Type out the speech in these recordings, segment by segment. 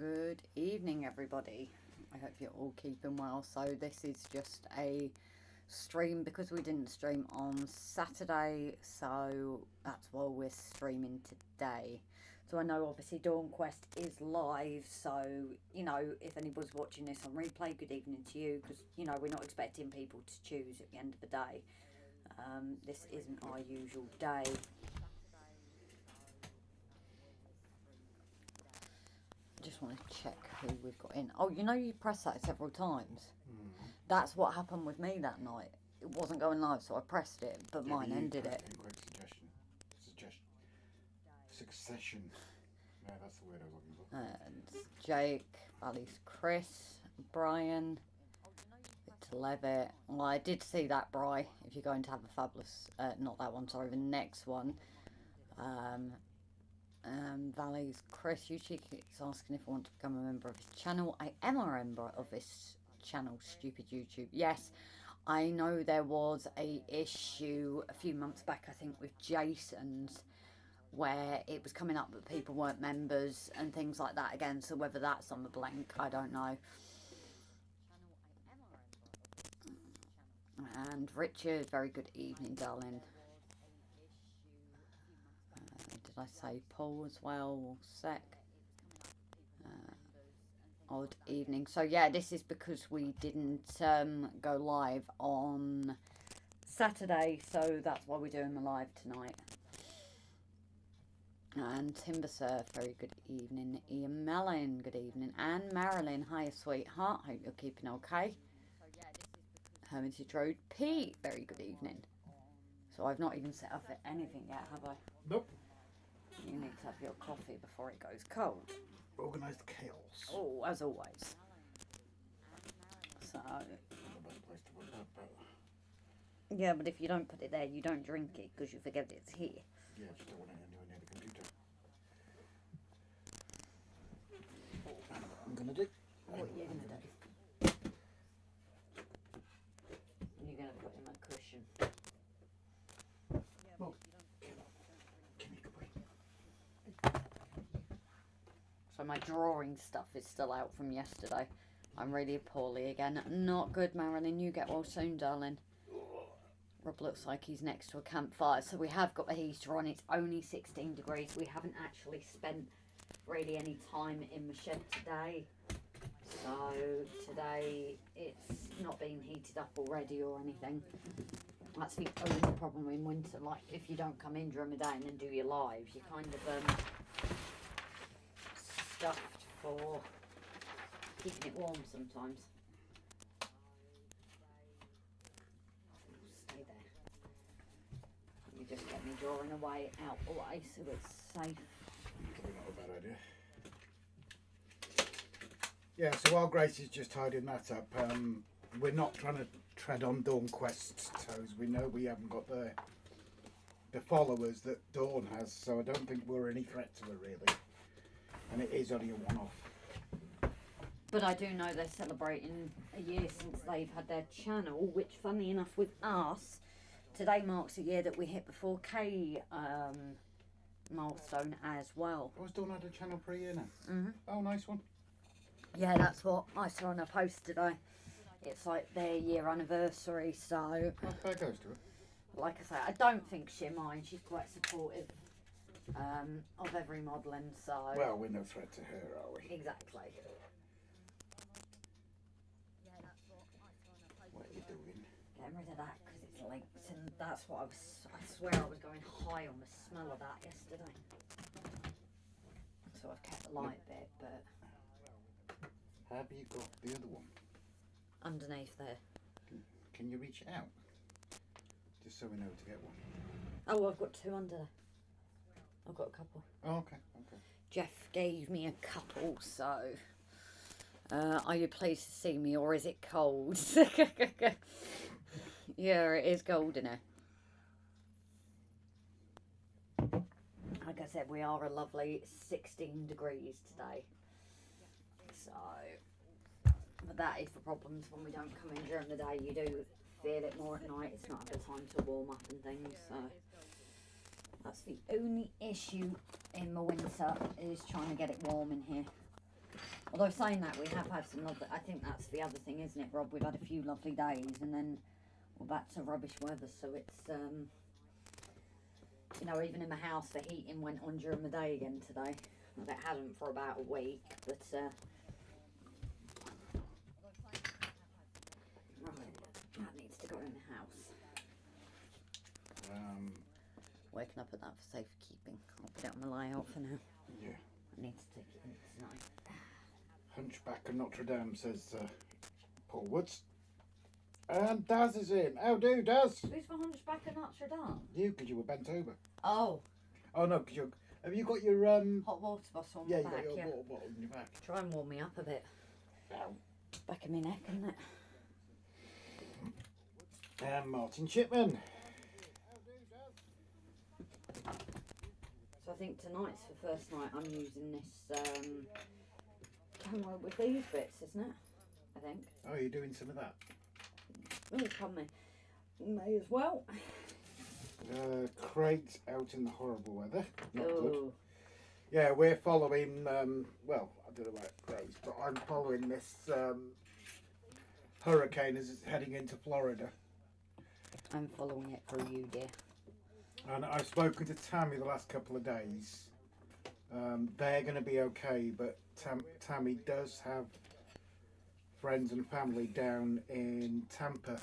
Good evening, everybody. I hope you're all keeping well. So this is just a stream because we didn't stream on Saturday, so that's why we're streaming today. So I know obviously Dawn Quest is live, so you know, if anybody's watching this on replay, good evening to you, because you know, we're not expecting people to choose at the end of the day. This isn't our usual day. Just want to check who we've got in. Oh, you know, you press that several times. That's what happened with me that night. It wasn't going live, so I pressed it, but yeah, mine ended it. Succession. No, that's the word I was looking for. And Jake, Alice, Chris, Brian, Victor Levitt. Well, I did see that, Bri. If you're going to have a fabulous, not that one, sorry, the next one. Valley's Chris Yuchi keeps asking if I want to become a member of his channel. I am a member of this channel, Stupid YouTube. Yes, I know there was a issue a few months back, I think, with Jason's, where it was coming up that people weren't members and things like that again. So whether that's on the blank, I don't know. And Richard, very good evening, darling. Did I say Paul as well? Sec. Odd evening. So yeah, this is because we didn't go live on Saturday, so that's why we're doing the live tonight. And Timber Surf, very good evening. Ian Mellon, good evening. And Marilyn, hi sweetheart, hope you're keeping okay. Hermitage Road, Pete, very good evening. So I've not even set up anything yet, have I? Nope. You need to have your coffee before it goes cold. Organised chaos. Oh, as always. So. Yeah, but if you don't put it there, you don't drink it because you forget it's here. Yeah, just don't want it anywhere near the computer. I'm gonna do. What are you gonna do? You're gonna put in a cushion. Well, so my drawing stuff is still out from yesterday. I'm really poorly again. Not good, Marilyn. You get well soon, darling. Rob looks like he's next to a campfire. So we have got the heater on. It's only 16 degrees. We haven't actually spent really any time in the shed today. So today it's not being heated up already or anything. That's the only problem in winter. Like if you don't come in during the day and then do your lives, you're kind of stuffed for keeping it warm sometimes. Stay there. You just get me drawing away out the way so it's safe. Probably not a bad idea. Yeah, so while Grace is just tidying that up, we're not trying to tread on Dawn Quest's toes. We know we haven't got the followers that Dawn has, so I don't think we're any threat to her really. And it is only a one-off. But I do know they're celebrating a year since they've had their channel, which funnily enough with us, today marks a year that we hit the 4K milestone as well. I was Dawn had a channel for a year now. Mm-hmm. Oh, nice one. Yeah, that's what I saw on a post today. It's like their year anniversary, so... How fair goes to it. Like I say, I don't think she'll mind. She's quite supportive of every modelling, so... Well, we're no threat to her, are we? Exactly. What are you doing? Getting rid of that because it's linked, and that's what I swear I was going high on the smell of that yesterday. So I've kept the light bit, but... Have you got the other one? Underneath there. Can you reach out? Just so we know to get one. Oh, I've got two under there. I've got a couple. Oh, okay, okay. Jeff gave me a couple, so... are you pleased to see me, or is it cold? Yeah, it is cold in here. Like I said, we are a lovely 16 degrees today. So, but that is the problems when we don't come in during the day. You do feel it more at night. It's not a good time to warm up and things. So that's the only issue in the winter, is trying to get it warm in here. Although saying that, we have had some lovely, I think that's the other thing, isn't it, Rob? We've had a few lovely days and then we're back to rubbish weather, so it's, you know, even in the house, the heating went on during the day again today. Well, it hadn't for about a week, but, right, that needs to go in the house. Waking up at that for safekeeping. I'll put it on my layout for now. Yeah. I need to take it in tonight. Hunchback of Notre Dame, says Paul Woods. And Daz is in. How do, Daz? Who's the Hunchback of Notre Dame? You, because you were bent over. Oh. Oh no, because you have you got your hot water bottle on yeah, my you back, got your yeah. water bottle in your back. Try and warm me up a bit. Ow. Back of my neck, isn't it? And Martin Shipman. So I think tonight's the first night I'm using this camera with these bits, isn't it? I think. Oh, you're doing some of that? Oh, it's coming. May as well. Craig's out in the horrible weather. Not good. Oh. Yeah, we're following, well, I don't know about Craig's, but I'm following this hurricane as it's heading into Florida. I'm following it through you, dear. And I've spoken to Tammy the last couple of days. They're going to be okay, but Tammy does have friends and family down in Tampa,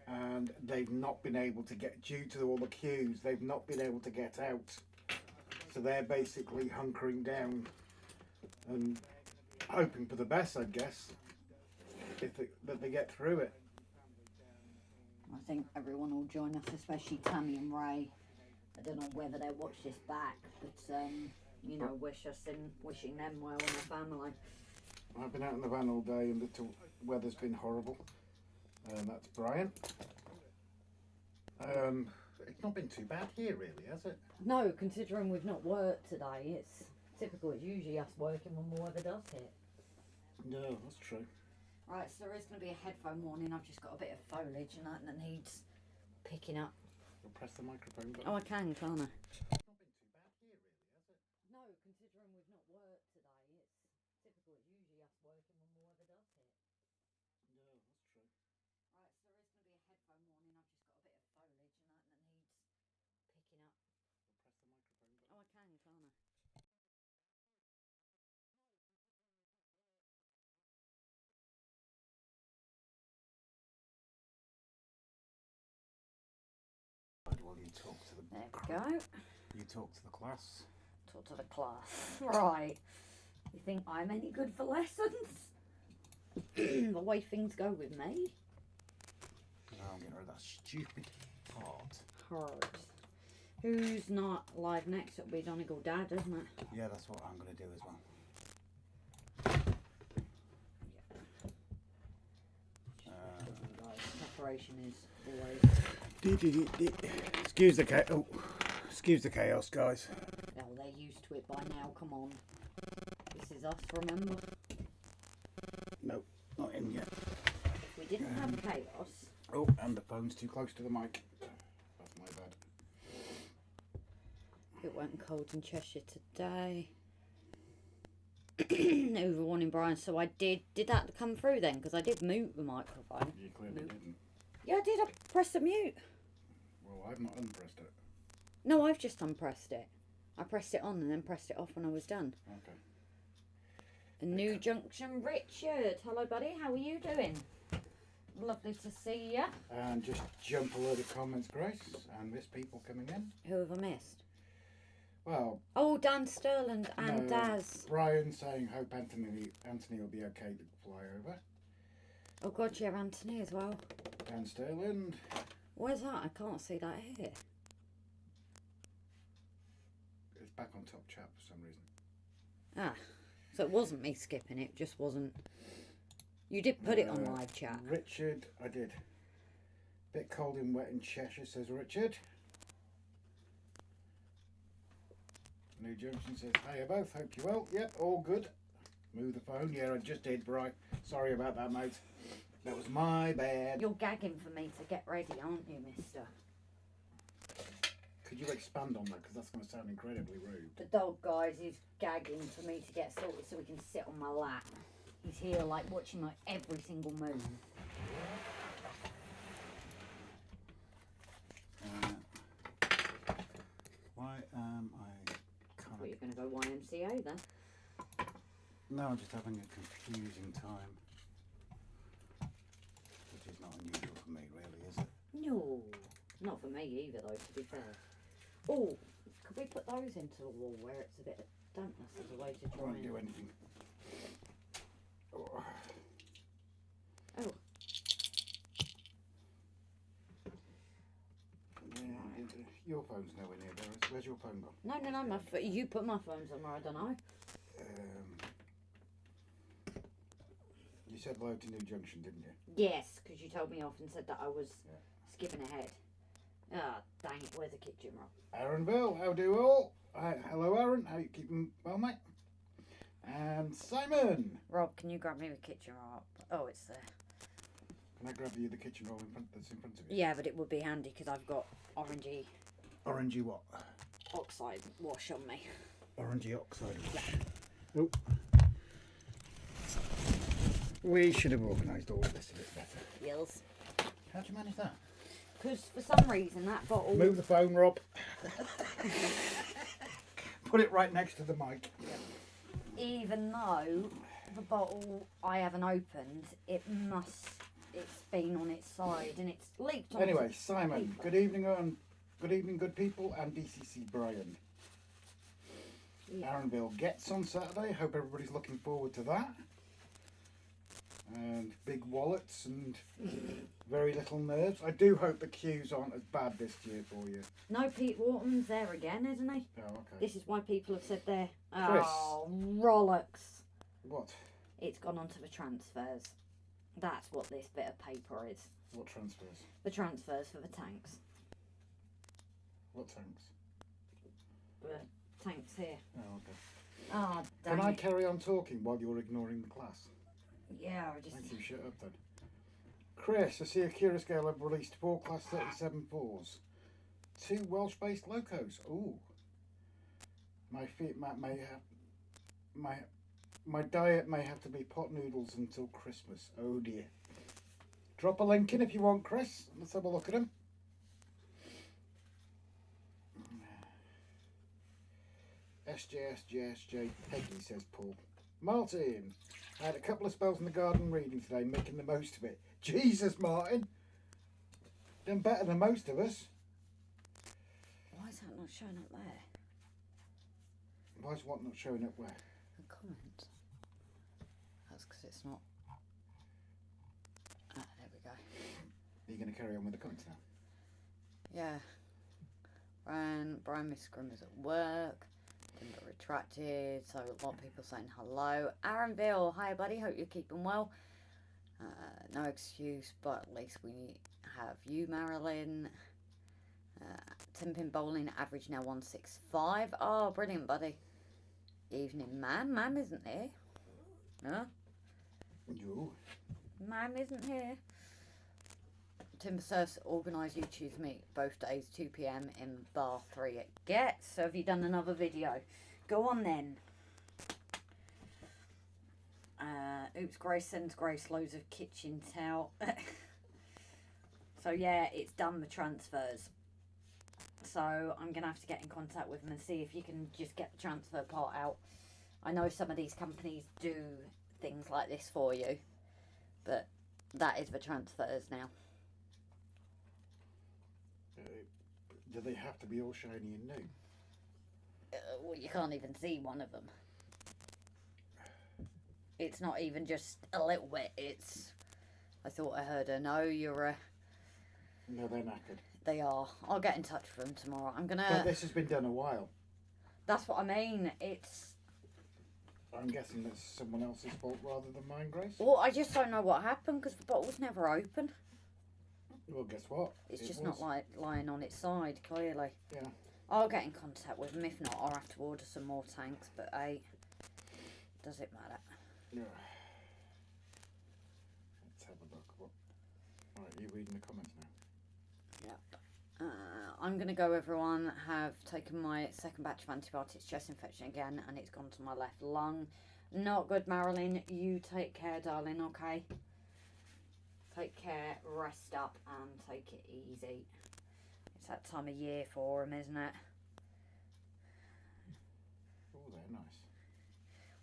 and they've not been able to get, due to all the queues, they've not been able to get out. So they're basically hunkering down and hoping for the best, I guess, that they get through it. I think everyone will join us, especially Tammy and Ray. I don't know whether they'll watch this back, but you know, wishing them well and their family. I've been out in the van all day and the weather's been horrible. That's Brian. It's not been too bad here, really, has it? No, considering we've not worked today, it's typical. It's usually us working when the weather does hit. No, that's true. Right, so there is going to be a headphone warning. I've just got a bit of foliage and that needs picking up. We'll press the microphone button. Oh, I can, can't I? It's not been too bad here, really, has it? No, considering we've not worked today, it's typical. It's usually us working when the weather does hit. No, that's true. Right, so there is going to be a headphone warning. I've just got a bit of foliage and that needs picking up. We'll press the microphone button. Oh, I can, can't I? Well, you talk to the There we go. You talk to the class. Talk to the class. Right. You think I'm any good for lessons? The way things go with me. No, I'm getting rid of that stupid part. Hard. Who's not live next? It'll be Donegal Dad, isn't it? Yeah, that's what I'm going to do as well. Preparation is always. Excuse the chaos. Oh, excuse the chaos, guys. Well, they're used to it by now. Come on. This is us, remember? No, not in yet. If we didn't have chaos. Oh, and the phone's too close to the mic. That's my bad. It went cold in Cheshire today. Overwarning Brian, so I did that come through then? Because I did mute the microphone. You clearly didn't. Yeah, I did. I pressed the mute. Well, I've not unpressed it. No, I've just unpressed it. I pressed it on and then pressed it off when I was done. Okay. A New Junction Richard. Hello, buddy. How are you doing? Lovely to see you. And just jump a load of comments, Grace, and miss people coming in. Who have I missed? Well, Oh, Dan Sterland and no, Daz. Brian saying hope Anthony will be okay to fly over. Oh, God, yeah, Anthony as well. Dan Sterland. Where's that? I can't see that here. It's back on top chat for some reason. Ah, so it wasn't me skipping it, just wasn't. You did put it on live chat. Richard, I did. Bit cold and wet in Cheshire, says Richard. New Junction says, hiya both, hope you're well. Yep, all good. Move the phone. Yeah, I just did, right. Sorry about that, mate. That was my bad. You're gagging for me to get ready, aren't you, mister? Could you expand on that? Because that's going to sound incredibly rude. The dog, guys, is gagging for me to get sorted so he can sit on my lap. He's here, like, watching my every single move. Why am I Well, you're going to go YMCA then. No, I'm just having a confusing time. Which is not unusual for me, really, is it? No, not for me either, though, to be fair. Oh, could we put those into the wall where it's a bit of dampness as a way to I dry won't in? do anything. Oh. Oh. Yeah, your phone's nowhere near there. Where's your phone gone? No, you put my phone somewhere, I don't know. You said hello to New Junction, didn't you? Yes, because you told me off and said that I was skipping ahead. Ah, dang it, where's the kitchen, Rob? Aaronville, how do all? Hello, Aaron. How you keeping well, mate? And Simon. Rob, can you grab me the kitchen roll? Oh, it's there. Can I grab you the kitchen roll that's in front of you? Yeah, but it would be handy because I've got orangey Orangey what? oxide wash on me. Orangey oxide. Yeah. Oh. We should have organised all of this a bit better. Yes. How'd you manage that? Because for some reason that bottle... Move the phone, Rob. Put it right next to the mic. Even though the bottle I haven't opened, it's been on its side and it's leaked on. Anyway, Simon, good evening, good people, and DCC Brian. Yeah. Aaronville gets on Saturday. Hope everybody's looking forward to that. And big wallets and very little nerves. I do hope the queues aren't as bad this year for you. No, Pete Wharton's there again, isn't he? Oh, okay. This is why people have said there. Chris. Oh, Rollocks. What? It's gone on to the transfers. That's what this bit of paper is. What transfers? The transfers for the tanks. What tanks? The tanks here. Oh, okay. Oh, dang Can I it. carry on talking while you're ignoring the class? Yeah, I just... Thank you, shut up then. Chris, I see a Cura scale have released 4 Class 37 4s. 2 Welsh-based locos. Ooh. My diet may have to be pot noodles until Christmas. Oh dear. Drop a link in if you want, Chris. Let's have a look at them. SJ, Peggy, says Paul. Martin, I had a couple of spells in the garden reading today, making the most of it. Jesus, Martin. Done better than most of us. Why is that not showing up there? Why is what not showing up where? The comment. That's because it's not... Ah, there we go. Are you going to carry on with the comments now? Yeah. Brian Miss Scrum is at work. Didn't get retracted, so a lot of people saying hello. Aaronville, hi buddy, hope you're keeping well. No excuse, but at least we have you, Marilyn. 10-pin bowling, average now 165. Oh, brilliant, buddy. Evening, Mam. Mam isn't here. No? No. Mam isn't here. Timber Surf's organised YouTube's meet both days, 2 PM in bar 3 at Get. So have you done another video? Go on then. Oops, Grace sends Grace loads of kitchen towel. So yeah, it's done the transfers. So I'm going to have to get in contact with them and see if you can just get the transfer part out. I know some of these companies do things like this for you, but that is the transfers now. Do they have to be all shiny and new? Well, you can't even see one of them. It's not even just a little bit. It's... I thought I heard her. No, you're a... No, they're knackered. They are. I'll get in touch with them tomorrow. I'm gonna... But this has been done a while. That's what I mean. It's... I'm guessing that's someone else's fault rather than mine, Grace. Well, I just don't know what happened because the bottle's never open. Well, guess what? It's It just was. not like lying on its side, clearly. Yeah. I'll get in contact with them. If not, I'll have to order some more tanks. But hey, does it matter? Yeah. Let's have a look. What? Alright, are you reading the comments now? Yep. I'm going to go, everyone. Have taken my second batch of antibiotics, chest infection again, and it's gone to my left lung. Not good, Marilyn. You take care, darling, okay? Take care, rest up, and take it easy. It's that time of year for them, isn't it? Oh, they're nice.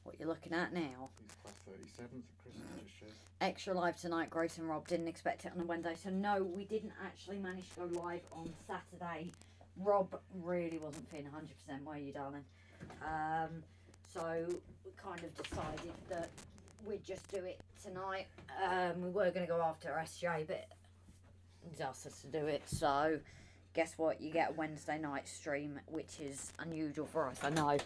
What you're looking at now. These class 37s that Chris has just showed. Extra live tonight. Grace and Rob didn't expect it on a Wednesday, so no, we didn't actually manage to go live on Saturday. Rob really wasn't feeling 100%, were you, darling? So we kind of decided that we'd just do it tonight. We were going to go after SJ, but he's asked us to do it, so guess what? You get a Wednesday night stream, which is unusual for us, I know.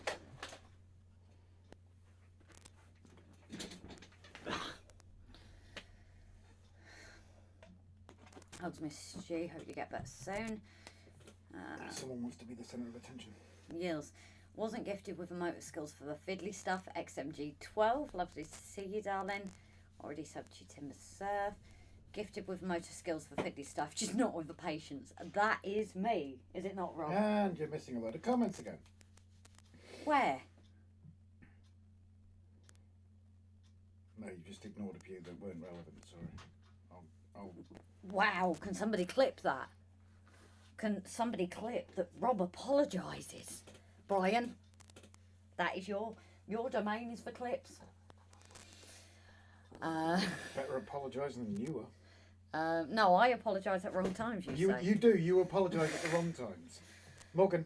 Hugs, Miss G. Hope you get better soon. Someone wants to be the centre of attention. Yills. Wasn't gifted with the motor skills for the fiddly stuff. XMG12. Lovely to see you, darling. Already subbed you, Timber Surf. Gifted with motor skills for fiddly stuff, just not with the patience. That is me. Is it not, Rob? And you're missing a lot of comments again. Where? No, you just ignored a few that weren't relevant, sorry. I'll Wow, can somebody clip that? Can somebody clip that Rob apologises? Brian, that is your domain is for clips. better apologising than you are. No, I apologise at wrong times, you say. You do, you apologise at the wrong times. Morgan,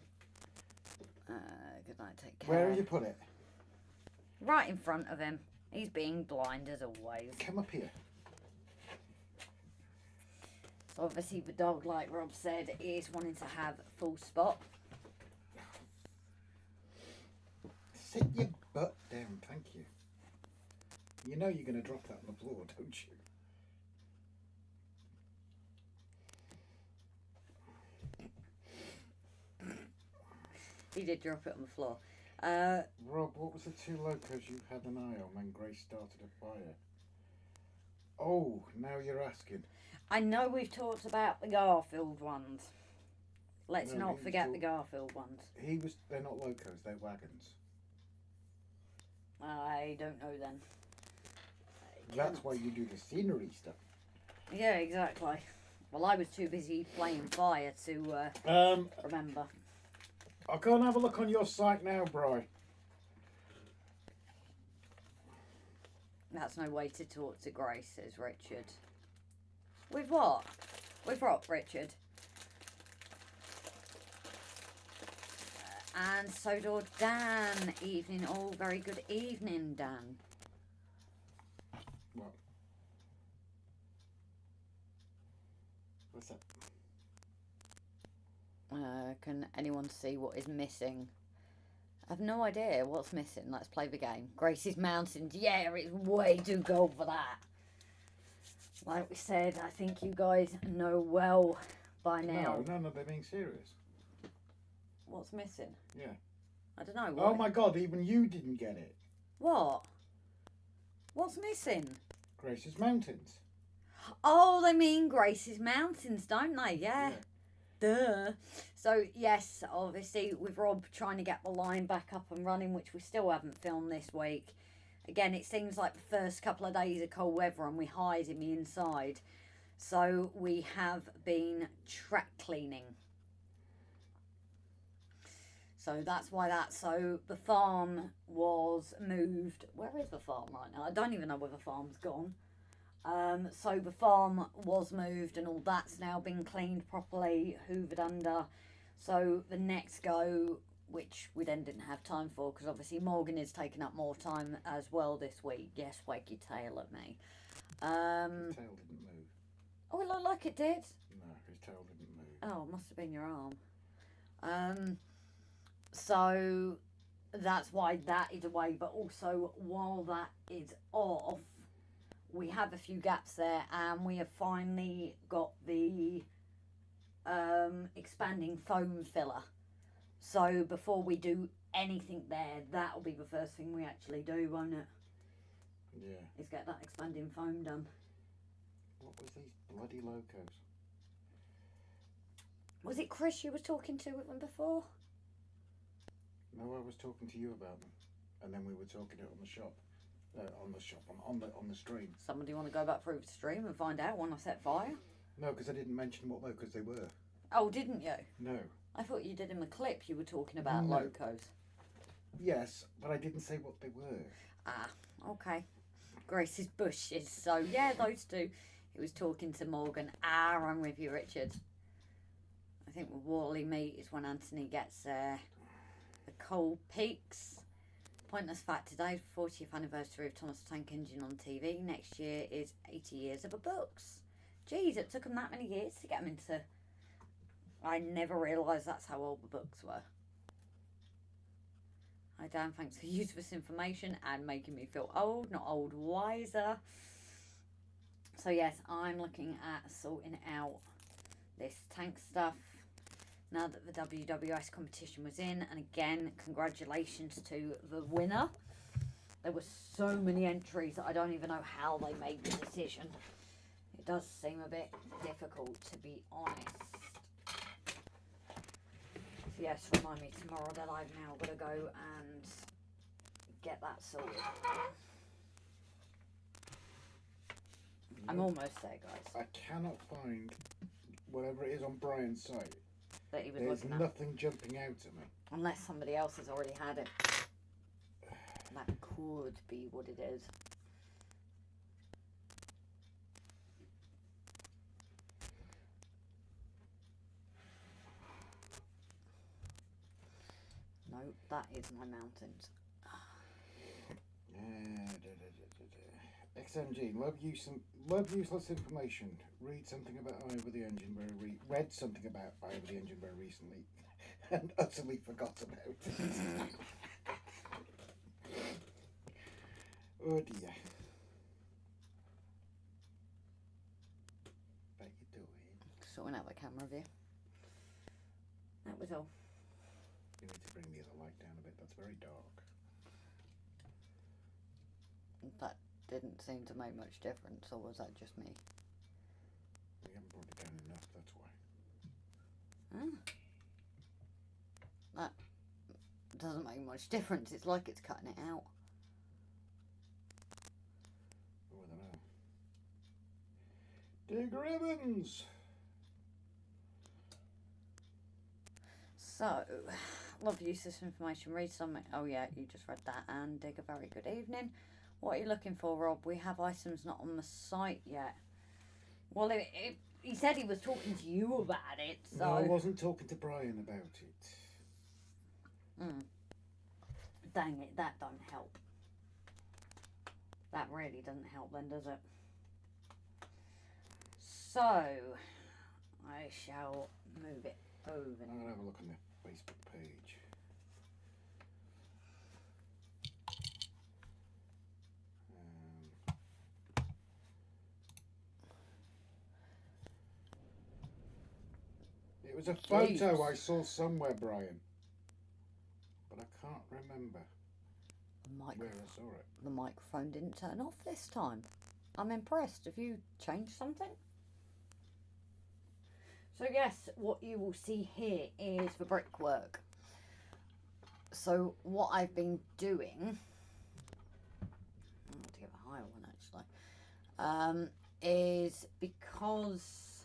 Good night, take care. where have you put it? Right in front of him. He's being blind as always. Come up here. So obviously the dog, like Rob said, is wanting to have full spot. Sit your butt down, thank you. You know you're going to drop that on the floor, don't you? He did drop it on the floor. Rob, what was the two locos you had an eye on when Grace started a fire? Oh, now you're asking. I know we've talked about the Garfield ones. Let's No, not he forget was the Garfield ones. They're not locos, they're wagons. I don't know then. That's why you do the scenery stuff. Yeah, exactly. Well, I was too busy playing fire to remember. I'll go and have a look on your site now, Bri. That's no way to talk to Grace, says Richard. With what? With what, Richard? And so did Dan. Evening all. Very good evening, Dan. What? What's that? Can anyone see what is missing? I have no idea what's missing. Let's play the game. Grace's Mountains. Yeah, it's way too gold for that. Like we said, I think you guys know well by now. No, they're being serious. What's missing? Yeah. I don't know. Oh What? my god, even you didn't get it. What? What's missing? Grace's Mountains. Oh, they mean Grace's Mountains, don't they? Yeah. Duh. So, yes, obviously, with Rob trying to get the line back up and running, which we still haven't filmed this week. Again, it seems like the first couple of days of cold weather and we hide in the inside. So, we have been track cleaning. So, that's why that. So, the farm was moved. Where is the farm right now? I don't even know where the farm's gone. So the farm was moved and all that's now been cleaned properly, hoovered under. So the next go, which we then didn't have time for because obviously Morgan is taking up more time as well this week. Yes, wag your tail at me. His tail didn't move. Oh, it looked like it did. No, his tail didn't move. Oh, it must have been your arm. So that's why that is away. But also while that is off, we have a few gaps there and we have finally got the expanding foam filler. So before we do anything there, that'll be the first thing we actually do, won't it? Yeah. Is get that expanding foam done. What was these bloody locos? Was it Chris you was talking to with them before? No, I was talking to you about them, and then we were talking it on the shop, on the stream. Somebody want to go back through the stream and find out when I set fire? No, because I didn't mention what locos they were. Oh, didn't you? No. I thought you did in the clip you were talking about No. locos. Yes, but I didn't say what they were. Ah, okay. Grace's bushes. So, yeah, those two. He was talking to Morgan. Ah, I'm with you, Richard. I think with Wally meet is when Anthony gets the Coal Peaks. Pointless fact today, 40th anniversary of Thomas the Tank Engine on TV. Next year is 80 years of the books. Geez, it took them that many years to get them into... I never realised that's how old the books were. Hi Dan, thanks for using this information and making me feel old, not old, wiser. So yes, I'm looking at sorting out this tank stuff now that the WWS competition was in. And again, congratulations to the winner. There were so many entries that I don't even know how they made the decision. It does seem a bit difficult, to be honest. So yes, remind me tomorrow that I've now got to go and get that sorted. I'm almost there, guys. I cannot find whatever it is on Brian's site. That he was There's looking at. nothing jumping out at me. Unless somebody else has already had it. That could be what it is. No, that is my mountains. XMG, love useless information. Read something about Eye Over the Engine read something about Eye Over the Engine very recently and utterly forgot about it. Oh dear. What you doing? Sorting out the camera view. That was all. You need to bring the other light down a bit, that's very dark. That didn't seem to make much difference, or was that just me? We haven't brought it down enough, that's why. That doesn't make much difference. It's like it's cutting it out. Oh, I don't know. Dig ribbons! So, love useless information. Read something. Oh yeah, you just read that. And dig a very good evening. What are you looking for, Rob? We have items not on the site yet. Well, he said he was talking to you about it, so... No, I wasn't talking to Brian about it. Dang it, that don't help. That really doesn't help then, does it? So, I shall move it over. I'm going to have a look on the Facebook page. It was a photo I saw somewhere, Brian, but I can't remember where I saw it. The microphone didn't turn off this time. I'm impressed. Have you changed something? So yes, what you will see here is the brickwork. So what I've been doing, I want to get a higher one actually, is because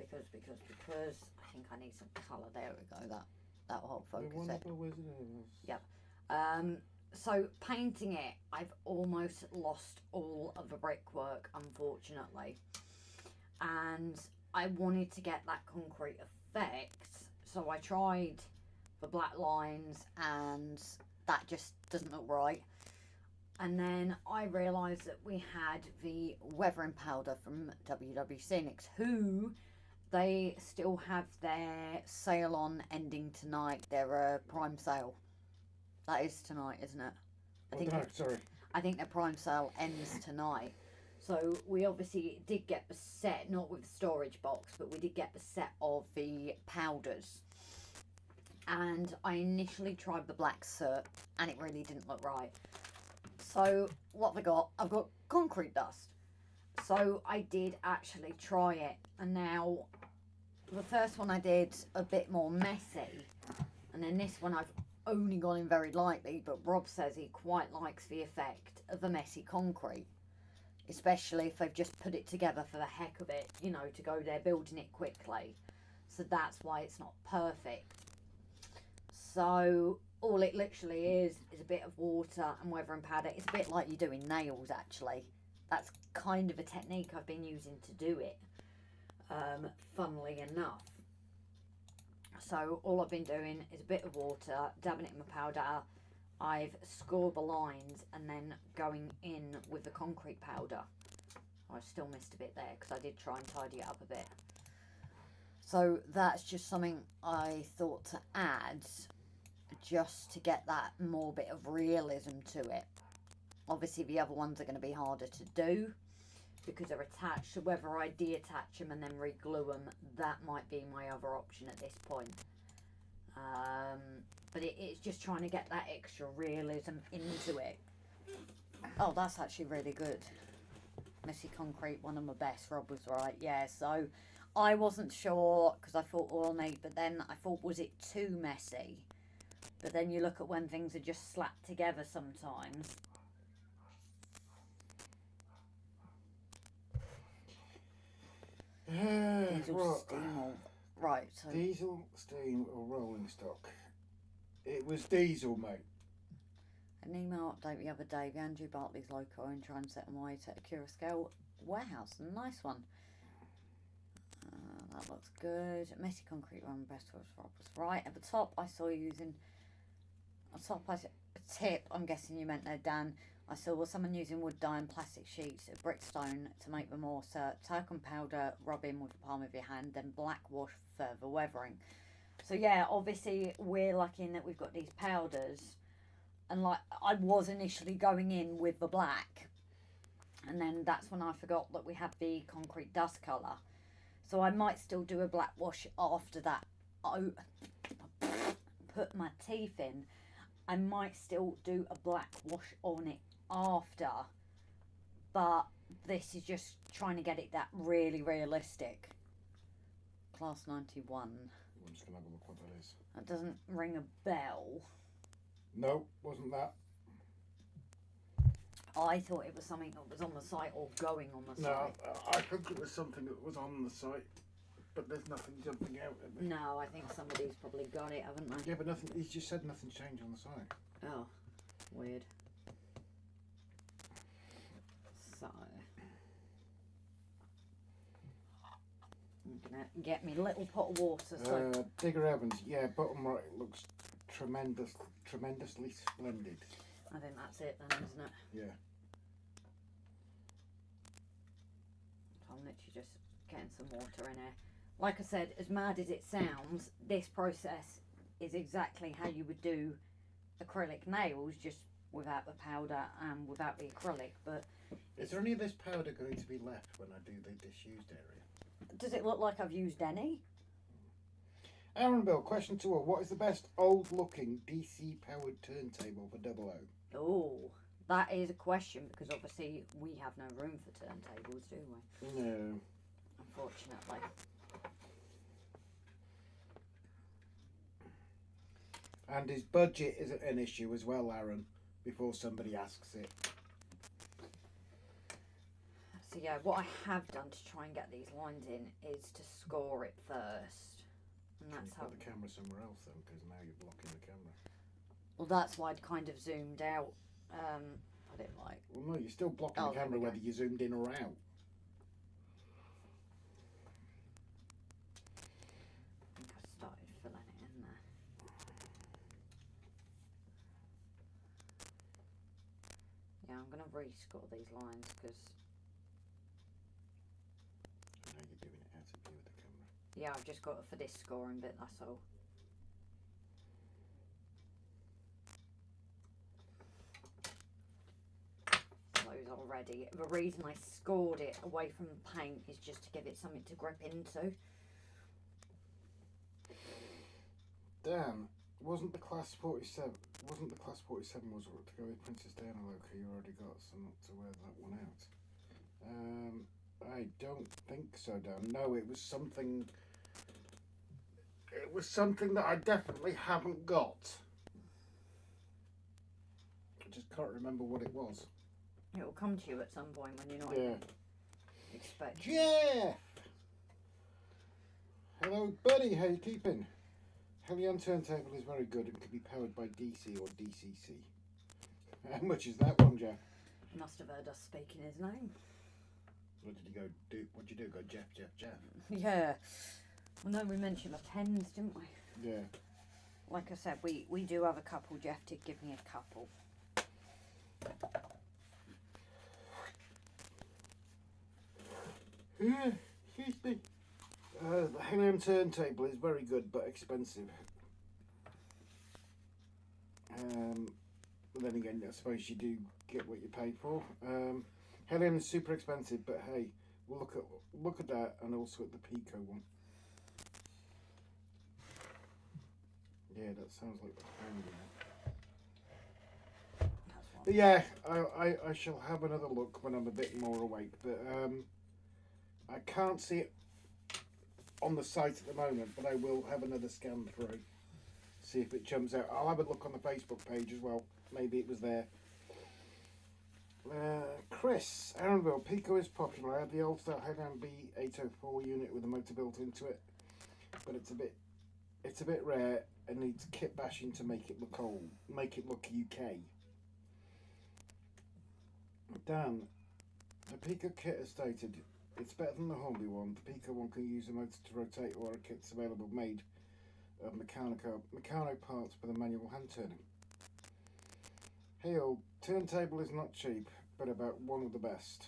I think I need some colour. There we go. That will hold focus it. Yep. So painting it, I've almost lost all of the brickwork, unfortunately, and I wanted to get that concrete effect, so I tried the black lines and that just doesn't look right. And then I realised that we had the weathering powder from WW Scenics, who they still have their sale on ending tonight, their prime sale. That is tonight, isn't it? Sorry. I think their prime sale ends tonight. So we obviously did get the set, not with the storage box, but we did get the set of the powders. And I initially tried the black cert and it really didn't look right. So what have I got? I've got concrete dust. So I did actually try it, and now the first one I did a bit more messy, and then this one I've only gone in very lightly, but Rob says he quite likes the effect of a messy concrete, especially if they've just put it together for the heck of it, you know, to go there building it quickly. So that's why it's not perfect. So all it literally is a bit of water and weathering powder. It's a bit like you're doing nails, actually. That's kind of a technique I've been using to do it, funnily enough. So all I've been doing is a bit of water, dabbing it in my powder. I've scored the lines and then going in with the concrete powder. I still missed a bit there because I did try and tidy it up a bit. So that's just something I thought to add, just to get that more bit of realism to it. Obviously the other ones are going to be harder to do because they're attached. So whether I detach them and then re-glue them, that might be my other option at this point. But it's just trying to get that extra realism into it. Oh, that's actually really good. Messy concrete, one of my best. Rob was right. Yeah, so I wasn't sure because I thought ornate, but then I thought, was it too messy? But then you look at when things are just slapped together sometimes. Diesel, steam, or right? So diesel, steam, or rolling stock? It was diesel, mate. An email update the other day. The Andrew Bartley's loco and try and set them away to a Cura scale warehouse. Nice one. That looks good. Messy concrete one, best was Rob was right. At the top, I saw you using a tip. I'm guessing you meant there, Dan. I saw someone using wood dye and plastic sheets of brickstone to make the mortar. Talcum powder, rub in with the palm of your hand, then black wash for further weathering. So yeah, obviously we're lucky in that we've got these powders, and like I was initially going in with the black, and then that's when I forgot that we had the concrete dust colour. So I might still do a black wash after that. Oh, put my teeth in. I might still do a black wash on it after, but this is just trying to get it that really realistic. Class 91. I'm just going to have a look what that is. That doesn't ring a bell. No, wasn't that. I thought it was something that was on the site or going on the site. No, I think it was something that was on the site, but there's nothing jumping out at me. No, I think somebody's probably got it, haven't they? Yeah, but nothing. He's just said nothing's changed on the site. Oh, weird. So, I'm gonna get me a little pot of water. So, Digger Evans, yeah, bottom right looks tremendously splendid. I think that's it then, isn't it? Yeah. I'm literally just getting some water in here. Like I said, as mad as it sounds, this process is exactly how you would do acrylic nails, just without the powder and without the acrylic. But is there any of this powder going to be left when I do the disused area? Does it look like I've used any? Aaron Bill, question 2. What is the best old-looking DC powered turntable for 00? Oh, that is a question because obviously we have no room for turntables, do we? No. Unfortunately. And his budget is an issue as well, Aaron, before somebody asks it. So yeah, what I have done to try and get these lines in is to score it first. And that's how... Put the camera somewhere else then, because now you're blocking the camera. Well, that's why I'd kind of zoomed out. Put it like... Well, no, you're still blocking the camera whether you zoomed in or out. I think I started filling it in there. Yeah, I'm going to rescore these lines because... I know you're doing it out of view of the camera. Yeah, I've just got it for this scoring bit, that's all. Those already. The reason I scored it away from the paint is just to give it something to grip into. Dan, wasn't the class 47 was to go with Princess Diana logo? You already got some to wear that one out. I don't think so, Dan. No, it was something it was something that I definitely haven't got. I just can't remember what it was. It will come to you at some point when you're not Yeah. even expecting. Jeff! Hello, buddy. How you keeping? Helium turntable is very good and can be powered by DC or DCC. How much is that one, Jeff? You must have heard us speaking his name. What did you go do? What'd you do? Go Jeff? Yeah. Well, no, we mentioned the pens, didn't we? Yeah. Like I said, we do have a couple. Jeff did give me a couple. Yeah, excuse me. The Helium turntable is very good but expensive. But then again, I suppose you do get what you pay for. Helium is super expensive, but hey, we'll look at that and also at the Pico one. Yeah, that sounds like the hand. But yeah, I shall have another look when I'm a bit more awake. But I can't see it on the site at the moment, but I will have another scan through, see if it jumps out. I'll have a look on the Facebook page as well. Maybe it was there. Chris, Aaronville, Pico is popular. I have the old style Helium B804 unit with a motor built into it, but it's a bit rare and needs kit bashing to make it look old, make it look UK. Dan, the Pico kit has stated it's better than the Hornby one. The Pico one can use a motor to rotate, or a kit's available made of Meccano parts with a manual hand turning. Hey, old turntable is not cheap, but about one of the best.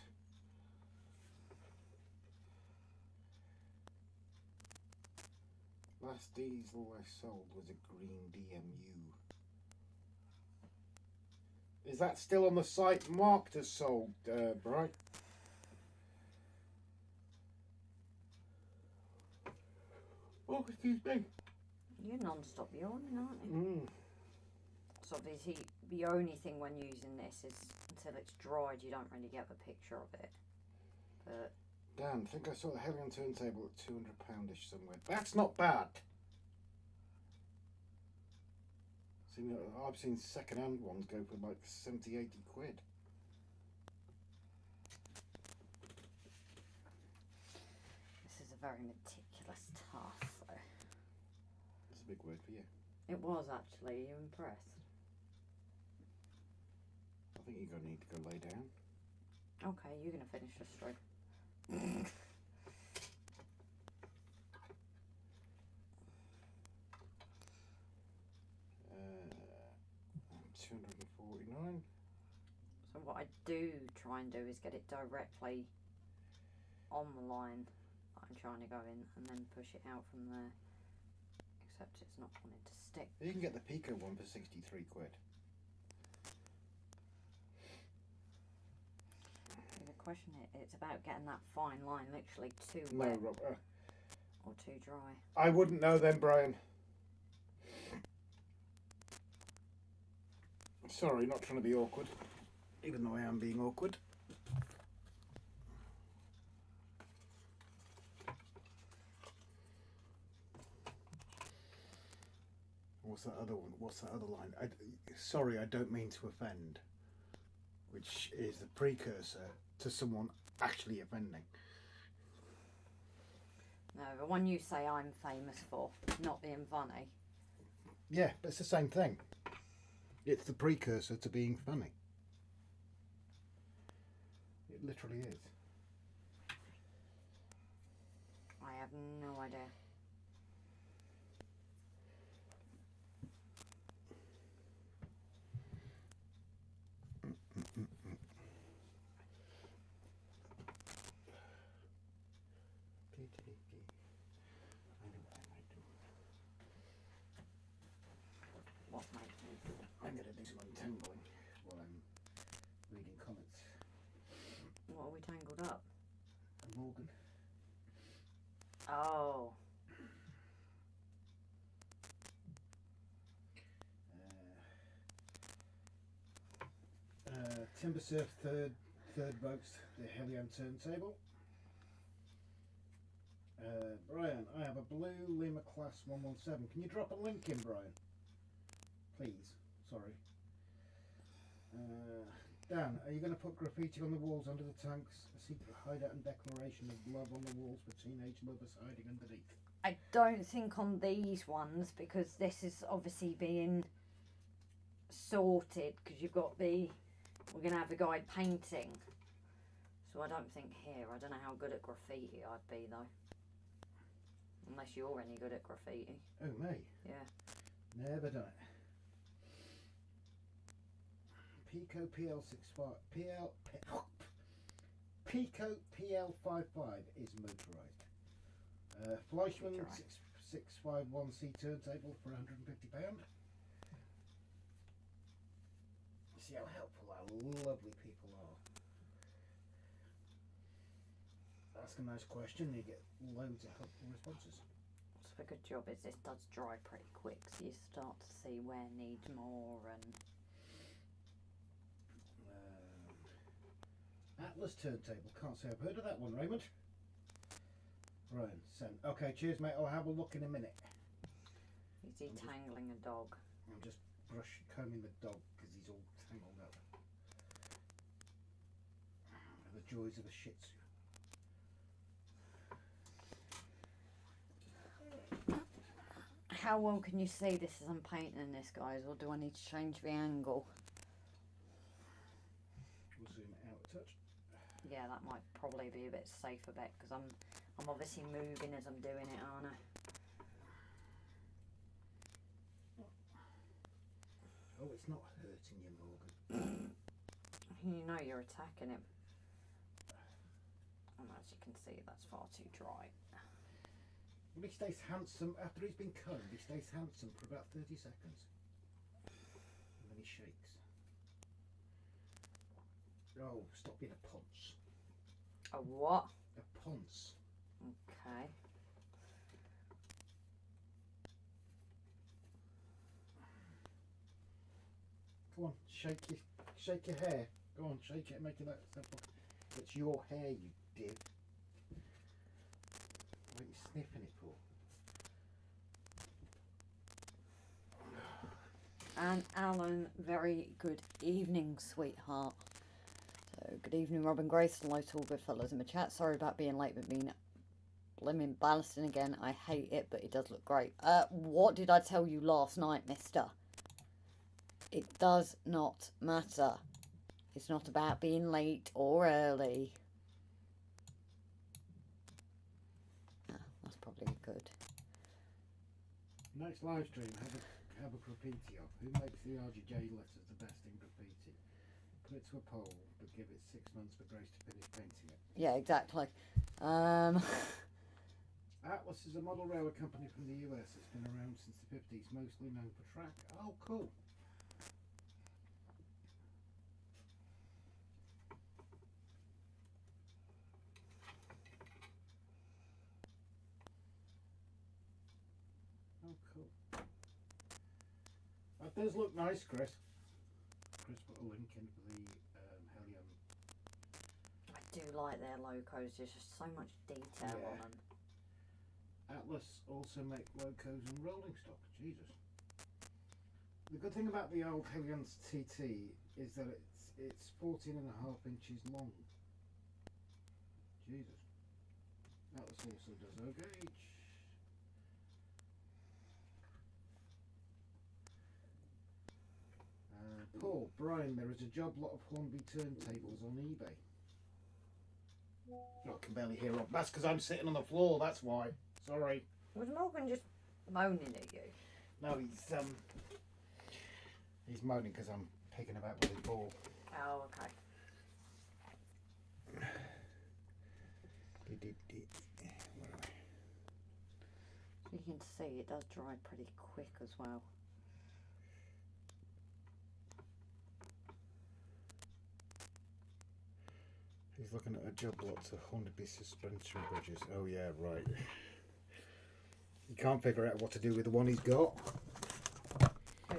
Last diesel I sold was a green DMU. Is that still on the site marked as sold, Bright? Oh, excuse me. You're non-stop yawning, aren't you? Mm. So obviously, the only thing when using this is until it's dried, you don't really get the picture of it. But Dan, I think I saw the Helium turntable at £200-ish somewhere. That's not bad. I've seen second-hand ones go for like 70, 80 quid. this is a very meticulous task, so. That's a big word for you. It was actually. Are you impressed? I think you're going to need to go lay down. Okay, you're going to finish this straight. 249. So what I do try and do is get it directly on the line that I'm trying to go in, and then push it out from there. Except it's not wanting to stick. You can get the Pico one for 63 quid. The question it's about getting that fine line, literally too No, wet Rob. or too dry. I wouldn't know then, Brian. Sorry, not trying to be awkward, even though I am being awkward. What's that other one? What's that other line? Sorry, I don't mean to offend, which is the precursor to someone actually offending. No, the one you say I'm famous for, not being funny. Yeah, but it's the same thing. It's the precursor to being funny. It literally is. I have no idea. What might you do? I'm going to do some untangling while I'm reading comments. What are we tangled up? Morgan. Oh. Timber Surf third votes the Helium turntable. Brian, I have a blue Lima Class 117. Can you drop a link in, Brian? Please. Sorry. Dan, are you going to put graffiti on the walls under the tanks? A secret hideout and declaration of love on the walls for teenage lovers hiding underneath. I don't think on these ones, because this is obviously being sorted, because you've got we're going to have a guy painting. So I don't think here. I don't know how good at graffiti I'd be though. Unless you're any good at graffiti. Oh, me? Yeah. Never done it. Pico PL65 Pico PL55 is motorised. Fleischmann 651C turntable for £150. See how helpful our lovely people are. Ask a nice question, you get loads of helpful responses. So a good job is this does dry pretty quick, so you start to see where needs more and. Atlas turntable. Can't say I've heard of that one, Raymond. Ryan, send. Okay, cheers, mate. I'll have a look in a minute. He's detangling a dog. I'm just combing the dog because he's all tangled up. The joys of a Shih Tzu. How well can you see this as I'm painting this, guys, or do I need to change the angle? We'll zoom it out a touch. Yeah, that might probably be a bit safer bet, because I'm obviously moving as I'm doing it, aren't I? Oh, it's not hurting you, Morgan. You know you're attacking him. And as you can see, that's far too dry. Well, he stays handsome after he's been combed. He stays handsome for about 30 seconds. And then he shakes. Oh, stop being a ponce. A what? A ponce. Okay. Come on, shake your hair. Go on, shake it and make it that simple. It's your hair, you div. What are you sniffing it for? And Alan, very good evening, sweetheart. So, good evening, Robin Grace. Hello to all good fellows in the chat. Sorry about being late, but being blimmin' ballasting again. I hate it, but it does look great. What did I tell you last night, mister? It does not matter. It's not about being late or early. Ah, that's probably good. Next live stream, have a graffiti of. Who makes the RGJ letters the best in graffiti? Put it to a poll, but give it 6 months for Grace to finish painting it. Yeah, exactly. Atlas is a model railway company from the US. It's been around since the 50s, mostly known for track. Oh, cool. Oh, cool. That does look nice, Chris. Chris put a link in for the Helium. I do like their logos. There's just so much detail on them. Atlas also make locos and rolling stock. Jesus. The good thing about the old Helions TT is that it's 14.5 inches long. Jesus. Atlas also does O gauge. Paul, Brian, there is a job lot of Hornby turntables on eBay. I can barely hear Rob. That's because I'm sitting on the floor, that's why. Sorry. Was Morgan just moaning at you? No, he's moaning because I'm picking about with his ball. Oh, okay. You can see it does dry pretty quick as well. He's looking at a job lot of Hornby suspension bridges. Oh yeah, right. He can't figure out what to do with the one he's got. Who?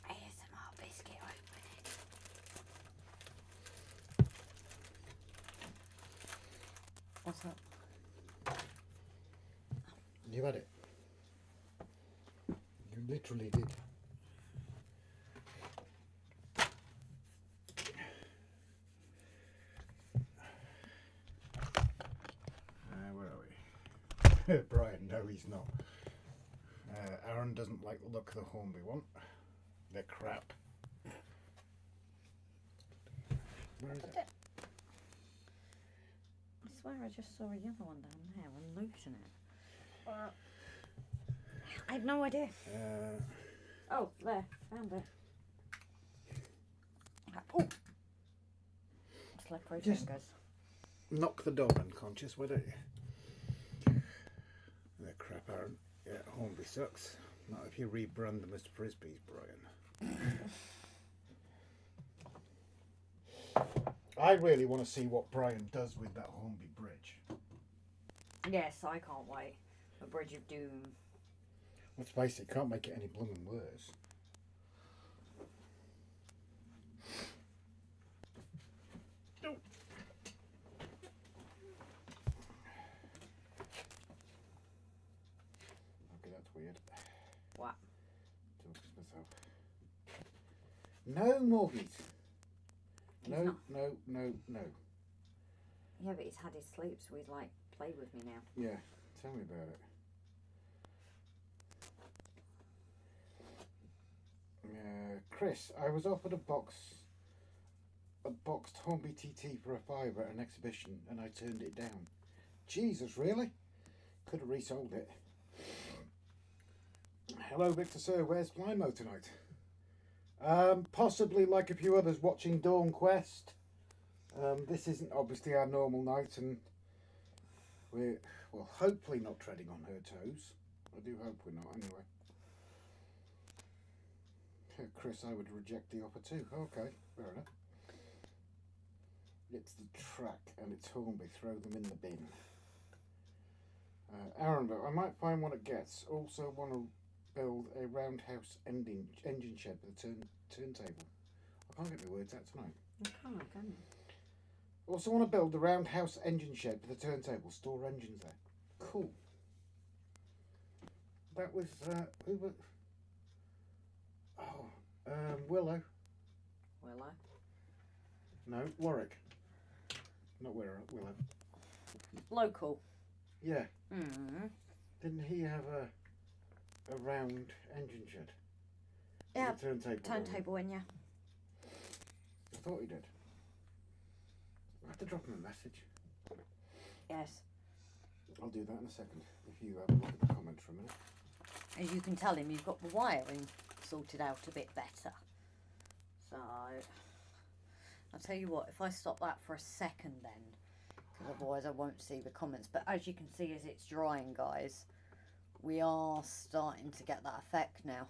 ASMR. you had it. You literally did. Where are we? Brian, no, he's not. Aaron doesn't like the look of the Hornby one. They're crap. Where is it? I swear I just saw a yellow one down there and losing it. I have no idea. Oh, there, found it. Oh, slippery Just- fingers. Knock the door unconscious, why don't you? They're crap, Aaron. Yeah, Hornby sucks. Not if you rebrand them as Frisbees, Brian. I really want to see what Brian does with that Hornby bridge. Yes, I can't wait. A Bridge of Doom. Let's face it, can't make it any blooming worse. Okay, that's weird. What? Talking to myself. No mortgage. He's No, not. no. Yeah, but he's had his sleep, so he's like, play with me now. Yeah, tell me about it. Chris, I was offered a boxed Hornby TT for a fiver at an exhibition and I turned it down. Jesus, really? Could have resold it. Hello, Victor Sir, where's Flymo tonight? Possibly like a few others watching Dawn Quest. This isn't obviously our normal night and we're, well, hopefully not treading on her toes. I do hope we're not anyway. Chris, I would reject the offer too. Okay, fair enough. It's the track and it's Hornby. Throw them in the bin. Aaron, I might find one at Getz. Also want to build a roundhouse engine shed with a turntable. I can't get my words out tonight. You can't, can you? Also want to build a roundhouse engine shed with a turntable. Store engines there. Cool. That was who was? Oh, Willow. Willow. No, Warwick. Not Willow. Local. Yeah. Mm. Didn't he have a round engine shed? Yeah. With a turntable. Turntable in, yeah. I thought he did. I have to drop him a message. Yes. I'll do that in a second. If you have a look at the comments for a minute. As you can tell him, you've got the wiring sorted out a bit better. So, I'll tell you what, if I stop that for a second then, because otherwise I won't see the comments. But as you can see as it's drying, guys, we are starting to get that effect now.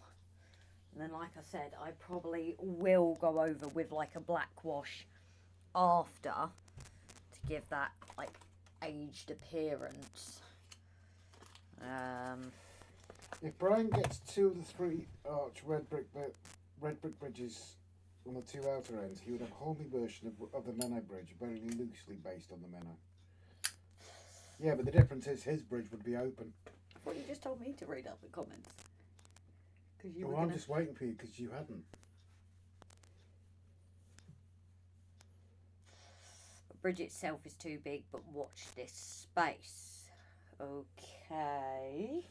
And then, like I said, I probably will go over with like a black wash after to give that like aged appearance. If Brian gets 2 of the 3 arch red brick bridges on the 2 outer ends, he would have a Hornby version of the Menai bridge, very loosely based on the Menai. Yeah, but the difference is his bridge would be open. I thought you just told me to read out the comments. Because you Oh, were I'm gonna... just waiting for you because you hadn't. The bridge itself is too big, but watch this space. Okay.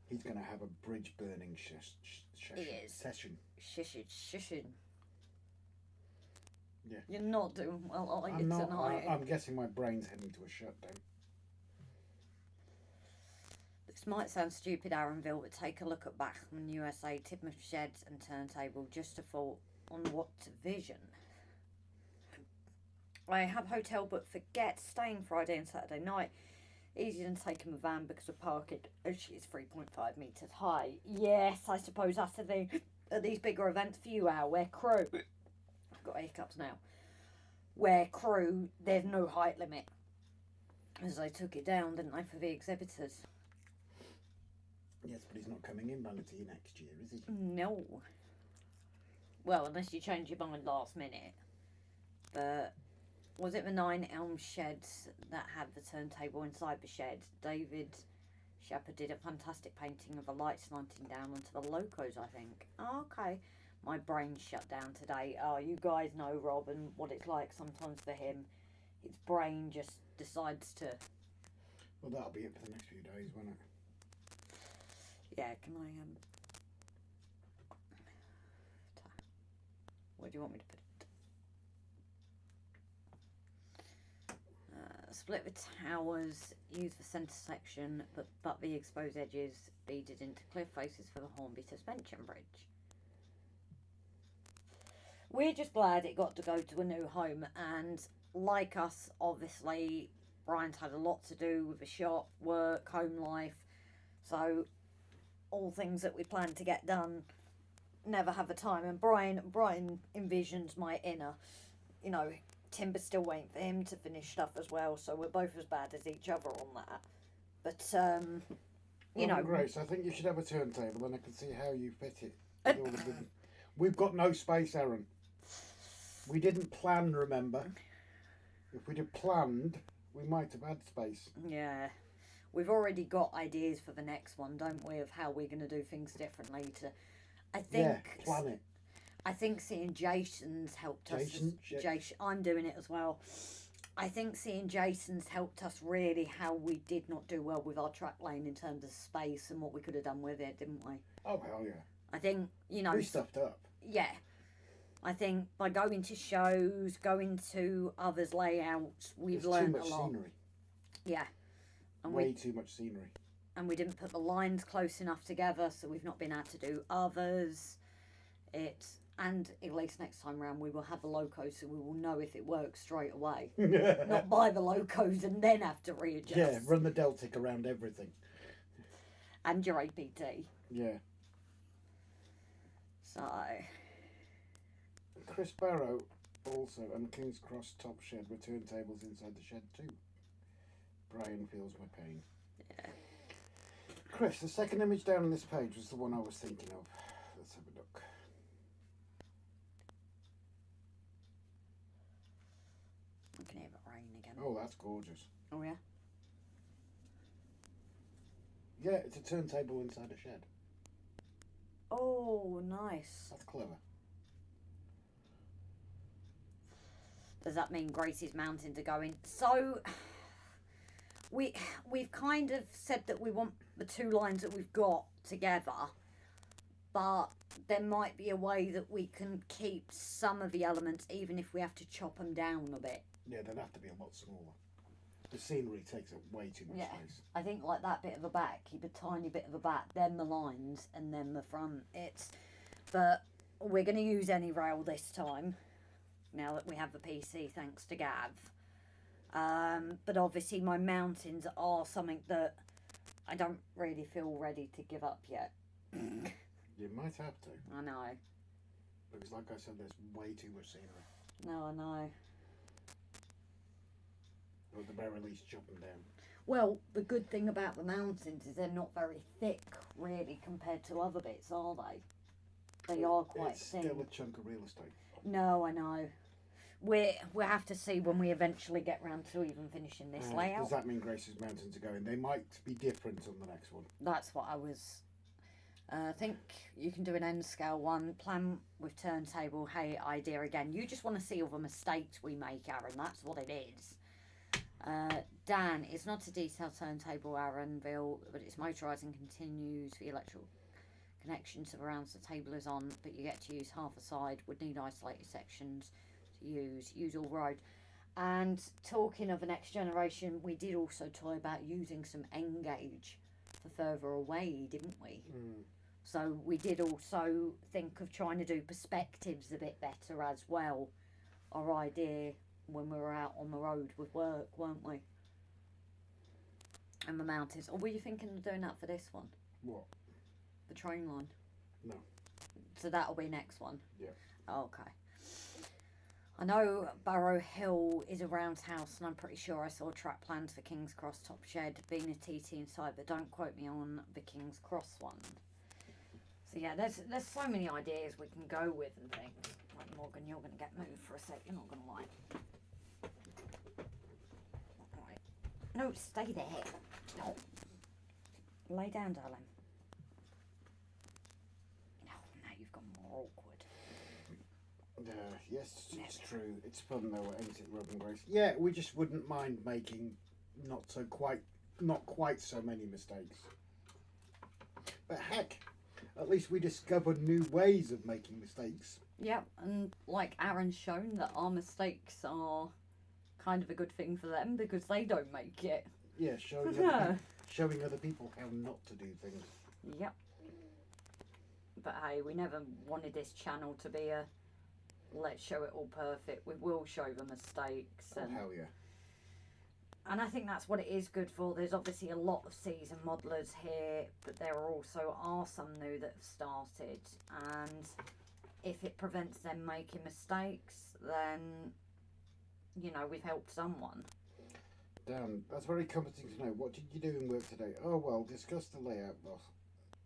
He's going to have a bridge burning He is. session. Shushing. Yeah. You're not doing well, are you, I'm not. tonight? I'm guessing my brain's heading to a shutdown. This might sound stupid, Aaronville, but take a look at Bachman USA, Tidmouth Sheds and Turntable, just a thought on what vision. I have hotel but forget staying Friday and Saturday night. Easier than taking a van because of parking. She is 3.5 metres high. Yes, I suppose that's the thing. At these bigger events for you, Al, where crew... I've got hiccups now. Where crew, there's no height limit. As they took it down, didn't they, for the exhibitors? Yes, but he's not coming in Vanity next year, is he? No. Well, unless you change your mind last minute. But was it the 9 Elm sheds that had the turntable inside the shed? David Shepherd did a fantastic painting of the light slanting down onto the locos, I think. Oh, okay. My brain's shut down today. Oh, you guys know Rob and what it's like sometimes for him. His brain just decides to... Well, that'll be it for the next few days, won't it? Yeah, can I, where do you want me to put it? Split the towers, use the centre section, but the exposed edges beaded into clear faces for the Hornby suspension bridge. We're just glad it got to go to a new home, and like us, obviously, Brian's had a lot to do with the shop, work, home life, so all things that we plan to get done never have the time. And Brian envisions my inner, you know, Timber's still waiting for him to finish stuff as well, so we're both as bad as each other on that. But you know, Grace, I think you should have a turntable, and I can see how you fit it. With all of the... We've got no space, Aaron. We didn't plan, remember? If we'd have planned, we might have had space. Yeah. We've already got ideas for the next one, don't we, of how we're going to do things differently. I think... Yeah, plan it. I think seeing Jason's helped us. Jason, I'm doing it as well. I think seeing Jason's helped us really how we did not do well with our track lane in terms of space and what we could have done with it, didn't we? Oh, hell yeah. I think, you know... We stuffed up. Yeah. I think by going to shows, going to others' layouts, we've learned a lot. Too much scenery. Yeah. And Way too much scenery. And we didn't put the lines close enough together, so we've not been able to do others. And at least next time round we will have the locos, so we will know if it works straight away. Not buy the locos and then have to readjust. Yeah, run the Deltic around everything. And your APT. Yeah. So... Chris Barrow also, and King's Cross top shed were turntables inside the shed too. Brian feels my pain. Yeah. Chris, the second image down on this page was the one I was thinking of. Let's have a look. I can hear it rain again. Oh, that's gorgeous. Oh, yeah? Yeah, it's a turntable inside a shed. Oh, nice. That's clever. Does that mean Gracie's mountains are going? So, we've kind of said that we want the two lines that we've got together, but there might be a way that we can keep some of the elements even if we have to chop them down a bit. Yeah, they'll have to be a lot smaller. The scenery takes up way too much space. I think like that bit of the back, keep a tiny bit of the back, then the lines, and then the front. But we're going to use any rail this time, now that we have the PC, thanks to Gav. But obviously my mountains are something that I don't really feel ready to give up yet. You might have to. I know. Because like I said, there's way too much scenery. No, I know. Or at the very least, chop them down. Well, the good thing about the mountains is they're not very thick, really, compared to other bits, are they? They are quite thin. It's still a chunk of real estate. No, I know. We'll have to see when we eventually get round to even finishing this layout. Does that mean Grace's mountains are going? They might be different on the next one. That's what I was... I think you can do an end scale one, plan with turntable, hey, idea again. You just want to see all the mistakes we make, Aaron. That's what it is. Dan, it's not a detailed turntable, Aaronville, but it's motorised and continues. The electrical connection surrounds the table is on, but you get to use half a side. Would need isolated sections to use all road. And talking of the next generation, we did also toy about using some N-gauge for further away, didn't we? Mm. So we did also think of trying to do perspectives a bit better as well. Our idea when we were out on the road with work, weren't we? And the mountains. Or were you thinking of doing that for this one? What? The train line? No. So that'll be next one? Yeah. Okay. I know Barrow Hill is a roundhouse, and I'm pretty sure I saw track plans for King's Cross top shed being a TT inside, but don't quote me on the King's Cross one. So yeah, there's so many ideas we can go with and things. Right, Morgan, you're going to get moved for a sec. You're not going to like. Right. No, stay there. No. Lay down, darling. Oh, now you've gone more awkward. Yes, it's true. It's fun though, ain't it, Rob and Grace? Yeah, we just wouldn't mind making not quite so many mistakes. But heck, at least we discovered new ways of making mistakes. Yep, and like Aaron's shown that our mistakes are kind of a good thing for them because they don't make it. Yeah, showing other people how not to do things. Yep. But hey, we never wanted this channel to be a let's show it all perfect. We will show the mistakes. Oh, hell yeah. And I think that's what it is good for. There's obviously a lot of seasoned modelers here, but there also are some new that have started. And if it prevents them making mistakes, then, you know, we've helped someone. Dan, that's very comforting to know. What did you do in work today? Oh, well, discuss the layout, boss.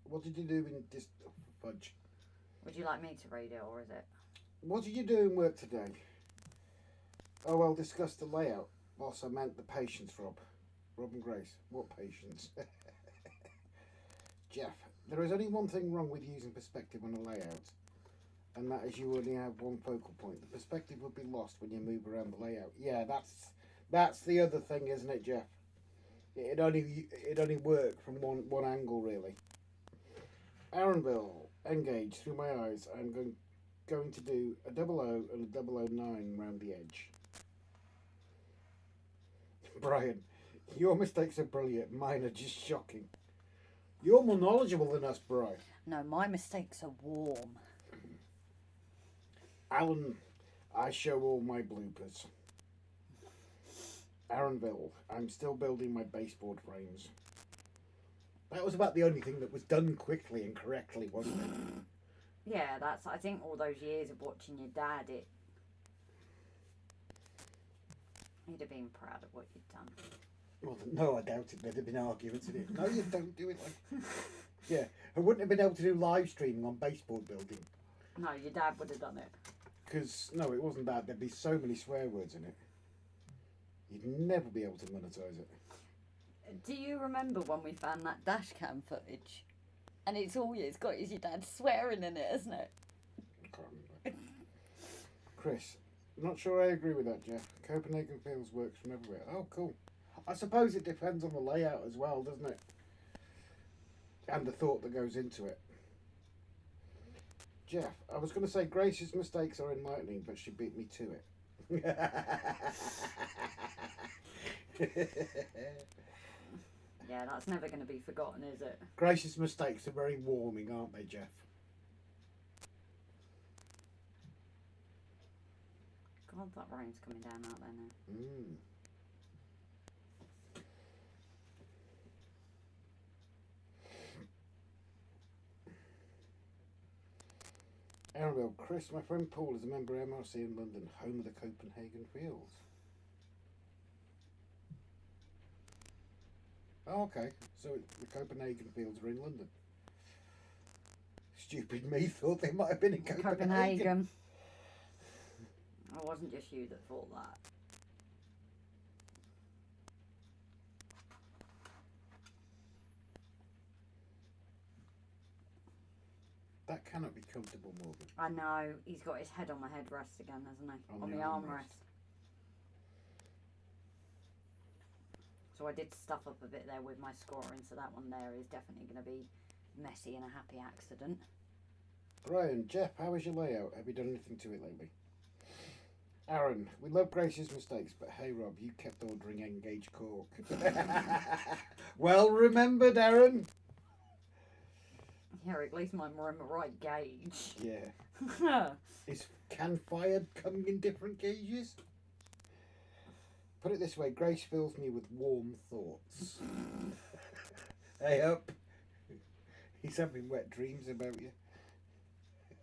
What did you do in this... Oh, fudge. Would you like me to read it, or is it? What did you do in work today? Oh, well, discuss the layout. Boss, I meant the patience, Rob. Rob and Grace. What patience? Jeff, there is only one thing wrong with using perspective on a layout, and that is you only have one focal point. The perspective would be lost when you move around the layout. Yeah, that's the other thing, isn't it, Jeff? It only work from one angle, really. Aaronville, engage through my eyes. I'm going to do a 00 and a 009 round the edge. Brian, your mistakes are brilliant. Mine are just shocking. You're more knowledgeable than us, Brian. No, my mistakes are warm. Alan, I show all my bloopers. Aaronville, I'm still building my baseboard frames. That was about the only thing that was done quickly and correctly, wasn't it? Yeah, that's, I think all those years of watching your dad, he'd have been proud of what you'd done. Well, no, I doubt it. There'd have been arguments in it. No, you don't do it like... Yeah, I wouldn't have been able to do live streaming on baseboard building. No, your dad would have done it. Because, no, it wasn't that. There'd be so many swear words in it. You'd never be able to monetize it. Do you remember when we found that dash cam footage? And it's all it's got is your dad swearing in it, isn't it? I can't remember. Chris, I'm not sure I agree with that, Jeff. Copenhagen Fields works from everywhere. Oh, cool. I suppose it depends on the layout as well, doesn't it? And the thought that goes into it. Jeff, I was going to say Grace's mistakes are enlightening, but she beat me to it. Yeah, that's never going to be forgotten, is it? Grace's mistakes are very warming, aren't they, Jeff? God, that rain's coming down out there now. Mm. Arabelle, Chris, my friend Paul is a member of MRC in London, home of the Copenhagen Fields. Oh, okay. So the Copenhagen Fields are in London. Stupid me thought they might have been in Copenhagen. It wasn't just you that thought that. That cannot be comfortable, Morgan. I know. He's got his head on my headrest again, hasn't he? On the armrest. So I did stuff up a bit there with my scoring, so that one there is definitely going to be messy and a happy accident. Brian, Jeff, how is your layout? Have you done anything to it lately? Aaron, we love Grace's mistakes, but hey Rob, you kept ordering Engage Cork. Well remembered, Aaron. Yeah, at least mine were in the right gauge. Yeah. Is can fired coming in different gauges? Put it this way, Grace fills me with warm thoughts. Hey up. He's having wet dreams about you.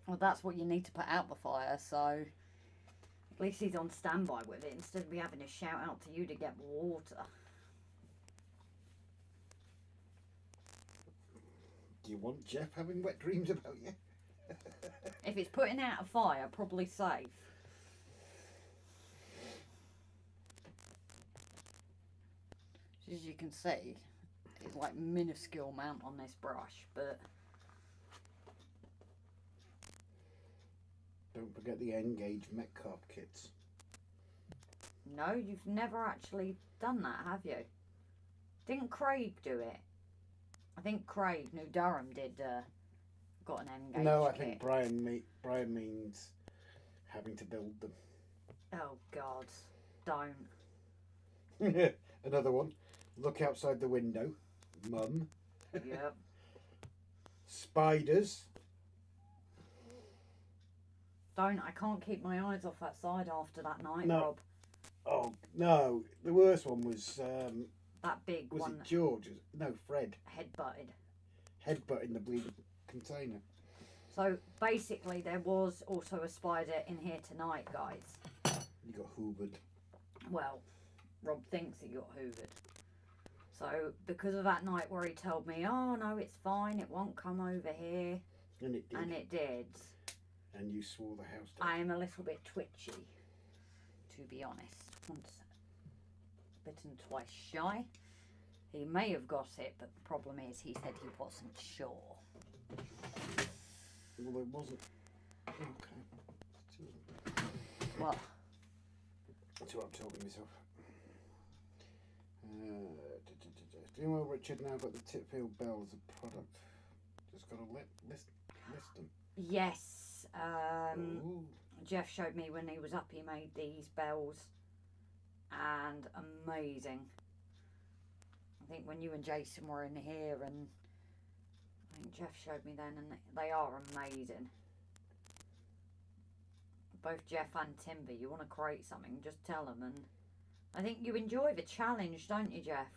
Well, that's what you need to put out the fire, so at least he's on standby with it instead of me having to shout out to you to get water. Do you want Jeff having wet dreams about you? If it's putting out a fire, probably safe. As you can see, It's like minuscule amount on this brush, but Don't forget the N-gauge Metcalf kits. no, you've never actually done that, have you? Didn't Craig do it? I think Craig, New Durham, did got an N-gauge No, I kit. think Brian means having to build them. Oh God, don't. Another one. Look outside the window. Mum. Yep. Spiders. Don't. I can't keep my eyes off that side after that night, No. Rob. Oh no, the worst one was That big was one it George? No, Fred. headbutted. Headbutting the bleeding container. So basically, there was also a spider in here tonight, guys. You got hoovered. Well, Rob thinks he got hoovered. So because of that night where he told me, oh no, it's fine, it won't come over here, And it did. and it did. And you swore the house down. I am a little bit twitchy, to be honest. Once bitten, twice shy. He may have got it, but the problem is he said he wasn't sure. Well, it wasn't. Okay. What? That's what I'm talking to myself. Do you know Richard now got the Titfield Bell as a product? Just got to list them. Yes. Ooh. Jeff showed me when he was up, he made these bells. And amazing. I think when you and Jason were in here, and I think Jeff showed me then, and they are amazing. Both Jeff and Timber, you want to create something, just tell them. And I think you enjoy the challenge, don't you, Jeff?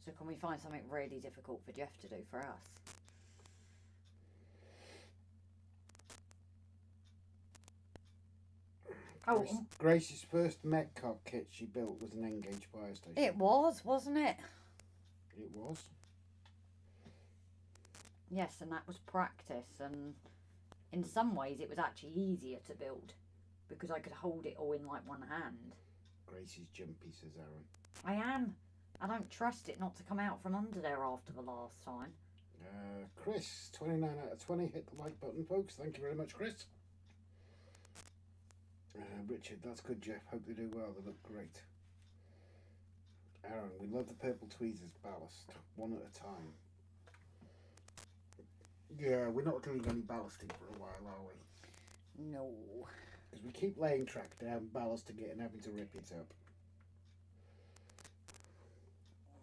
So can we find something really difficult for Jeff to do for us? Oh, Grace's first Metcalf kit she built was an N-gauge fire station. it was, wasn't it? It was. Yes, and that was practice, and in some ways it was actually easier to build because I could hold it all in like one hand. Grace's jumpy, says Aaron. I am. I don't trust it not to come out from under there after the last time. Chris, 29 out of 20. Hit the like button, folks. Thank you very much, Chris. Richard, that's good, Jeff. Hope they do well. They look great. Aaron, we love the purple tweezers ballast. One at a time. Yeah, we're not doing any ballasting for a while, are we? No. Because we keep laying track down, ballasting it, and having to rip it up.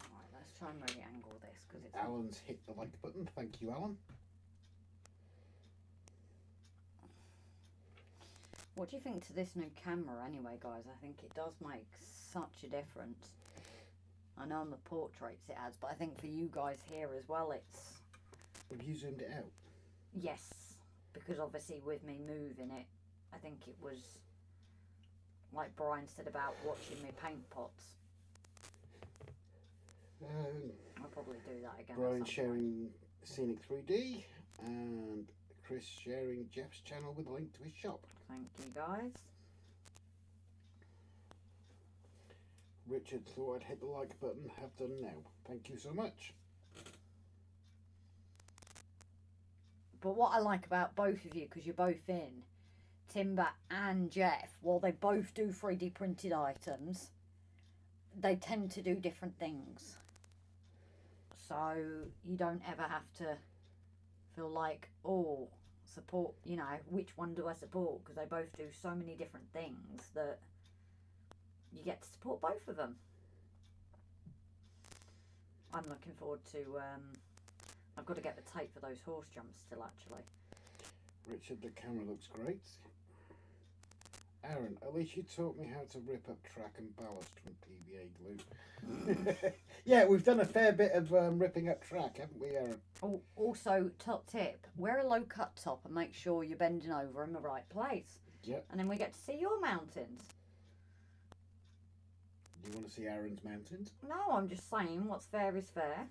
Alright, let's try and really angle this because it's. Alan's hit the like button. Thank you, Alan. What do you think to this new camera anyway, guys? I think it does make such a difference. I know on the portraits it has, but I think for you guys here as well, it's. Have you zoomed it out? Yes, because obviously with me moving it, I think it was like Brian said about watching me paint pots. I'll probably do that again. Brian sharing Scenic 3D and Chris sharing Jeff's channel with a link to his shop. Thank you, guys. Richard thought I'd hit the like button. Have done now. Thank you so much. But what I like about both of you, because you're both in, Timber and Jeff, while they both do 3D printed items, they tend to do different things. So you don't ever have to feel like, oh, support, you know, which one do I support? Because they both do so many different things that you get to support both of them. I'm looking forward to, I've got to get the tape for those horse jumps still, actually. Richard, the camera looks great. Aaron, at least you taught me how to rip up track and ballast from PVA glue. Yeah, we've done a fair bit of ripping up track, haven't we, Aaron? Oh, also, top tip, wear a low cut top and make sure you're bending over in the right place. Yep. And then we get to see your mountains. Do you want to see Aaron's mountains? No, I'm just saying what's fair is fair.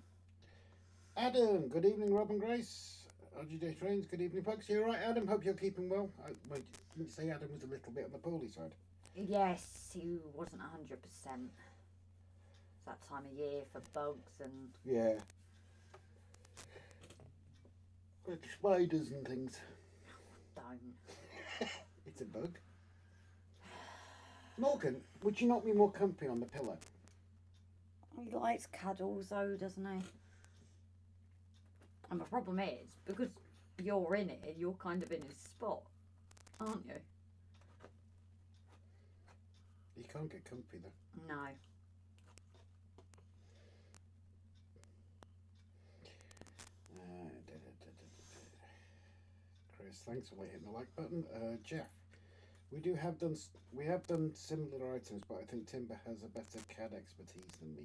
Adam, good evening, Rob and Grace. RGJ Trains, good evening, folks. You alright, Adam? Hope you're keeping well. Didn't you say Adam was a little bit on the poorly side? Yes, he wasn't 100%. that time of year for bugs and... Yeah. Like spiders and things. Don't. It's a bug. Morgan, would you not be more comfy on the pillow? He likes cuddles though, doesn't he? And the problem is, because you're in it, you're kind of in his spot, aren't you? You can't get comfy though. No. Chris, thanks for hitting the like button. Jeff, we have done similar items, but I think Timber has a better CAD expertise than me.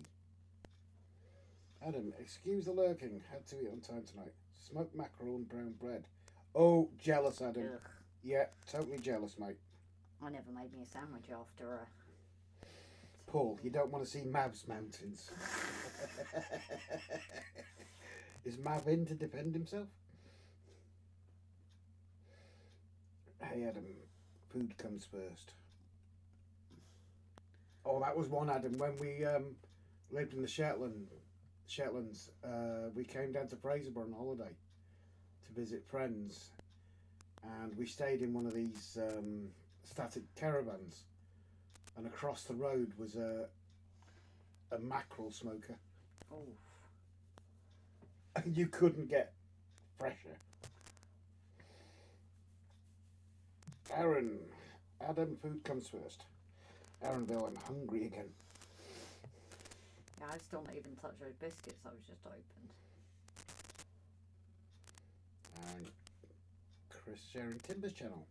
Adam, excuse the lurking. Had to eat on time tonight. Smoked mackerel and brown bread. Oh, jealous, Adam. Ugh. Yeah, totally jealous, mate. I never made me a sandwich after a... Paul, you don't want to see Mav's mountains. Is Mav in to defend himself? Hey Adam, food comes first. Oh, that was one, Adam. When we lived in the Shetlands, we came down to Fraserburgh on holiday to visit friends, and we stayed in one of these static caravans. And across the road was a mackerel smoker. Oh. You couldn't get fresher. Aaron, Adam, food comes first. Aaronville, I'm hungry again. Yeah, I still not even touched those biscuits I was just opened. And Chris sharing Timber's channel.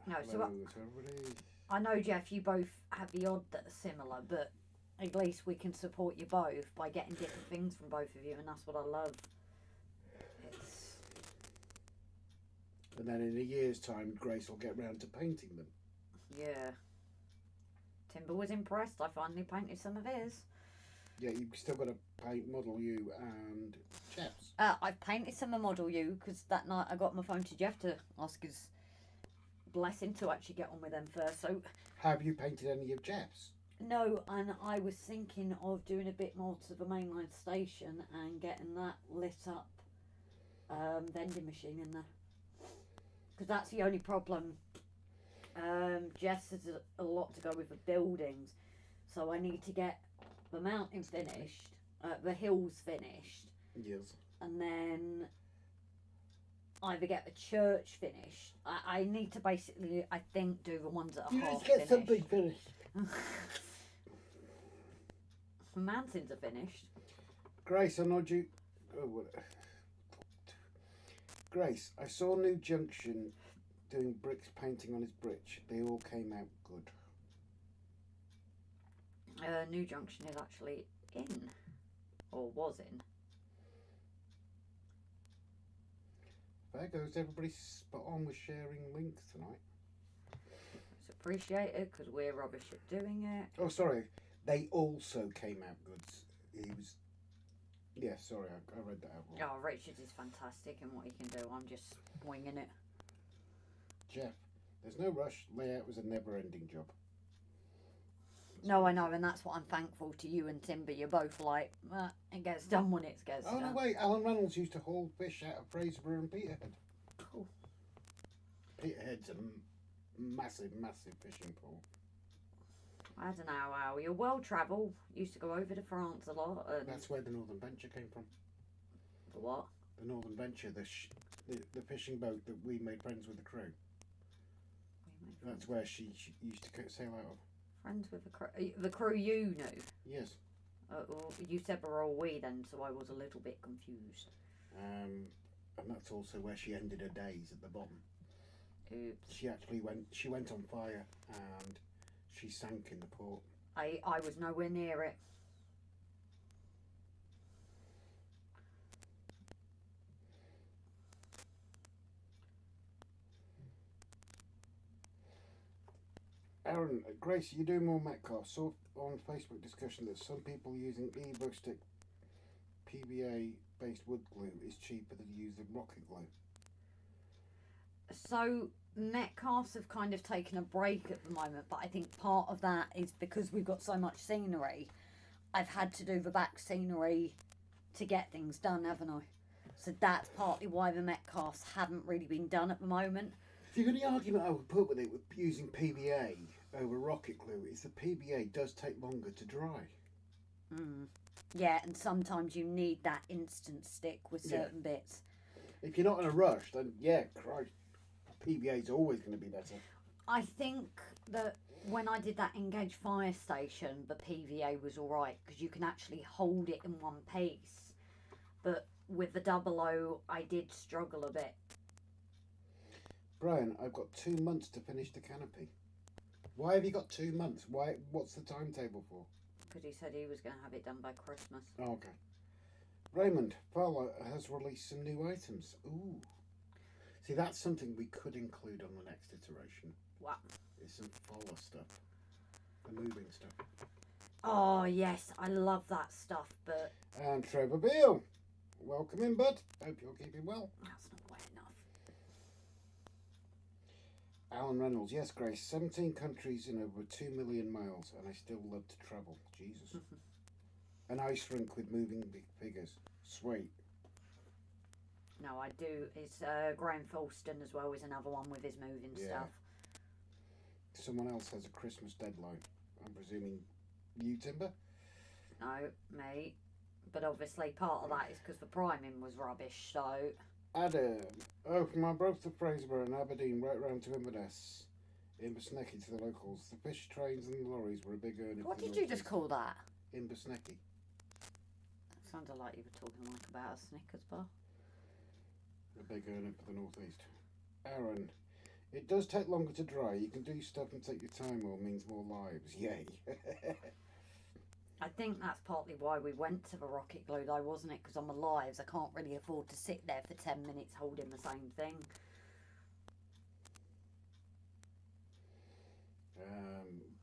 No, so hello to everybody. I know, Jeff, you both have the odd that are similar, but at least we can support you both by getting different things from both of you, and that's what I love. It's... And then in a year's time, Grace will get round to painting them. Yeah. Timber was impressed. I finally painted some of his. Yeah, you've still got to paint Model U and Jeff's. I've painted some of Model U because that night I got my phone to Jeff to ask his blessing to actually get on with them first. So have you painted any of Jeff's? no, and I was thinking of doing a bit more to the mainline station and getting that lit up vending machine in there, because that's the only problem. Jess has a lot to go with the buildings, so I need to get the mountain finished, the hills finished, Yes. and then either get the church finished. I need to basically, I think, do the ones that are You half just get finished. something finished. The mountains are finished. Grace, I know you. Oh, what? Grace, I saw New Junction doing bricks painting on his bridge. They all came out good. New Junction is actually in, or was in. There goes everybody spot on with sharing links tonight. It's appreciated because we're rubbish at doing it. Oh, sorry. They also came out good. He was. Yeah, sorry, I read that out wrong. Oh, Richard is fantastic in what he can do. I'm just winging it. Jeff, there's no rush. Layout was a never-ending job. No, I know, and that's what I'm thankful to you and Timber. You're both like, it gets done when it gets Oh, done. no, wait. Alan Reynolds used to haul fish out of Fraserburgh and Peterhead. Cool. Peterhead's a massive, massive fishing pool. I don't know how. You're well travelled. Used to go over to France a lot. And That's where the Northern Venture came from. the what? The Northern Venture, the fishing boat that we made friends with the crew. That's where she used to sail out of. Friends with the crew you knew. Yes. Well, you said we're all we then, so I was a little bit confused. And that's also where she ended her days at the bottom. Oops. She went on fire and she sank in the port. I was nowhere near it. Aaron, Grace, you're doing more Metcalf. Saw on Facebook discussion that some people using e-book stick PVA based wood glue is cheaper than using rocket glue. So Metcalfs have kind of taken a break at the moment, but I think part of that is because we've got so much scenery. I've had to do the back scenery to get things done, haven't I? So that's partly why the Metcalfs haven't really been done at the moment. The only argument I would put with it with using PVA over rocket glue is the PVA does take longer to dry. Yeah, and sometimes you need that instant stick with certain bits. If you're not in a rush, then yeah, Christ, PVA is always going to be better. I think that when I did that Engage fire station, the PVA was alright because you can actually hold it in one piece. But with the 00, I did struggle a bit. Brian, I've got 2 months to finish the canopy. Why have you got 2 months? Why? What's the timetable for? Because he said he was going to have it done by Christmas. Oh, okay. Raymond, Fowler has released some new items. Ooh. See, that's something we could include on the next iteration. What? It's some Fowler stuff. The moving stuff. Oh, yes, I love that stuff, but... And Trevor Beale. Welcome in, bud. Hope you're keeping well. That's not wet enough. Alan Reynolds. Yes, Grace. 17 countries in over 2 million miles, and I still love to travel. Jesus. An ice rink with moving big figures. Sweet. No, I do. It's Graham Falston as well is another one with his moving stuff. Someone else has a Christmas deadline. I'm presuming you, Timber? No, me. But obviously part of that is because the priming was rubbish, so... Adam. Oh, from our broke to Fraserburgh and Aberdeen right round to Inverness. Inversnecky to the locals. The fish trains and the lorries were a big earning. What did you just call that? Inversnecky. That sounded like you were talking like about a Snickers bar. A big earning for the northeast. Aaron. It does take longer to dry. You can do stuff and take your time more means more lives. Yay. I think that's partly why we went to the rocket glue though, wasn't it? Because on the lives, I can't really afford to sit there for 10 minutes holding the same thing.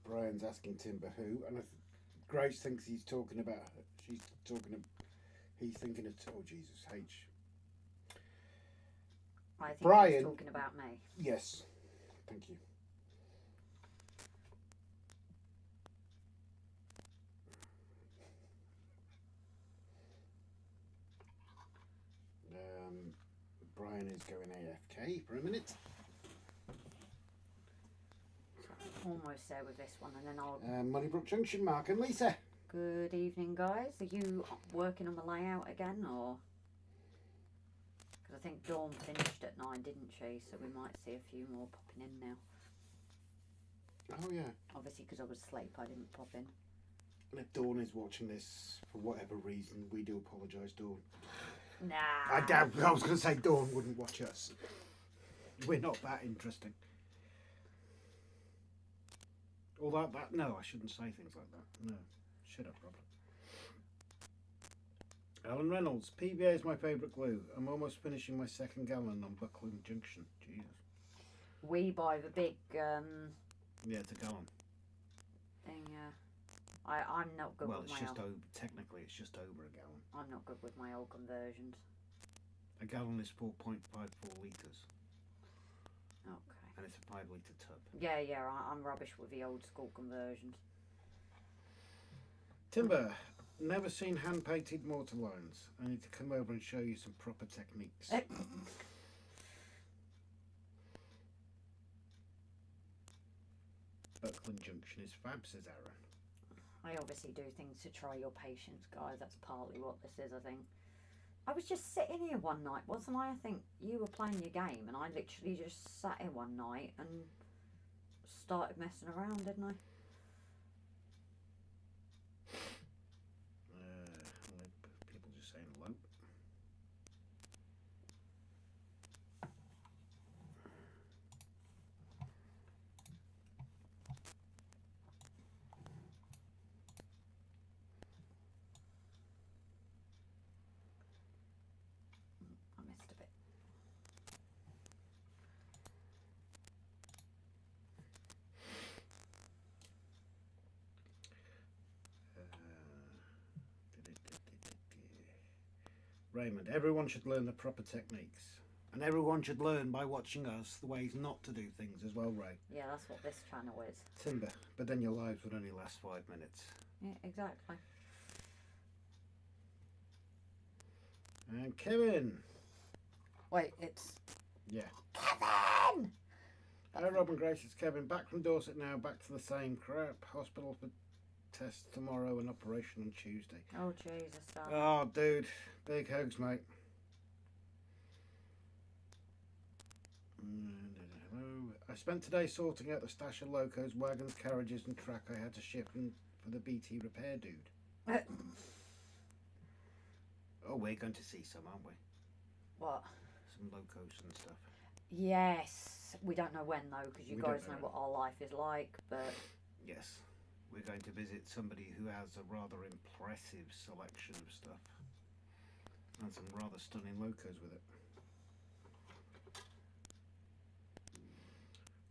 Brian's asking Timber who, and Grace thinks he's talking about. She's talking. He's thinking of. Oh Jesus, H. I think Brian, he's talking about me. Yes, thank you. Brian is going AFK for a minute. Almost there with this one, and then I'll... Moneybrook Junction, Mark and Lisa. Good evening, guys. Are you working on the layout again, or...? Because I think Dawn finished at 9, didn't she? So we might see a few more popping in now. Oh, yeah. Obviously, because I was asleep, I didn't pop in. And if Dawn is watching this, for whatever reason, we do apologise, Dawn. Nah. I was going to say Dawn wouldn't watch us. We're not that interesting. Although that, no, I shouldn't say things like that. No, shut up, Robert. Alan Reynolds, PVA is my favourite glue. I'm almost finishing my 2nd gallon on Buckland Junction. Jesus. We buy the big Yeah, it's a gallon. thing. I'm not good Well, with it's my just old... over. Technically, it's just over a gallon. I'm not good with my old conversions. A gallon is 4.54 litres, Okay. and it's a 5 litre tub. Yeah, I'm rubbish with the old school conversions. Timber, never seen hand painted mortar lines. I need to come over and show you some proper techniques. Buckland Junction is fab, says Aaron. I obviously do things to try your patience, guys. That's partly what this is, I think. I was just sitting here one night, wasn't I? I think you were playing your game, and I literally just sat here one night and started messing around, didn't I? People just saying hello. I missed a bit. Raymond, everyone should learn the proper techniques. And everyone should learn by watching us the ways not to do things as well, Ray. Yeah, that's what this channel is. Timber. But then your lives would only last 5 minutes. Yeah, exactly. And Kevin. Wait, it's Yeah. Kevin! Hello, Rob and Grace. It's Kevin. Back from Dorset now. Back to the same crap. Hospital for tests tomorrow and operation on Tuesday. Oh, Jesus, darling. Oh, dude. Big hugs, mate. Hello. I spent today sorting out the stash of locos, wagons, carriages and track I had to ship in for the BT repair dude. Oh, we're going to see some, aren't we? What? Some locos and stuff. Yes. We don't know when, though, because you We guys don't know know. what our life is like, but... Yes. We're going to visit somebody who has a rather impressive selection of stuff. And some rather stunning locos with it.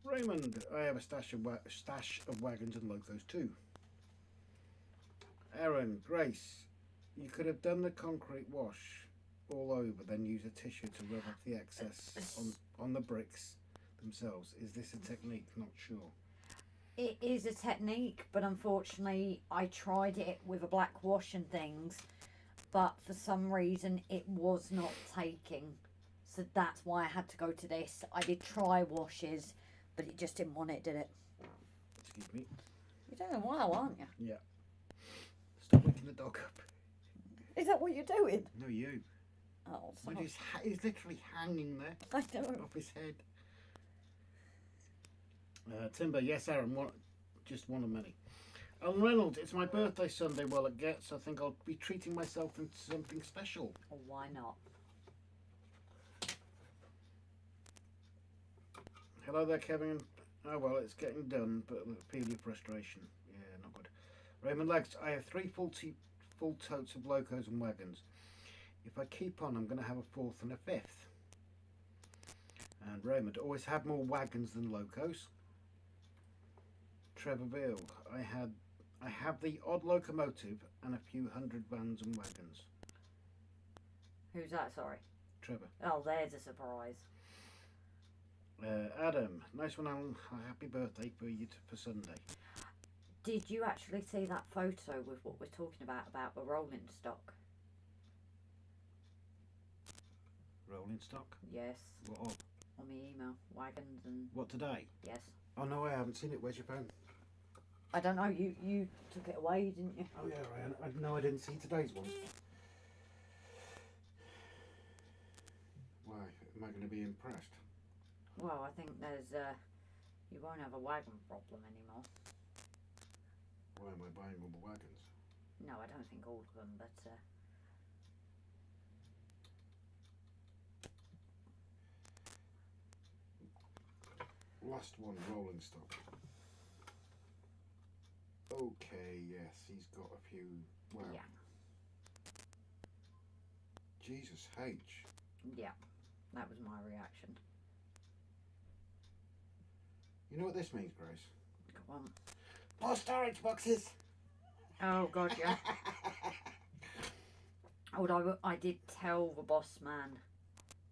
Raymond, I have a stash of wagons and locos too. Aaron, Grace, you could have done the concrete wash all over, then use a tissue to rub off the excess on the bricks themselves. Is this a technique? Not sure. It is a technique, but unfortunately I tried it with a black wash and things, but for some reason it was not taking. So that's why I had to go to this. I did try washes, but it just didn't want it, did it? Excuse me. You're doing well, aren't you? Yeah. Stop waking the dog up. Is that what you're doing? No, you. Oh, Well, sorry. he's literally hanging there I know. off his head. Timber, yes, Aaron, just one of many. Alan Reynolds, it's my birthday Sunday while it gets. I think I'll be treating myself to something special. Oh, why not? Hello there, Kevin. Oh, well, it's getting done, but feel your frustration. Yeah, not good. Raymond Legs, I have 3 full totes of locos and wagons. If I keep on, I'm going to have a 4th and a 5th. And Raymond, always have more wagons than locos. Trevor Veal, I have the odd locomotive and a few hundred vans and wagons. Who's that? Sorry. Trevor. Oh, there's a surprise. Adam, nice one, Alan. Happy birthday for you for Sunday. Did you actually see that photo with what we're talking about the rolling stock? Rolling stock? Yes. What of? On the email. Wagons and... What, today? Yes. Oh, no, I haven't seen it. Where's your phone? I don't know, you took it away, didn't you? Oh, yeah, Ryan. No, I didn't see today's one. Why? Am I going to be impressed? Well, I think there's you won't have a wagon problem anymore. Why am I buying all the wagons? No, I don't think all of them, but Last one, rolling stock. Okay, yes, he's got a few. Wow. yeah. Jesus H. Yeah. That was my reaction. You know what this means, Grace? Go on. More storage boxes! Oh god, yeah. Although I did tell the boss man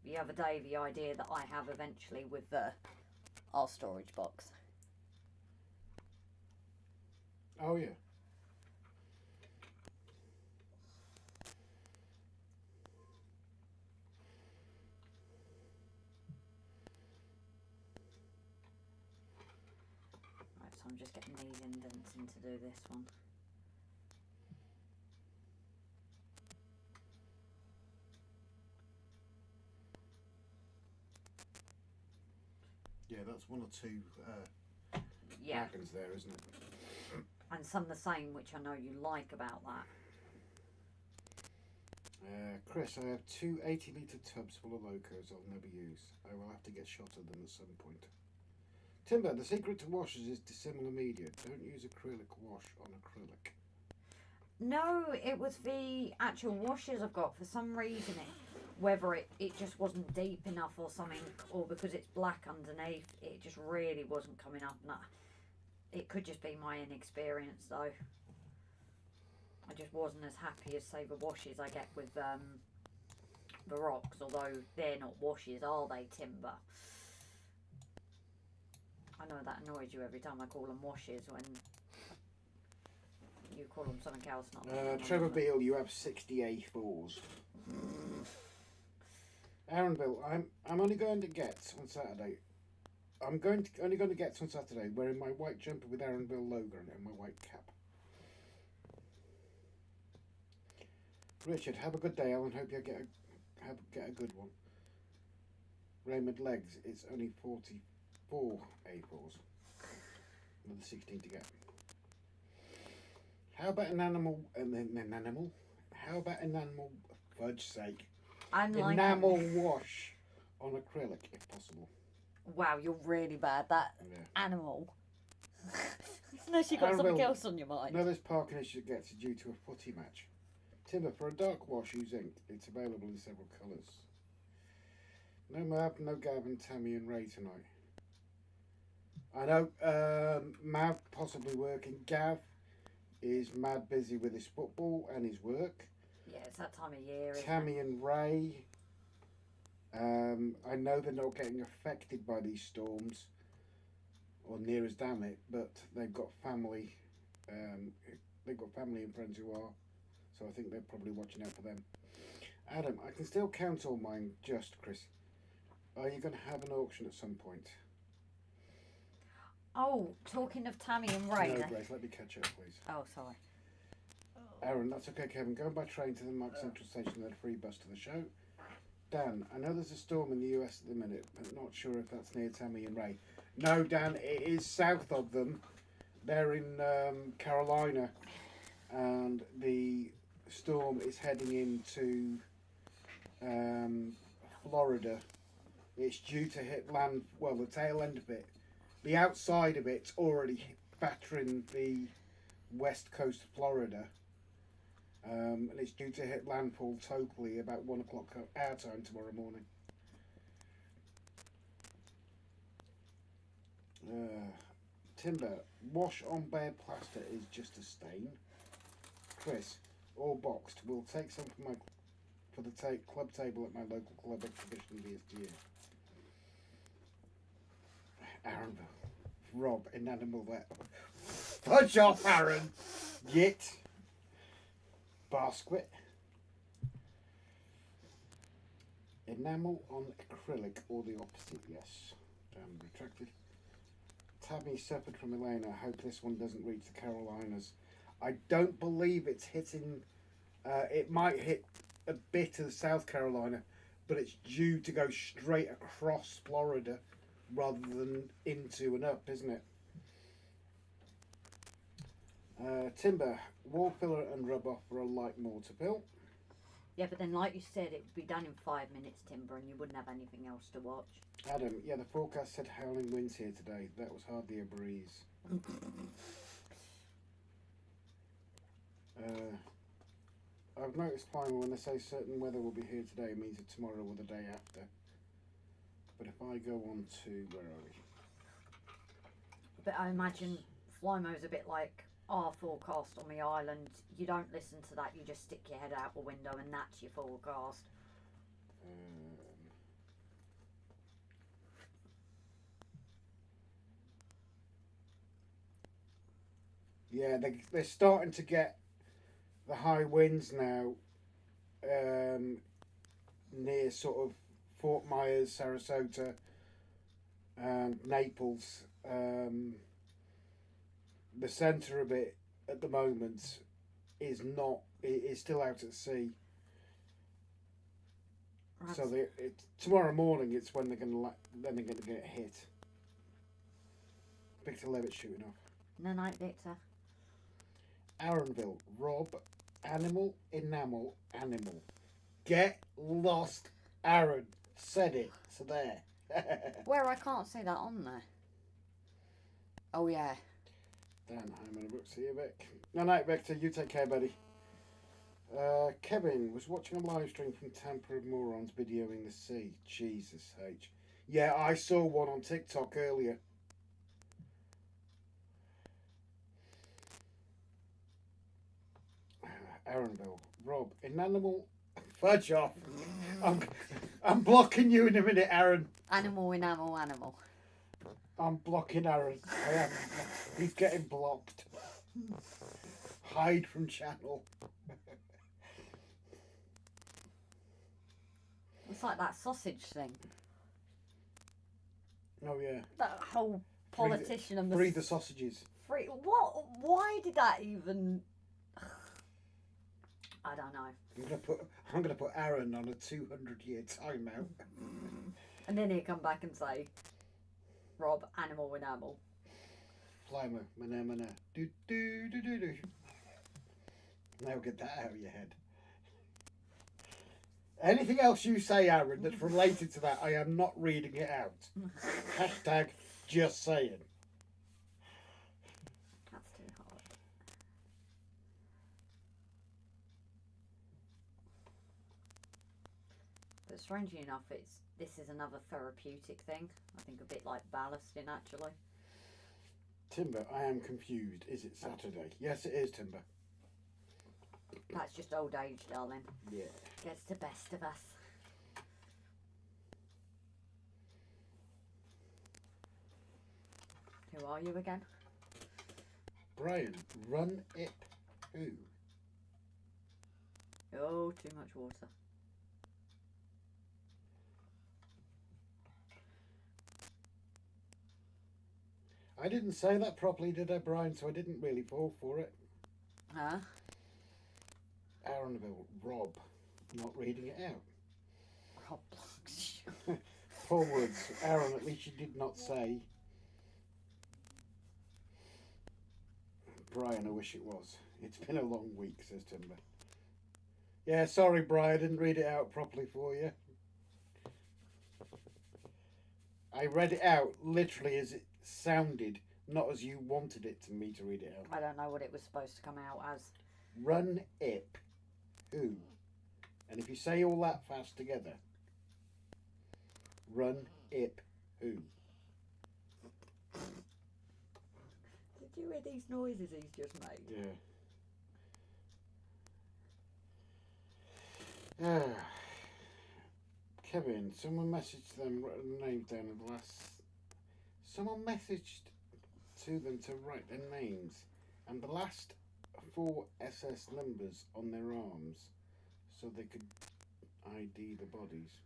the other day the idea that I have eventually with our storage box. Oh, yeah. Right, so I'm just getting these indents in to do this one. Yeah, that's one or two Yeah, wagons there, isn't it? and some the same, which I know you like about that. Chris, I have 2 80-litre tubs full of locos I'll never use. I will have to get shot of them at some point. Timber, the secret to washers is dissimilar media. Don't use acrylic wash on acrylic. No, it was the actual washers I've got. For some reason, whether it just wasn't deep enough or something, or because it's black underneath, it just really wasn't coming up. And it could just be my inexperience, though. I just wasn't as happy as, say, the washes I get with the rocks, although they're not washes, are they, Timber? I know that annoys you every time I call them washes when you call them something else. Not Trevor Beale, you have 60 A4s. Aaron Bill, I'm only going to get on Saturday. I'm only going to get on Saturday wearing my white jumper with Aaron Bill logo on it and my white cap. Richard, have a good day, Alan. Hope you get a good one. Raymond Legs, it's only 44 A4s. Another 16 to get. How about an animal? How about an animal? Fudge sake. Enamel wash on acrylic, if possible. Wow, you're really bad. That animal. Unless you got Aaron something Bill, else on your mind. No, this parking issue gets due to a footy match. Timber, for a dark wash, use ink. It's available in several colours. No Mav, no Gav and Tammy and Ray tonight. I know Mav possibly working. Gav is mad busy with his football and his work. Yeah, it's that time of year. Tammy and Ray, I know they're not getting affected by these storms, or near as damn it, but they've got family. They've got family and friends who are, so I think they're probably watching out for them. Adam, I can still count all mine. Just Chris, are you going to have an auction at some point? Oh, talking of Tammy and Ray. No, Grace, let me catch up, please. Oh, sorry. Aaron, that's okay, Kevin. Going by train to the Mark Central Station, then a free bus to the show. Dan, I know there's a storm in the US at the minute, but not sure if that's near Tammy and Ray. No, Dan, it is south of them. They're in Carolina, and the storm is heading into Florida. It's due to hit land, well, the tail end of it. The outside of it's already battering the west coast of Florida. And it's due to hit landfall totally about 1 o'clock our time tomorrow morning. Timber, wash on bare plaster is just a stain. Chris, all boxed. We'll take some for the club table at my local club exhibition this year. Aaron, Rob, inanimal wet. Fudge off, Aaron! Yit. Basket. Enamel on acrylic or the opposite, yes. Retracted. Tammy suffered from Elena. I hope this one doesn't reach the Carolinas. I don't believe it's hitting. It might hit a bit of South Carolina, but it's due to go straight across Florida rather than into and up, isn't it? Timber, wall filler and rub off for a light mortar pill. Yeah, but then like you said, it would be done in 5 minutes, Timber, and you wouldn't have anything else to watch. Adam, yeah, the forecast said howling winds here today. That was hardly a breeze. I've noticed, Climber, when they say certain weather will be here today, it means it's tomorrow or the day after. But if I go on to, where are we? But I imagine Flymo's a bit like our forecast on the island. You don't listen to that, you just stick your head out the window and that's your forecast. Yeah, they're starting to get the high winds now near sort of Fort Myers, Sarasota, and Naples. The centre of it at the moment is not. It is still out at sea. Right. So tomorrow morning, it's when they're going to get hit. Victor Levitt shooting off. No night, Victor. Aaronville, Rob, animal, enamel, animal. Get lost, Aaron. Said it. So there. Where I can't see that on there. Oh yeah. Dan, I'm going to book. See you, Vic. No night, Victor. You take care, buddy. Kevin was watching a live stream from Tampa of Morons videoing the sea. Jesus H. Yeah, I saw one on TikTok earlier. Aaronville, Rob, inanimal, fudge off. I'm blocking you in a minute, Aaron. Animal, enamel, animal. I'm blocking Aaron. I am. He's getting blocked. Hide from channel. It's like that sausage thing. Oh yeah. That whole politician and Free the sausages. free. What? Why did that even? I don't know. I'm gonna put Aaron on a 200-year timeout. And then he'll come back and say, Rob, animal, enamel. Flymer, mana. Do do do do do. Now get that out of your head. Anything else you say, Aaron, that's related to that, I am not reading it out. Hashtag just saying. That's too hard. But strangely enough, this is another therapeutic thing. I think a bit like ballasting, actually. Timber, I am confused. Is it Saturday? Yes, it is, Timber. That's just old age, darling. Yeah. Gets the best of us. Who are you again? Brian, run it who? Oh, too much water. I didn't say that properly, did I, Brian? So I didn't really fall for it. Huh? Aaronville, Rob, not reading it out. Roblox. Forwards, Aaron, at least you did not say. Brian, I wish it was. It's been a long week, says Timber. Yeah, sorry, Brian, I didn't read it out properly for you. I read it out literally as it sounded, not as you wanted it to me to read it out. I don't know what it was supposed to come out as. Run ip who? And if you say all that fast together, run ip who? Did you hear these noises he's just made? Yeah. Kevin, someone messaged them, wrote the names down in the last. Someone messaged to them to write their names and the last 4 SS numbers on their arms so they could ID the bodies.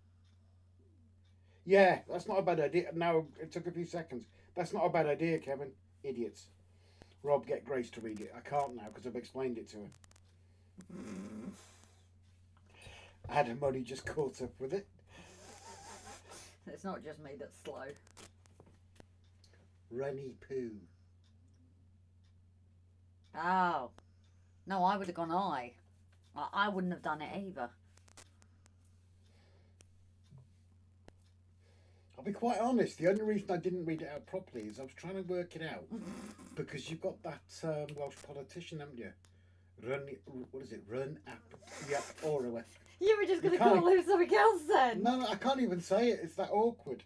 Yeah, that's not a bad idea. Now, it took a few seconds. That's not a bad idea, Kevin. Idiots. Rob, get Grace to read it. I can't now because I've explained it to her. Adam only just caught up with it. It's not just me that's slow. Runny poo. Oh. No, I would have gone I wouldn't have done it either. I'll be quite honest, the only reason I didn't read it out properly is I was trying to work it out. Because you've got that Welsh politician, haven't you? What is it? Run up. Yeah, or You were just going to You can't- call him something else then. No, I can't even say it. It's that awkward.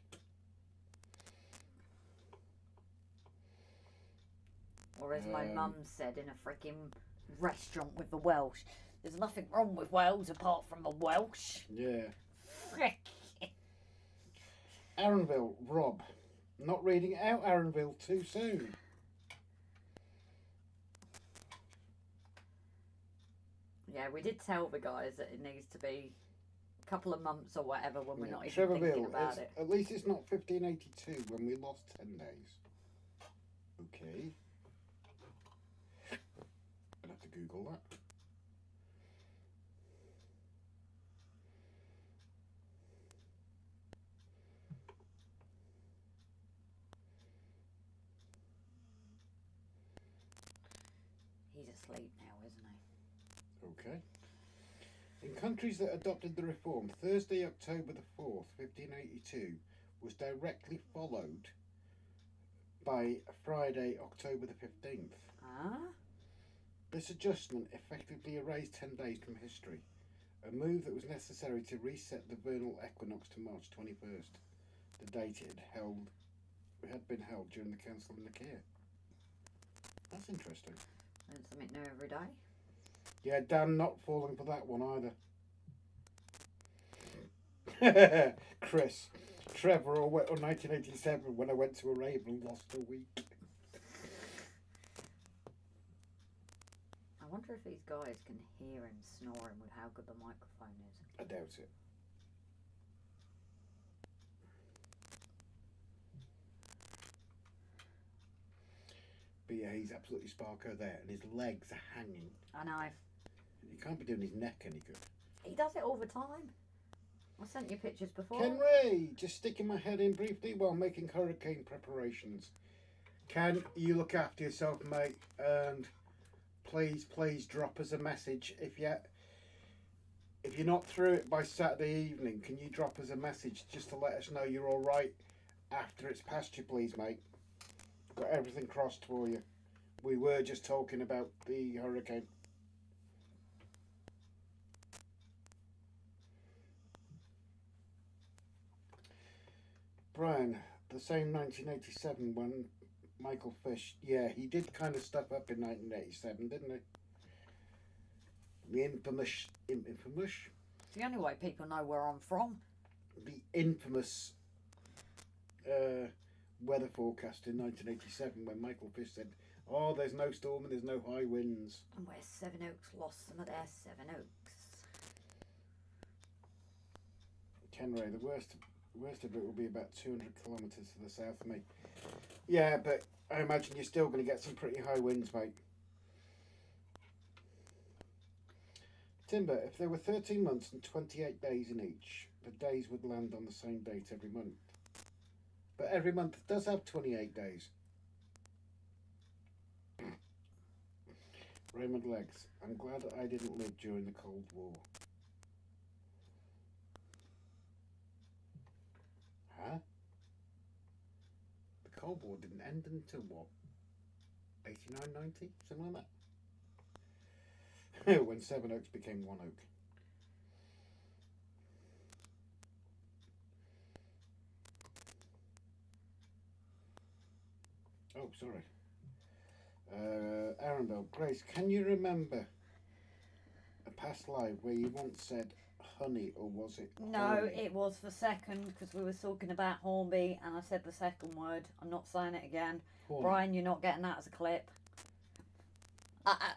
Or as my mum said in a freaking restaurant with the Welsh, there's nothing wrong with Wales apart from the Welsh. Yeah. Frick. Aaronville, Rob. Not reading it out, Aaronville, too soon. Yeah, we did tell the guys that it needs to be a couple of months or whatever when we're not even thinking about it. At least it's not 1582 when we lost 10 days. Okay. I'll have to Google that. He's asleep now, isn't he? Okay. In countries that adopted the reform, Thursday, October the 4th, 1582, was directly followed by Friday, October the 15th. Ah? This adjustment effectively erased 10 days from history, a move that was necessary to reset the vernal equinox to March 21st, the date it had been held during the Council of Nicaea. That's interesting. Learn something new every day. Yeah, Dan not falling for that one either. Chris, Trevor or 1987 when I went to a rave and lost a week. I wonder if these guys can hear him snoring with how good the microphone is. I doubt it. But yeah, he's absolutely sparko there, and his legs are hanging. I know. He can't be doing his neck any good. He does it all the time. I sent you pictures before. Ken Ray, just sticking my head in briefly while making hurricane preparations. Can you look after yourself, mate? And please drop us a message if you're not through it by Saturday evening. Can you drop us a message just to let us know you're all right after it's past you, please, mate? Got everything crossed for you. We were just talking about the hurricane. Brian, the same 1987 when Michael Fish, yeah, he did kind of step up in 1987, didn't he? The infamous, It's the only way people know where I'm from. the infamous weather forecast in 1987 when Michael Fish said, "Oh, there's no storm and there's no high winds." And where Seven Oaks lost some of their Seven Oaks. Ken Ray, the worst of it will be about 200 kilometres to the south of me. Yeah, but I imagine you're still going to get some pretty high winds, mate. Timber, if there were 13 months and 28 days in each, the days would land on the same date every month. But every month does have 28 days. Raymond Legs, I'm glad I didn't live during the Cold War. Huh? The Cold War didn't end until what? 89, 90? Something like that? When Seven Oaks became One Oak. Oh, sorry. Aaron Bell, Grace, can you remember a past live where you once said honey, or was it No, horny? it was the second because we were talking about Hornby and I said the second word. I'm not saying it again. Horny. Brian, you're not getting that as a clip.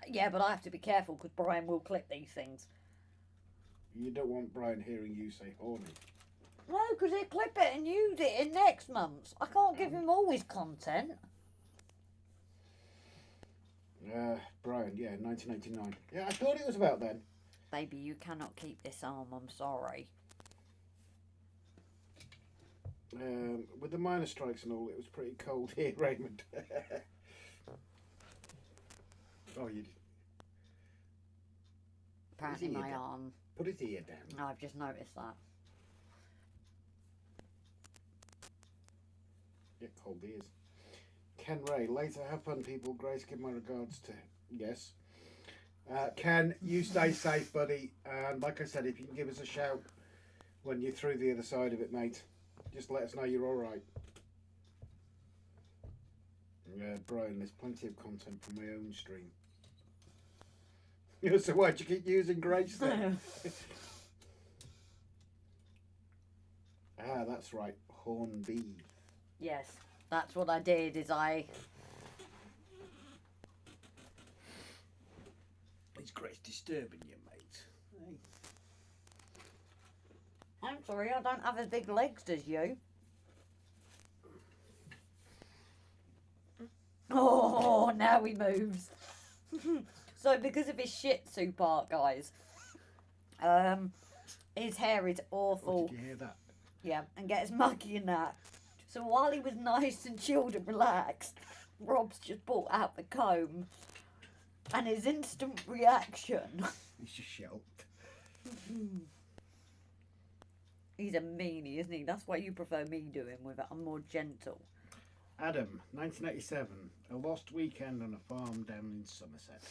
Yeah, but I have to be careful because Brian will clip these things. You don't want Brian hearing you say horny. No, because he'll clip it and use it in next month's. I can't give him all his content. Brian, yeah, 1989. Yeah, I thought it was about then. Baby, you cannot keep this arm, I'm sorry. With the minor strikes and all, it was pretty cold here, Raymond. Oh, you did. Apparently Is he my a- arm. Put his ear down. No, I've just noticed that. Get cold ears. Ken Ray, later have fun, people. Grace, give my regards to. Yes. Ken, you stay safe, buddy. And like I said, if you can give us a shout when you're through the other side of it, mate, just let us know you're all right. Brian, there's plenty of content from my own stream. So why'd you keep using Grace then? That's right. Hornby. Yes, that's what I did, is I... Is Grace disturbing you, mate? Hey. I'm sorry, I don't have as big legs as you. Oh, now he moves. So because of his Shih Tzu part, guys, his hair is Oh, awful. did you hear that? Yeah, and gets muggy and that. So while he was nice and chilled and relaxed, Rob's just brought out the comb. And his instant reaction. He's just shelved. He's a meanie, isn't he? That's why you prefer me doing with it. I'm more gentle. Adam, 1987, a lost weekend on a farm down in Somerset.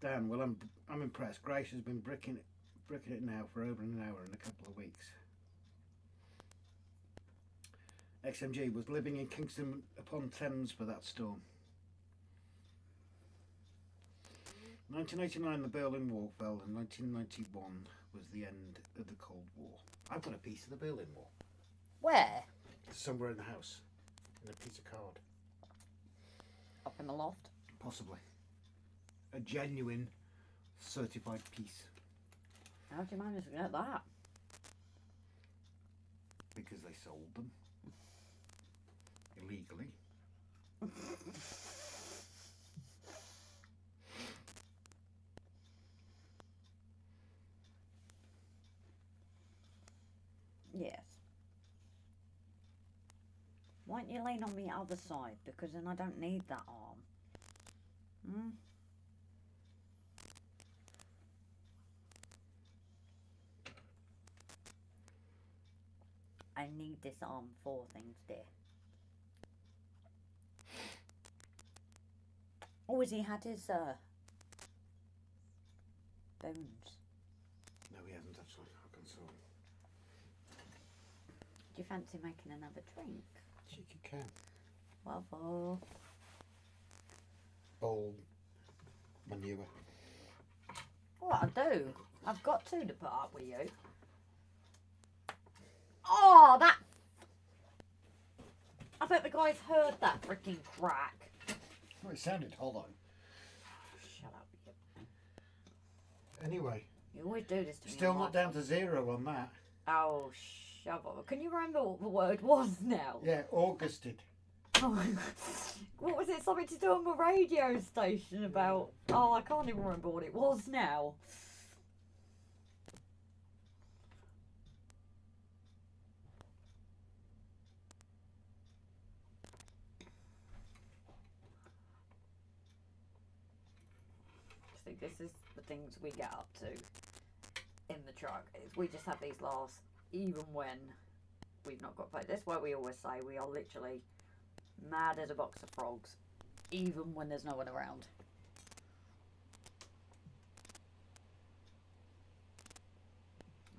Dan, well, I'm impressed. Grace has been bricking it now for over an hour and a couple of weeks. XMG was living in Kingston upon Thames for that storm. 1989, the Berlin Wall fell, and 1991 was the end of the Cold War. I've got a piece of the Berlin Wall. Where? Somewhere in the house. In a piece of card. Up in the loft? Possibly. A genuine, certified piece. How do you manage to get that? Because they sold them. Illegally. Yes. Why don't you lean on the other side? Because then I don't need that arm. Hmm? I need this arm for things, dear. Oh, has he had his bones? No, he hasn't actually. I can saw him. Do you fancy making another drink? Cheeky can. Well, for... Bowl. Manure. What I do? I've got to put up with you. Oh, that... I bet the guys heard that freaking crack. Oh, it sounded hollow. Shut up, you. Anyway, You always do this to me. still on not my- down to 0 on that. Oh, shove up. Can you remember what the word was now? Yeah, Augusted. Oh my God. What was it? Something to do on the radio station about? Oh, I can't even remember what it was now. See, this is the things we get up to in the truck. Is we just have these laughs even when we've not got paid. That's why we always say we are literally mad as a box of frogs, even when there's no one around.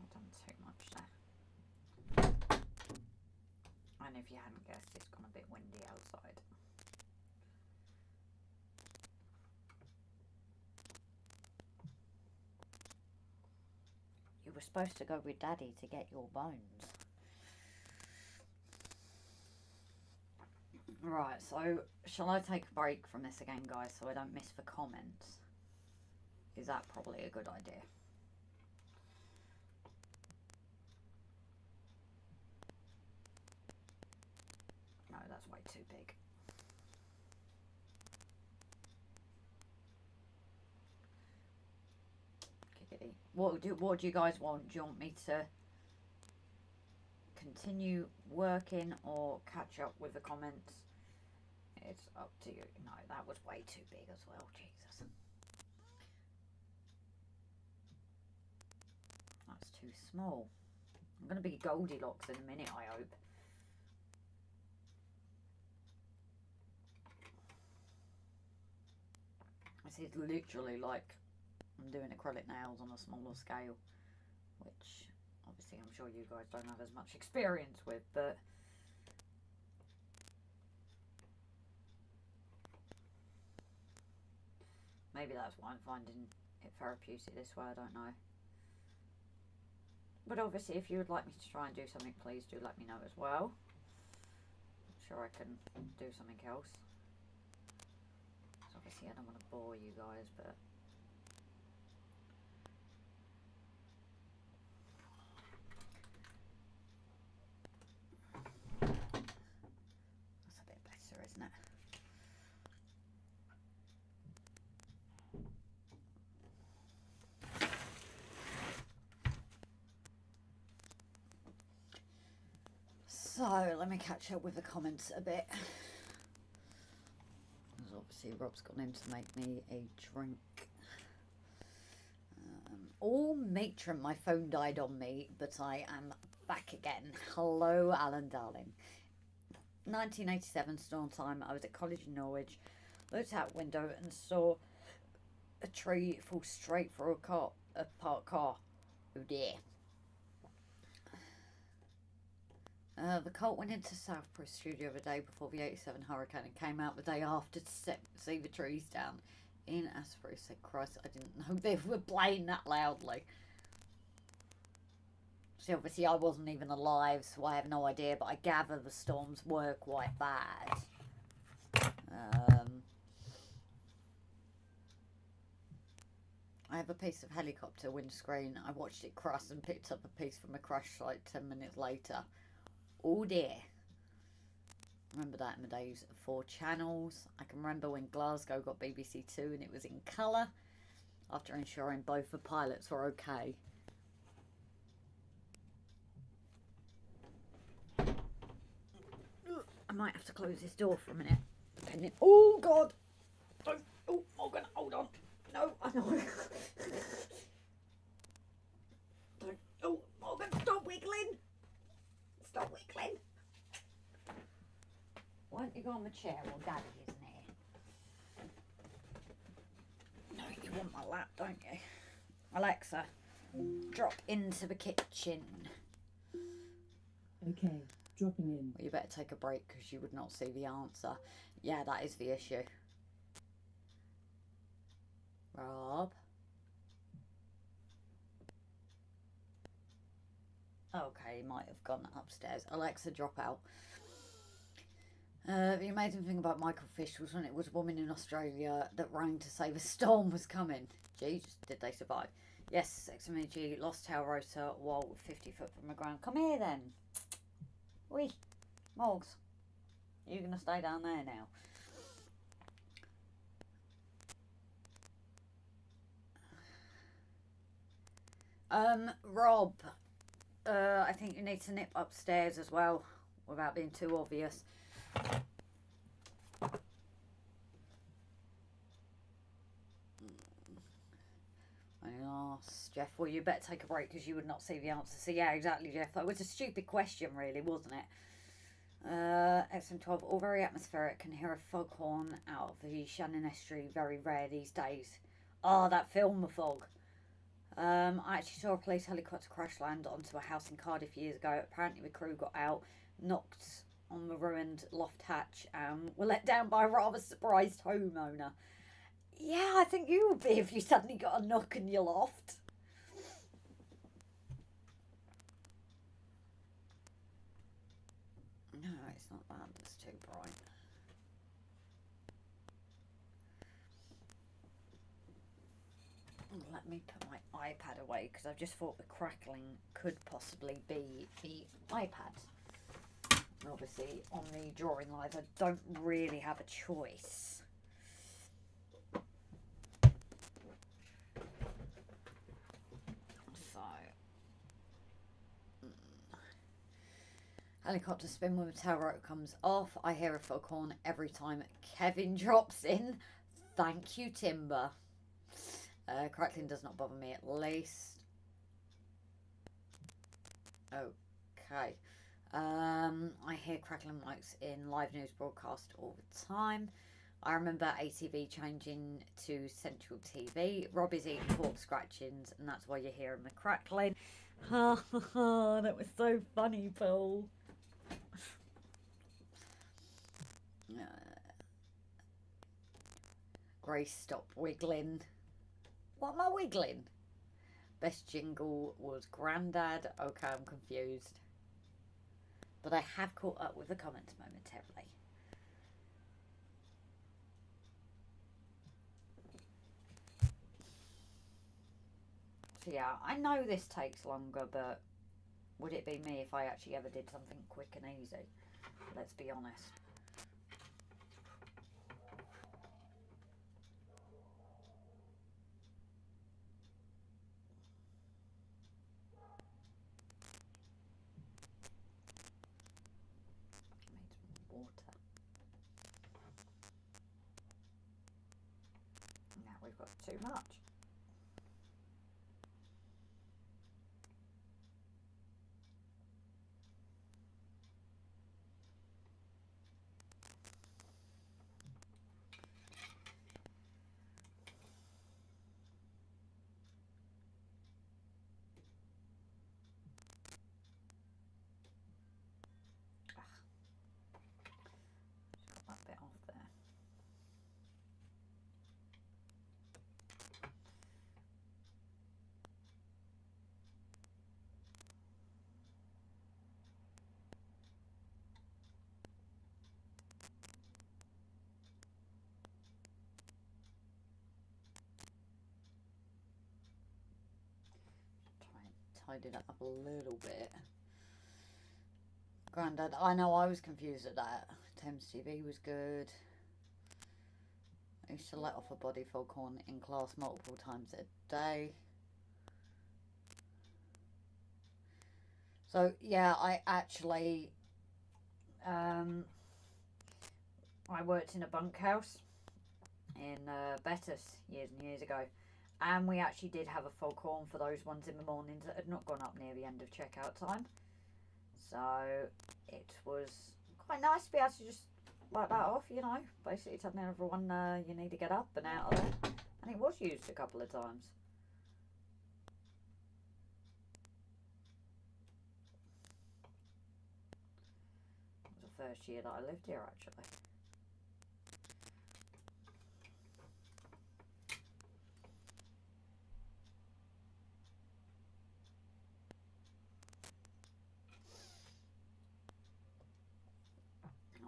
I've done too much there. And if you hadn't guessed, it's gone a bit windy outside. You were supposed to go with Daddy to get your bones. Right, so shall I take a break from this again, guys, so I don't miss the comments? Is that probably a good idea? No, that's way too big. Kickity. What do you guys want? Do you want me to continue working or catch up with the comments? It's up to you. No, that was way too big as well. Jesus. That's too small. I'm going to be Goldilocks in a minute, I hope. This is literally like I'm doing acrylic nails on a smaller scale, which obviously I'm sure you guys don't have as much experience with, but maybe that's why I'm finding it therapeutic this way, I don't know. But obviously if you would like me to try and do something, please do let me know as well. I'm sure I can do something else. So obviously I don't want to bore you guys, but that's a bit better, isn't it? So let me catch up with the comments a bit. Because obviously Rob's gone in to make me a drink. Oh, matron, my phone died on me, but I am back again. Hello, Alan, darling. 1987 storm time. I was at college in Norwich. Looked out window and saw a tree fall straight through a parked car. Oh dear. The Colt went into Southborough studio the day before the 87 hurricane and came out the day after to see the trees down. Ian Asprey said, Christ, I didn't know they were playing that loudly. See, obviously I wasn't even alive, so I have no idea, but I gather the storms were quite bad. I have a piece of helicopter windscreen. I watched it crash and picked up a piece from a crash site 10 minutes later. Oh dear. Remember that in the days of 4 channels. I can remember when Glasgow got BBC Two and it was in colour, after ensuring both the pilots were okay. I might have to close this door for a minute, depending. Oh God! Don't. Oh, Morgan, hold on. No, I know. Don't. Oh, Morgan, stop wiggling. Stop wiggling. Why don't you go on the chair while Daddy isn't here? No, you want my lap, don't you? Alexa, drop into the kitchen. Okay, dropping in. Well, you better take a break because you would not see the answer. Yeah, that is the issue. Rob? Okay, he might have gone upstairs. Alexa, drop out. The amazing thing about microfiche was when it was a woman in Australia that rang to say the storm was coming. Jesus, did they survive? Yes, Sex and Energy lost tail rotor while 50 foot from the ground. Come here then. Wee, Morgs. You're going to stay down there now. Rob, I think you need to nip upstairs as well, without being too obvious. I asked Jeff, well, you better take a break because you would not see the answer. So yeah, exactly, Jeff. That was a stupid question, really, wasn't it? XM12, all very atmospheric. Can hear a foghorn out of the Shannon Estuary. Very rare these days. Oh, that film, The Fog. I actually saw a police helicopter crash land onto a house in Cardiff years ago. Apparently the crew got out, knocked on the ruined loft hatch, and were let down by a rather surprised homeowner. Yeah, I think you would be if you suddenly got a knock in your loft. No, it's not that. It's too bright. Let me put my iPad away because I've just thought the crackling could possibly be the iPad. Obviously, on the drawing live, I don't really have a choice. So, helicopter spin when the tail rotor comes off. I hear a foghorn every time Kevin drops in. Thank you, Timber. Crackling does not bother me, at least. Okay. I hear crackling mics in live news broadcast all the time. I remember ATV changing to Central TV. Rob is eating pork scratchings, and that's why you're hearing the crackling. Ha ha ha, that was so funny, Paul. Grace, stop wiggling. What am I wiggling? Best jingle was Grandad. Okay, I'm confused. But I have caught up with the comments momentarily. So yeah, I know this takes longer, but would it be me if I actually ever did something quick and easy? Let's be honest. Water. Now we've got too much. That bit off there. tidied it up a little bit. Grandad, I know I was confused at that. Thames TV was good. I used to let off a body foghorn in class multiple times a day. So yeah, I actually I worked in a bunkhouse in Bettus years and years ago, and we actually did have a foghorn for those ones in the mornings that had not gone up near the end of checkout time. So it was quite nice to be able to just like that off, you know, basically telling everyone you need to get up and out of there. And it was used a couple of times. It was the first year that I lived here, actually.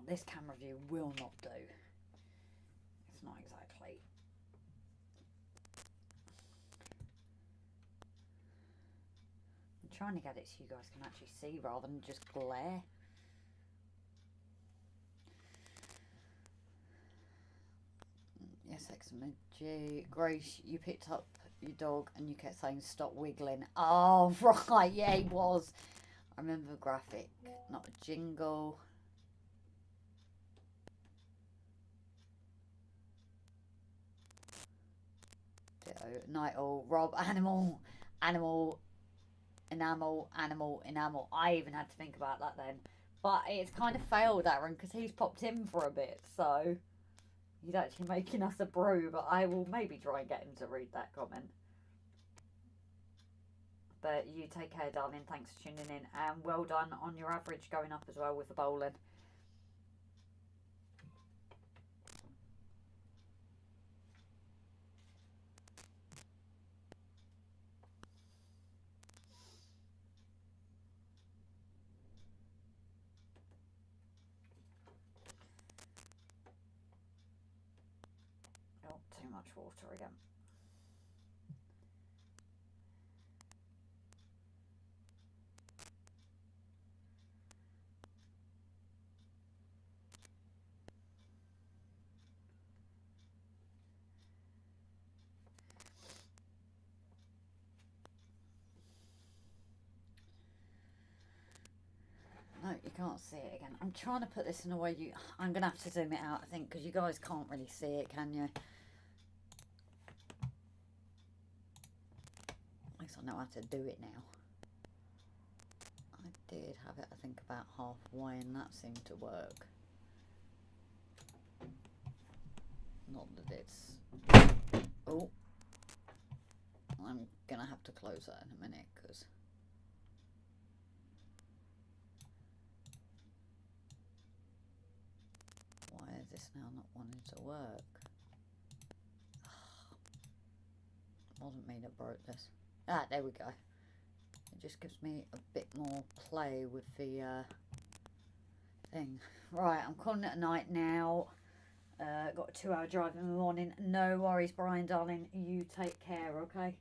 This camera view will not do. It's not exactly. I'm trying to get it so you guys can actually see rather than just glare. Yes, XMG. Grace, you picked up your dog and you kept saying stop wiggling. Oh, right, yeah, he was. I remember the graphic, not a jingle. Night all. Rob, animal, enamel. I even had to think about that then. But it's kind of failed, Aaron, because he's popped in for a bit. So he's actually making us a brew. But I will maybe try and get him to read that comment. But you take care, darling. Thanks for tuning in. And well done on your average going up as well with the bowling. Oh, too much water again. No, you can't see it again. I'm trying to put this in a way I'm going to have to zoom it out, I think, because you guys can't really see it, can you? At least I know how to do it now. I did have it, I think, about halfway, and that seemed to work. Not that it's... Oh. I'm going to have to close that in a minute, because... Why is this now not wanting to work? Wasn't me that broke this. Ah, there we go. It just gives me a bit more play with the thing. Right, I'm calling it a night now. Got a 2-hour drive in the morning. No worries, Brian, darling. You take care, okay?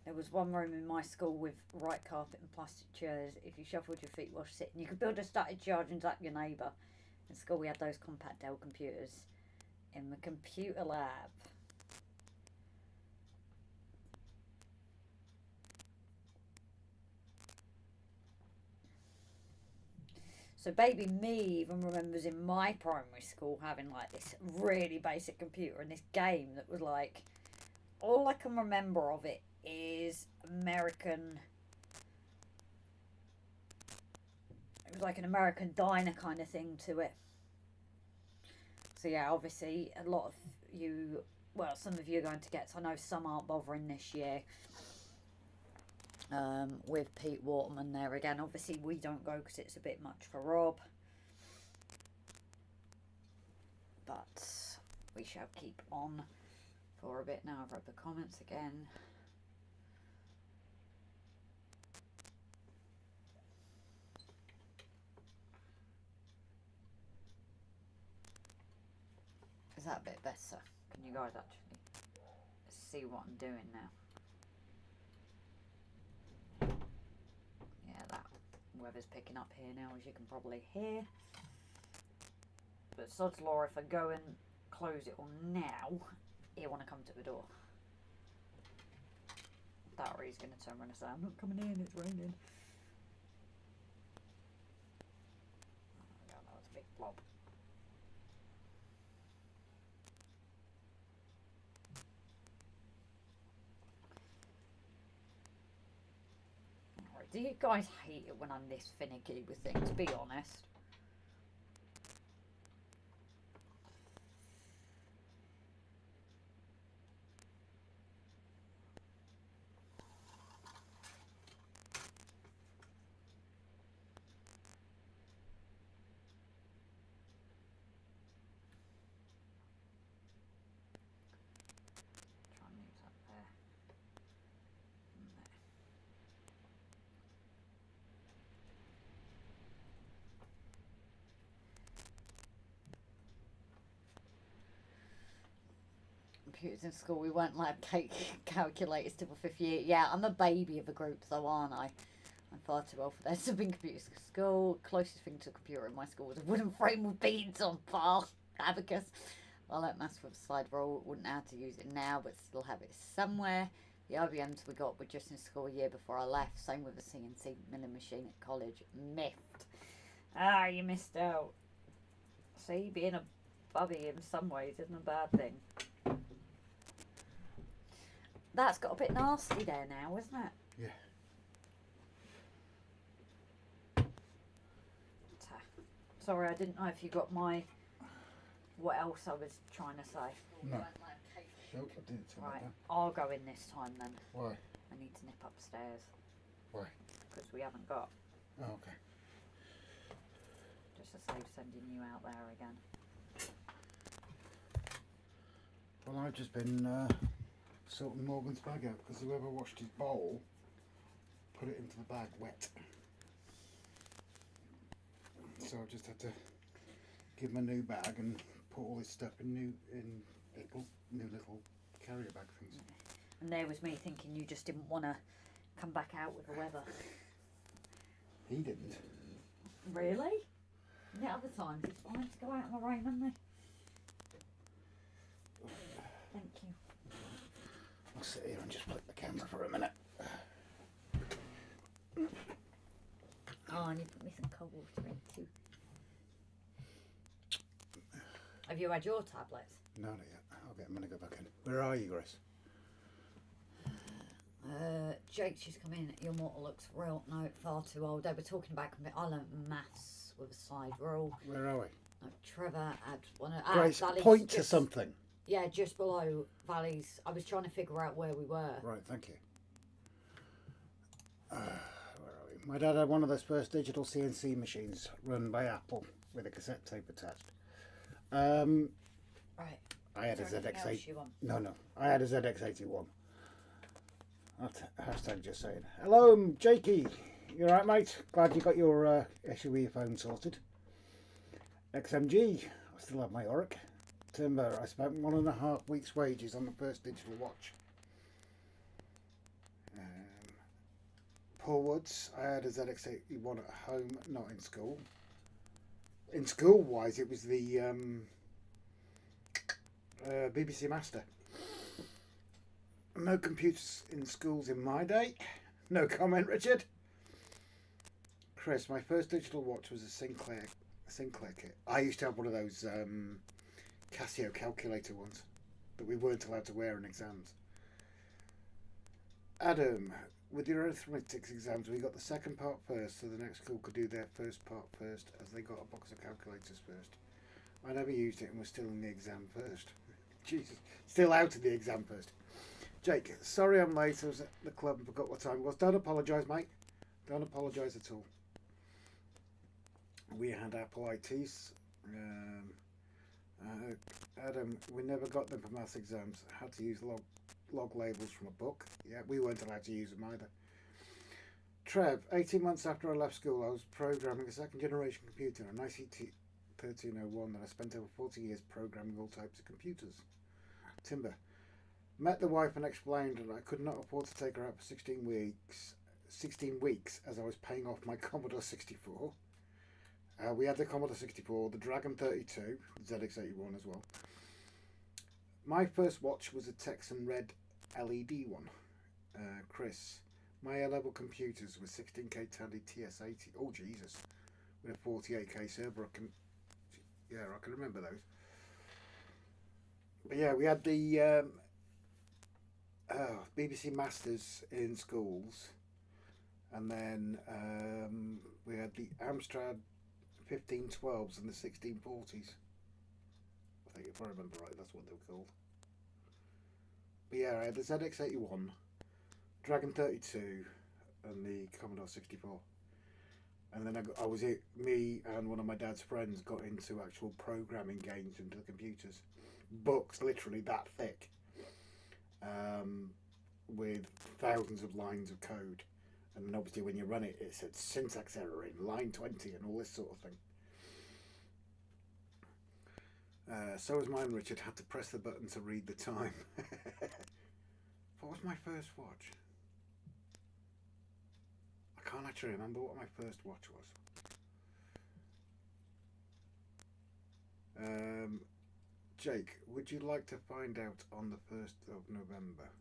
There was one room in my school with right carpet and plastic chairs. If you shuffled your feet while sitting, you could build a static charge and zap your neighbour. In school, we had those compact Dell computers in the computer lab. So baby me even remembers in my primary school having like this really basic computer and this game that was like, all I can remember of it is American, it was like an American diner kind of thing to it. So yeah, obviously a lot of you, well, some of you are going to get, so I know some aren't bothering this year. With Pete Waterman there again. Obviously we don't go because it's a bit much for Rob. But we shall keep on for a bit now. I've read the comments again. Is that a bit better? Can you guys actually see what I'm doing now? Yeah, that weather's picking up here now, as you can probably hear. But sod's law, if I go and close it all now, he'll want to come to the door. That or he's going to turn around and say, I'm not coming in, it's raining. Oh, God, that was a big blob. Alright, do you guys hate it when I'm this finicky with things? Be honest. Try and move that there. And there. Computers in school, we weren't allowed calculators till the 5th year. Yeah, I'm a baby of the group though, aren't I? I'm far too old for there to be computers in school. Closest thing to a computer in my school was a wooden frame with beads on file. Abacus. I learnt maths with a slide rule. Wouldn't know how to use it now, but still have it somewhere. The IBMs we got were just in school a year before I left. Same with the CNC milling machine at college. Miffed. Ah, you missed out. See, being a bubby in some ways isn't a bad thing. That's got a bit nasty there now, isn't it? Yeah. Sorry, I didn't know if you got my... What else I was trying to say. No. Nope, I didn't tell Right, that. I'll go in this time then. Why? I need to nip upstairs. Why? Because we haven't got. Oh, okay. Just to save sending you out there again. Well, I've just been sorting Morgan's bag out because whoever washed his bowl put it into the bag wet. So I just had to give him a new bag and put all his stuff in new little carrier bag things. And there was me thinking you just didn't want to come back out with the weather. He didn't. Really? The other times it's fine to go out in the rain, isn't it? Thank you. I'll sit here and just flip the camera for a minute. Oh, and you put me some cold water in too. Have you had your tablets? No, not yet. I'll get them when I go back in. Where are you, Grace? Jake's just come in. Your mortal looks real. No, far too old. They were talking about. I learnt maths with a side rule. Where are we? No, Trevor had one. Grace, Valley's point to just, something. Yeah, just below Valley's. I was trying to figure out where we were. Right, thank you. Where are we? My dad had one of those first digital CNC machines run by Apple with a cassette tape attached. Right. I had a Is there anything else ZX8. you want? No. I had a ZX81. Hashtag just saying. Hello, Jakey. You alright, mate? Glad you got your issue with your phone sorted. XMG. I still have my Oric. Timber. I spent 1.5 weeks' wages on the first digital watch. Paul Woods. I had a ZX81 at home, not in school. In school-wise, it was the BBC Master. No computers in schools in my day. No comment, Richard. Chris, my first digital watch was a Sinclair kit. I used to have one of those Casio calculator ones that we weren't allowed to wear in exams. Adam, with your arithmetic exams, we got the second part first, so the next school could do their first part first, as they got a box of calculators first. I never used it and was still in the exam first. Jesus, still out of the exam first. Jake, sorry I'm late. I was at the club and forgot what time it was. Don't apologise, mate. Don't apologise at all. We had Apple ITs. Adam, we never got them for maths exams. Had to use log labels from a book. Yeah, we weren't allowed to use them either. Trev, 18 months after I left school, I was programming a second generation computer, an 1301 that I spent over 40 years programming all types of computers. Timber. Met the wife and explained that I could not afford to take her out for 16 weeks as I was paying off my Commodore 64. We had the Commodore 64, the Dragon 32, the ZX81 as well. My first watch was a Texan Red LED one. Chris. My A-level computers with 16K Tandy TS80. Oh Jesus. With a 48K server. I can remember those. But yeah, we had the BBC Masters in schools, and then we had the Amstrad 1512s and the 1640s. I think, if I remember right, that's what they were called. But yeah, I had the ZX81, Dragon 32, and the Commodore 64. And then me and one of my dad's friends got into actual programming games into the computers. Books literally that thick, with thousands of lines of code. And then obviously when you run it, it said syntax error in line 20 and all this sort of thing. So was mine, Richard. Had to press the button to read the time. What was my first watch? I can't actually remember what my first watch was. Jake, would you like to find out on the 1st of November?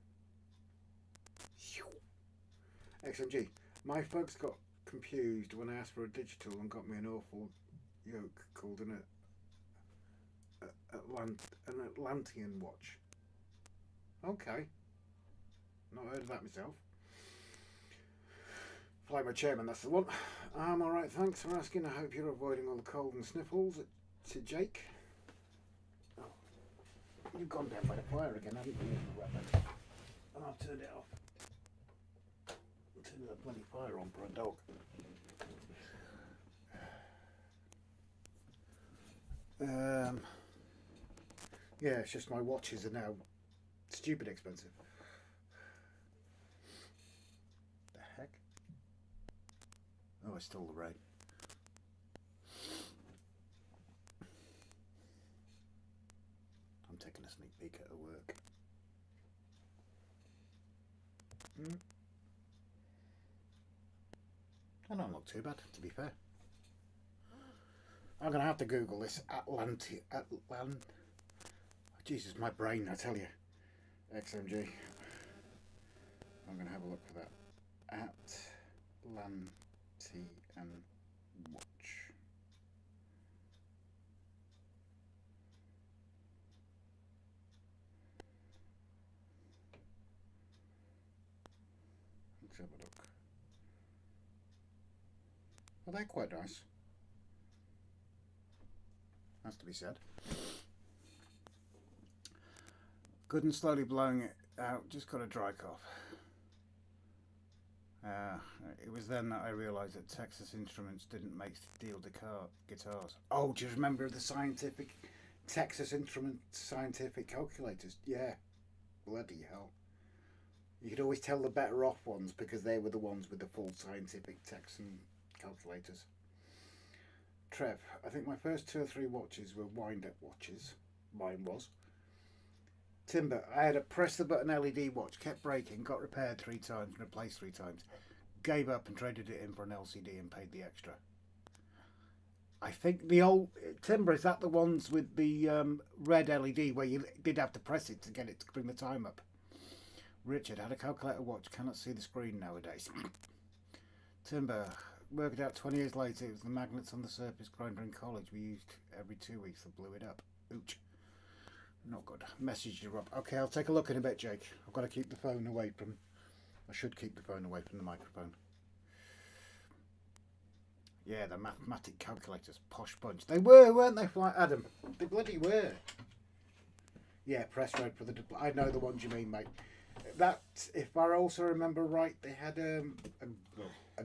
XMG, my folks got confused when I asked for a digital and got me an awful yoke called an Atlantean watch. Okay. Not heard of that myself. Fly my chairman, that's the one. I'm alright, thanks for asking. I hope you're avoiding all the cold and sniffles. To Jake. Oh, you've gone down by the fire again, haven't you? And I've turned it off. Turn that bloody fire on for a dog. Yeah, it's just my watches are now stupid expensive. The heck? Oh, I stole the rain. I'm taking a sneak peek at her work. I don't look too bad, to be fair. I'm going to have to Google this Jesus, my brain, I tell you. XMG. I'm going to have a look for that. Atlantean watch. Let's have a look. Well, they're quite nice. Has to be said. Good and slowly blowing it out, just got a dry cough. It was then that I realised that Texas Instruments didn't make steel guitars. Oh, do you remember the Texas Instruments scientific calculators? Yeah, bloody hell. You could always tell the better off ones because they were the ones with the full scientific Texan calculators. Trev, I think my first 2 or 3 watches were wind-up watches. Mine was. Timber, I had a press the button LED watch, kept breaking, got repaired 3 times and replaced 3 times. Gave up and traded it in for an LCD and paid the extra. I think the old Timber, is that the ones with the red LED where you did have to press it to get it to bring the time up? Richard, had a calculator watch, cannot see the screen nowadays. Timber, worked out 20 years later, it was the magnets on the surface grinder in college we used every 2 weeks that blew it up. Ouch. Not good. Message you, Rob. Okay, I'll take a look in a bit, Jake. I've got to keep the phone away from... I should keep the phone away from the microphone. Yeah, the mathematic calculators. Posh bunch. They were, weren't they, Flight Adam? They bloody were. Yeah, press red for the... I know the ones you mean, mate. That, if I also remember right, they had a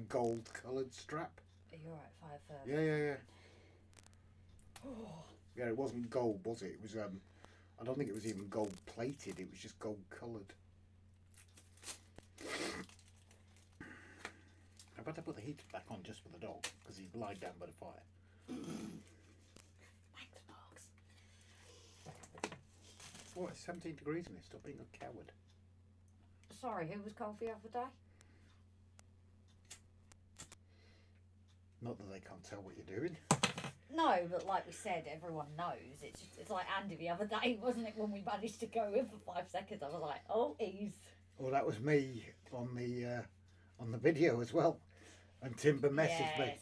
gold-coloured strap. Are you alright, 5:30? Yeah. Yeah, it wasn't gold, was it? It was... I don't think it was even gold plated, it was just gold coloured. I've had to put the heater back on just for the dog because he's lying down by the fire. what? It's 17 degrees in it. Stop being a coward. Sorry, who was cold the other day? Not that they can't tell what you're doing. No, but like we said, everyone knows. It's like Andy the other day, wasn't it? When we managed to go in for 5 seconds, I was like, oh, ease. Well, that was me on the video as well. And Timber messaged me.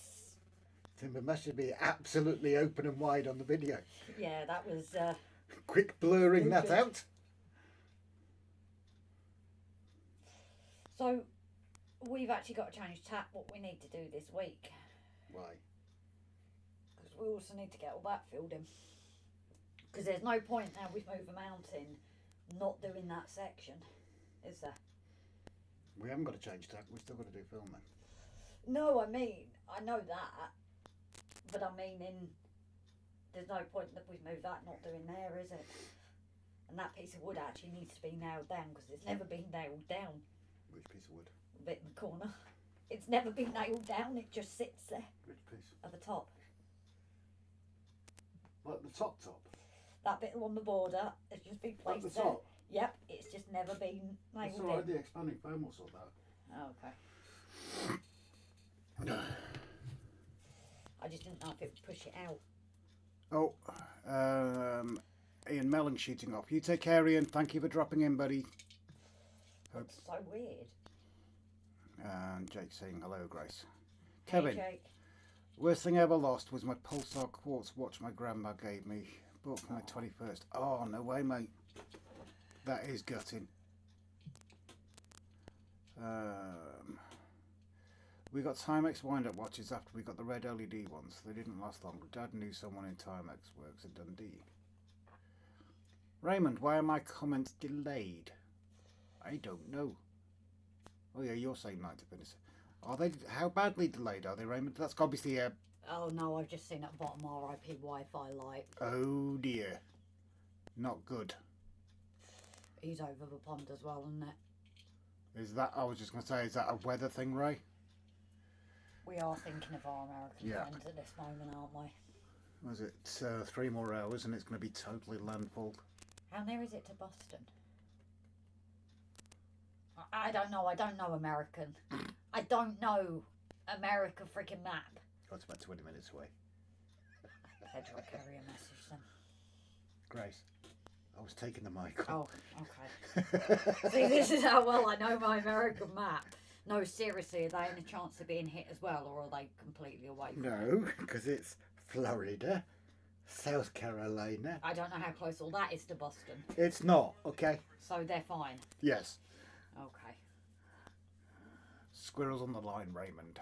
Timber messaged me absolutely open and wide on the video. Yeah, that was. Quick blurring that out. So, we've actually got to change tack what we need to do this week. Why? Because we also need to get all that filled in. Because there's no point now we've moved a mountain not doing that section, is there? We haven't got to change tack. We've still got to do filming. No, I mean, I know that. But I mean, there's no point that we've moved that not doing there, is it? And that piece of wood actually needs to be nailed down because it's never been nailed down. Which piece of wood? A bit in the corner. It's never been nailed down, it just sits there. Which piece? At the top. Like the top? That bit along the border has just been placed At the there. top? Yep, it's just never been nailed That's in. alright, the expanding foam will sort that. Oh, okay. I just didn't know if it would push it out. Oh, Ian Melling shooting off. You take care, Ian. Thank you for dropping in, buddy. Hope. That's so weird. And Jake saying hello, Grace. Hey, Kevin, Jake. worst thing I ever lost was my Pulsar quartz watch my grandma gave me. Bought for my 21st. Oh, no way, mate. That is gutting. We got Timex wind-up watches after we got the red LED ones. They didn't last long. Dad knew someone in Timex works at Dundee. Raymond, why are my comments delayed? I don't know. Oh yeah, you're saying 90 minutes. Are they? How badly delayed are they, Raymond? That's obviously a... Oh no, I've just seen at the bottom RIP Wi-Fi light. Oh dear. Not good. He's over the pond as well, isn't it? Is that... I was just going to say, is that a weather thing, Ray? We are thinking of our American Yeah. friends at this moment, aren't we? Was it 3 more hours and it's going to be totally landfalled? How near is it to Boston? I don't know. I don't know American. I don't know America freaking map. Oh, it's about 20 minutes away. Pedro, carry a message then. Grace, I was taking the mic. Oh, okay. See, this is how well I know my American map. No, seriously, are they in a chance of being hit as well, or are they completely away from it? No, because it's Florida, South Carolina. I don't know how close all that is to Boston. It's not, okay? So they're fine. Yes. Okay. Squirrels on the line, Raymond.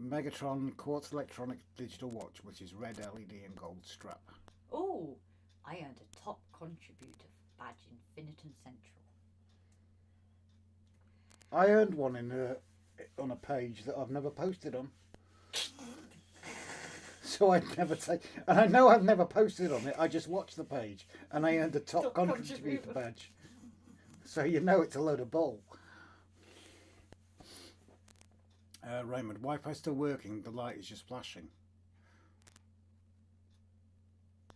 Megatron Quartz Electronic Digital Watch, which is red LED and gold strap. Oh, I earned a top contributor badge in Finneton Central. I earned one on a page that I've never posted on. So I'd never take, and I know I've never posted on it. I just watched the page, and I earned a top contributor badge. So you know it's a load of bull. Raymond, Wi-Fi's still working. The light is just flashing.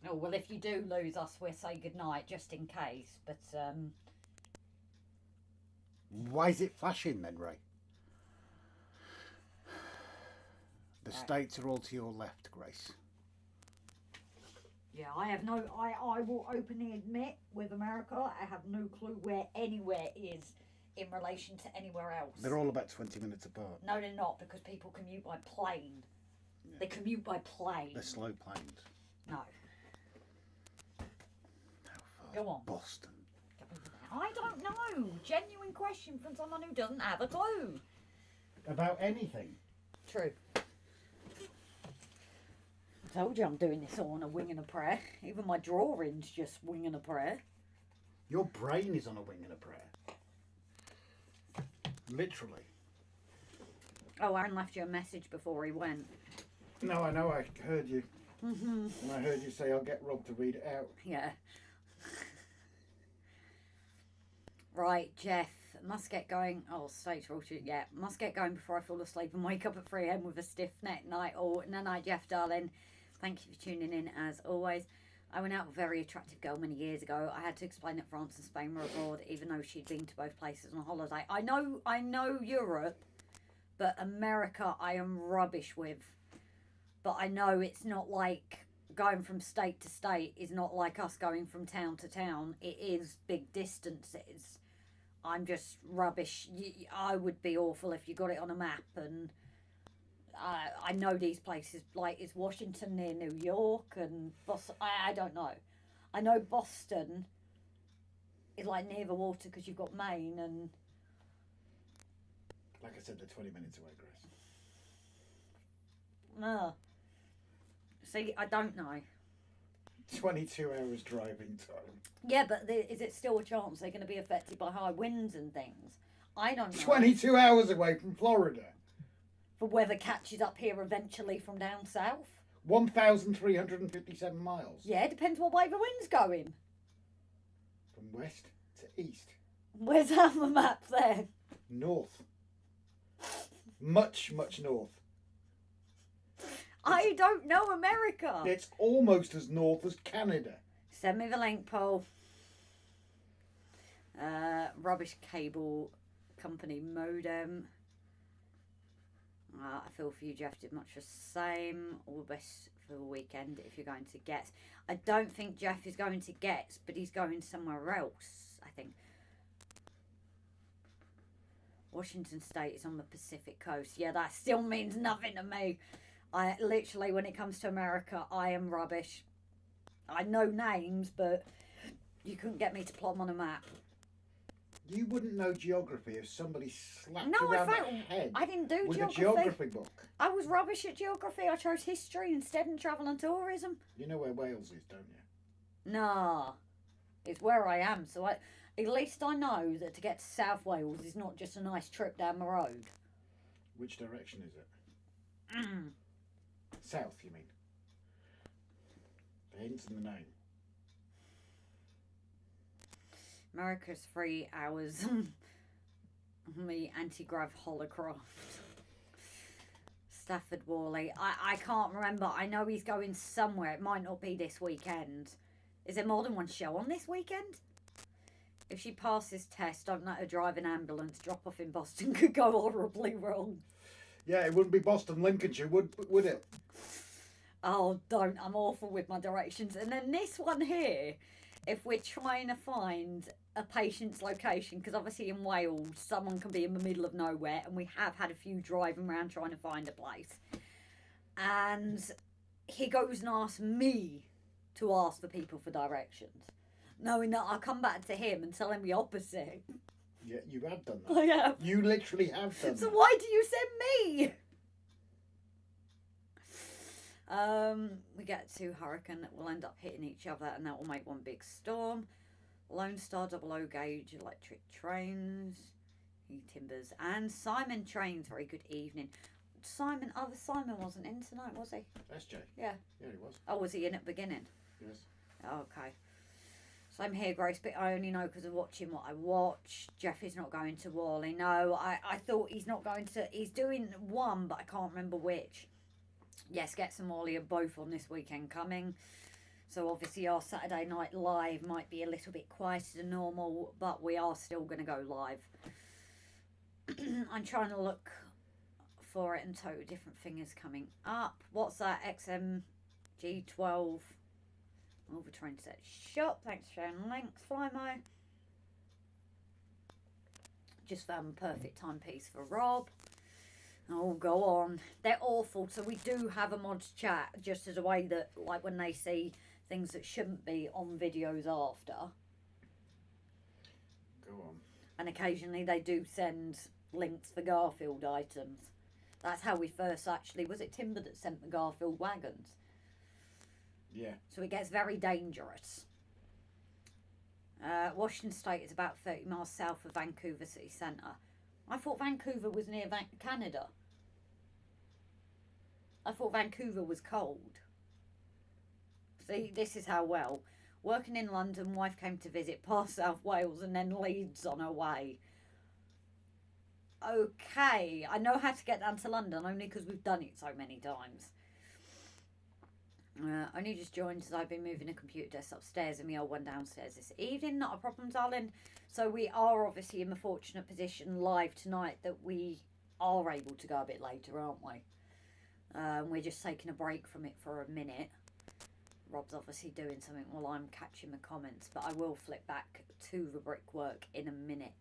Oh well, if you do lose us, we'll say goodnight just in case. But Why is it flashing then, Ray? The states are all to your left, Grace. yeah, I have no. I will openly admit, with America, I have no clue where anywhere is in relation to anywhere else. They're all about 20 minutes apart. No, they're not, because people commute by plane. Yeah. They commute by plane. They're slow planes. No. How far? Go on. Boston. I don't know. Genuine question from someone who doesn't have a clue. About anything. True. I told you I'm doing this all on a wing and a prayer. Even my drawing's just wing and a prayer. Your brain is on a wing and a prayer. Literally. Oh, Aaron left you a message before he went. No, I know. I heard you. Mm-hmm. And I heard you say, I'll get Rob to read it out. Yeah. Right, Jeff. Must get going. Oh, stage bullshit. Yeah, must get going before I fall asleep and wake up at 3 a.m. with a stiff neck night. Oh, no, Jeff, darling. Thank you for tuning in as always. I went out with a very attractive girl many years ago. I had to explain that France and Spain were abroad, even though she'd been to both places on holiday. I know Europe, but America I am rubbish with. But I know it's not like going from state to state is not like us going from town to town. It is big distances. I'm just rubbish. I would be awful if you got it on a map. And I know these places, like is Washington near New York and Boston? I don't know. I know Boston is like near the water because you've got Maine and. Like I said, they're 20 minutes away, Grace. No. See, I don't know. 22 hours driving time. Yeah, but is it still a chance they're going to be affected by high winds and things? I don't know. 22 hours away from Florida. The weather catches up here eventually from down south. 1,357 miles. Yeah, it depends what way the wind's going. From west to east. Where's that on the map there? North. Much, much north. I don't know America. It's almost as north as Canada. Send me the link, Paul. Rubbish cable company modem. I feel for you, Jeff. Did much the same. All the best for the weekend if you're going to Getz. I don't think Jeff is going to Getz, but he's going somewhere else, I think. Washington State is on the Pacific coast. Yeah, that still means nothing to me. I literally, when it comes to America, I am rubbish. I know names, but you couldn't get me to plot them on a map. You wouldn't know geography if somebody slapped No, you around I the head I didn't do with geography. a geography book. I was rubbish at geography. I chose history instead and travel and tourism. You know where Wales is, don't you? Nah, it's where I am. So at least I know that to get to South Wales is not just a nice trip down the road. Which direction is it? Mm. South, you mean? The hint's in the name. America's 3 hours. Me anti-grav holocraft. Stafford Worley. I can't remember. I know he's going somewhere. It might not be this weekend. Is there more than one show on this weekend? If she passes test, don't let her drive an ambulance. Drop off in Boston could go horribly wrong. Yeah, it wouldn't be Boston, Lincolnshire, would it? Oh, don't. I'm awful with my directions. And then this one here, if we're trying to find a patient's location, because obviously in Wales, someone can be in the middle of nowhere, and we have had a few driving around trying to find a place. And he goes and asks me to ask the people for directions, knowing that I'll come back to him and tell him the opposite. Yeah, you have done that. I have. You literally have done So that. why do you send me? We get to hurricane that will end up hitting each other, and that will make one big storm. Lone Star 00 gauge electric trains, timbers, and Simon Trains. Very good evening. Simon, other Simon wasn't in tonight, was he? SJ. Yeah. Yeah, he was. Oh, was he in at the beginning? Yes. Okay. So I'm here, Grace, but I only know because of watching what I watch. Jeffy's not going to Wally. No, I thought he's not going to. He's doing one, but I can't remember which. Yes, Getz and Wally are both on this weekend coming. So obviously our Saturday night live might be a little bit quieter than normal, but we are still going to go live. I'm trying to look for it, and totally different thing is coming up. What's that? XMG12. All the train set shop. Thanks for sharing links, Flymo. Just found the perfect timepiece for Rob. Oh, go on. They're awful. So we do have a mods chat, just as a way that, like, when they see things that shouldn't be on videos after. Go on. And occasionally they do send links for Garfield items. That's how we first actually... Was it Timber that sent the Garfield wagons? Yeah. So it gets very dangerous. Washington State is about 30 miles south of Vancouver city centre. I thought Vancouver was near Canada. I thought Vancouver was cold. See, this is how well. Working in London, wife came to visit past South Wales and then Leeds on her way. Okay, I know how to get down to London only because we've done it so many times. Only just joined as I've been moving a computer desk upstairs and my old one downstairs this evening. Not a problem, darling. So we are obviously in the fortunate position live tonight that we are able to go a bit later, aren't we? We're just taking a break from it for a minute. Rob's obviously doing something while I'm catching the comments, but I will flip back to the brickwork in a minute.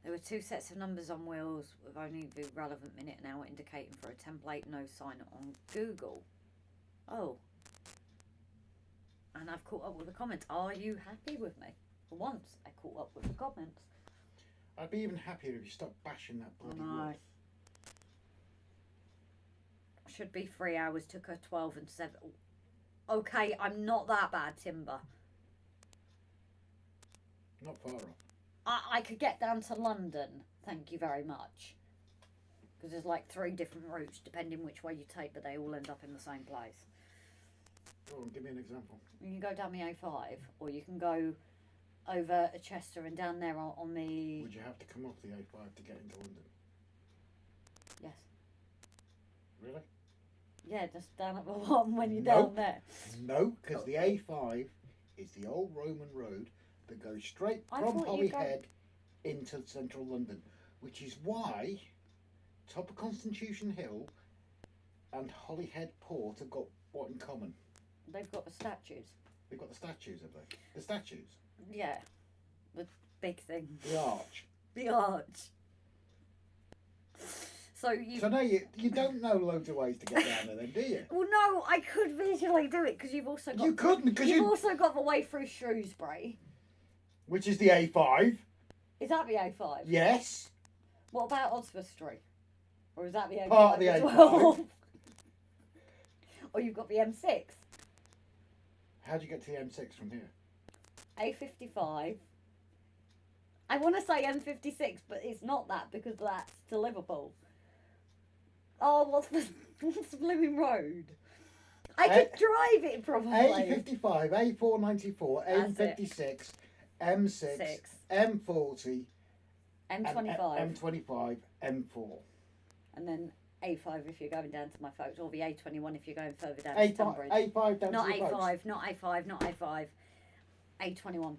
There were 2 sets of numbers on wheels with only the relevant minute and hour indicating for a template, no sign on Google. Oh. And I've caught up with the comments. Are you happy with me? For once, I caught up with the comments. I'd be even happier if you stopped bashing that bloody wood. Should be 3 hours, took her 12 and 7. Okay, I'm not that bad, Timber. Not far off. I could get down to London, thank you very much. Because there's like 3 different routes, depending which way you take, but they all end up in the same place. Go on, give me an example. You can go down the A5, or you can go over a Chester and down there on the... Would you have to come off the A5 to get into London? Yes. Really? Yeah, just down at the bottom when you're Nope. down there. No, because the A5 is the old Roman road that goes straight I from thought you'd go- Holyhead into central London, which is why top of Constitution Hill and Holyhead Port have got what in common? They've got the statues. They've got the statues, have they? The statues? Yeah. The big thing. The arch. The arch. So you... So now you don't know loads of ways to get down there then, do you? Well, no, I could visually do it because you've also got... You couldn't, because You've you... also got the way through Shrewsbury. Which is the A5. Is that the A5? Yes. What about Oswestry? Or is that the A5 Part of the as A5. well? Or you've got the M6. How do you get to the M6 from here? A55. I want to say M56, but it's not that because that's to Liverpool. Oh, what's the blooming road? I could drive it probably. A55, A494, That's it. M56, M6, Six. M40, M25. and M25, M4. And then A5 if you're going down to my folks, or the A21 if you're going further down to A5, Tunbridge. A5 down Not to your folks. A5, not A5, not A5. A21.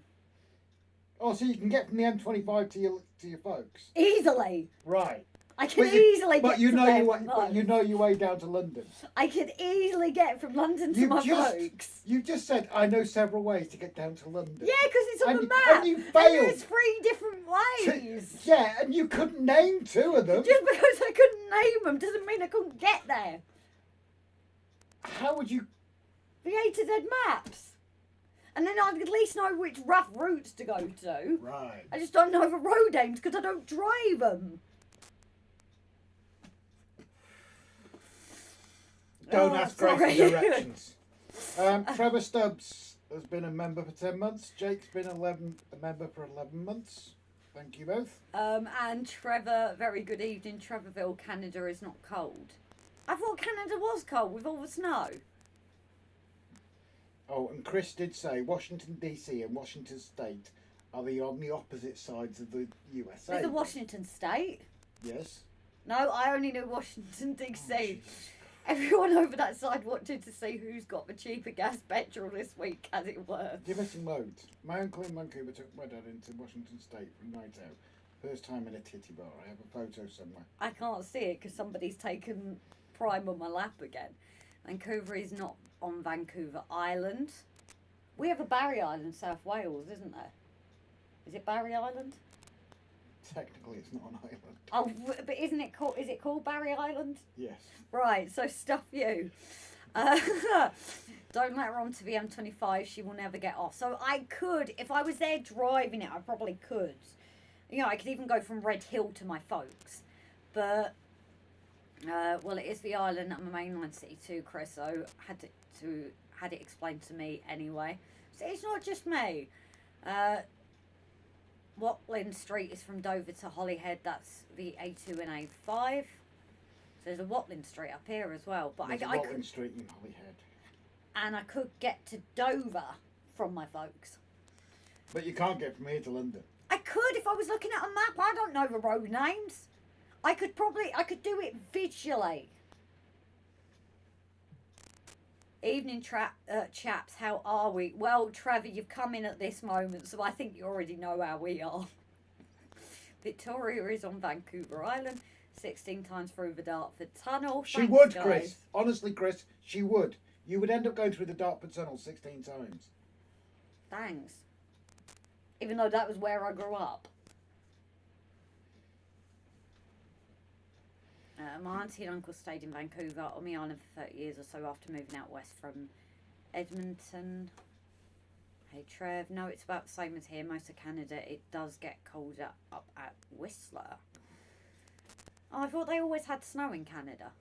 Oh, so you can get from the M25 to your folks. Easily. Right. I can But you- easily But get you to know there your way, from but London. you know your way down to London. I could easily get from London to You've my just- folks. You just said I know several ways to get down to London. Yeah, because it's on And the you- map. and you failed. there's 3 different ways. Yeah, and you couldn't name 2 of them. Just because I couldn't name them doesn't mean I couldn't get there. How would you? The A to Z maps. And then I'd at least know which rough routes to go to. Right. I just don't know the road names because I don't drive them. Don't Oh, ask Grace for sorry. directions. Trevor Stubbs has been a member for 10 months. Jake's been a member for 11 months. Thank you both. And Trevor, very good evening. Trevorville, Canada is not cold. I thought Canada was cold with all the snow. Oh, and Chris did say Washington DC and Washington State are on the opposite sides of the USA. There's a Washington State. Yes. No, I only knew Washington Oh, DC. Jesus. Everyone over that side wanted to see who's got the cheaper gas petrol this week, as it were. You're missing loads. My uncle in Vancouver took my dad into Washington State for a night out. First time in a titty bar. I have a photo somewhere. I can't see it because somebody's taken prime on my lap again. Vancouver is not on Vancouver Island. We have a Barry Island, South Wales, isn't there? Is it Barry Island? Technically, it's not an island. Oh, but isn't it called? Is it called Barry Island? Yes. Right. So stuff you. Don't let her on to the M25. She will never get off. So I could, if I was there driving it, I probably could. You know, I could even go from Red Hill to my folks. But well, it is the island. I'm a mainline city too, Chris. So had it explained to me anyway. So it's not just me. Watling Street is from Dover to Holyhead. That's the A2 and A5. So there's a Watling Street up here as well. But There's I Watling could, Street in Holyhead. and I could get to Dover from my folks. But you can't get from here to London. I could if I was looking at a map. I don't know the road names. I could do it visually. Evening chaps, how are we? Well, Trevor, you've come in at this moment, so I think you already know how we are. Victoria is on Vancouver Island, 16 times through the Dartford Tunnel. She Thanks, would, guys. Chris. Honestly, Chris, she would. You would end up going through the Dartford Tunnel 16 times. Thanks. Even though that was where I grew up. My auntie and uncle stayed in Vancouver on the island for 30 years or so after moving out west from Edmonton. Hey Trev, no, it's about the same as here. Most of Canada, it does get colder up at Whistler. Oh, I thought they always had snow in Canada.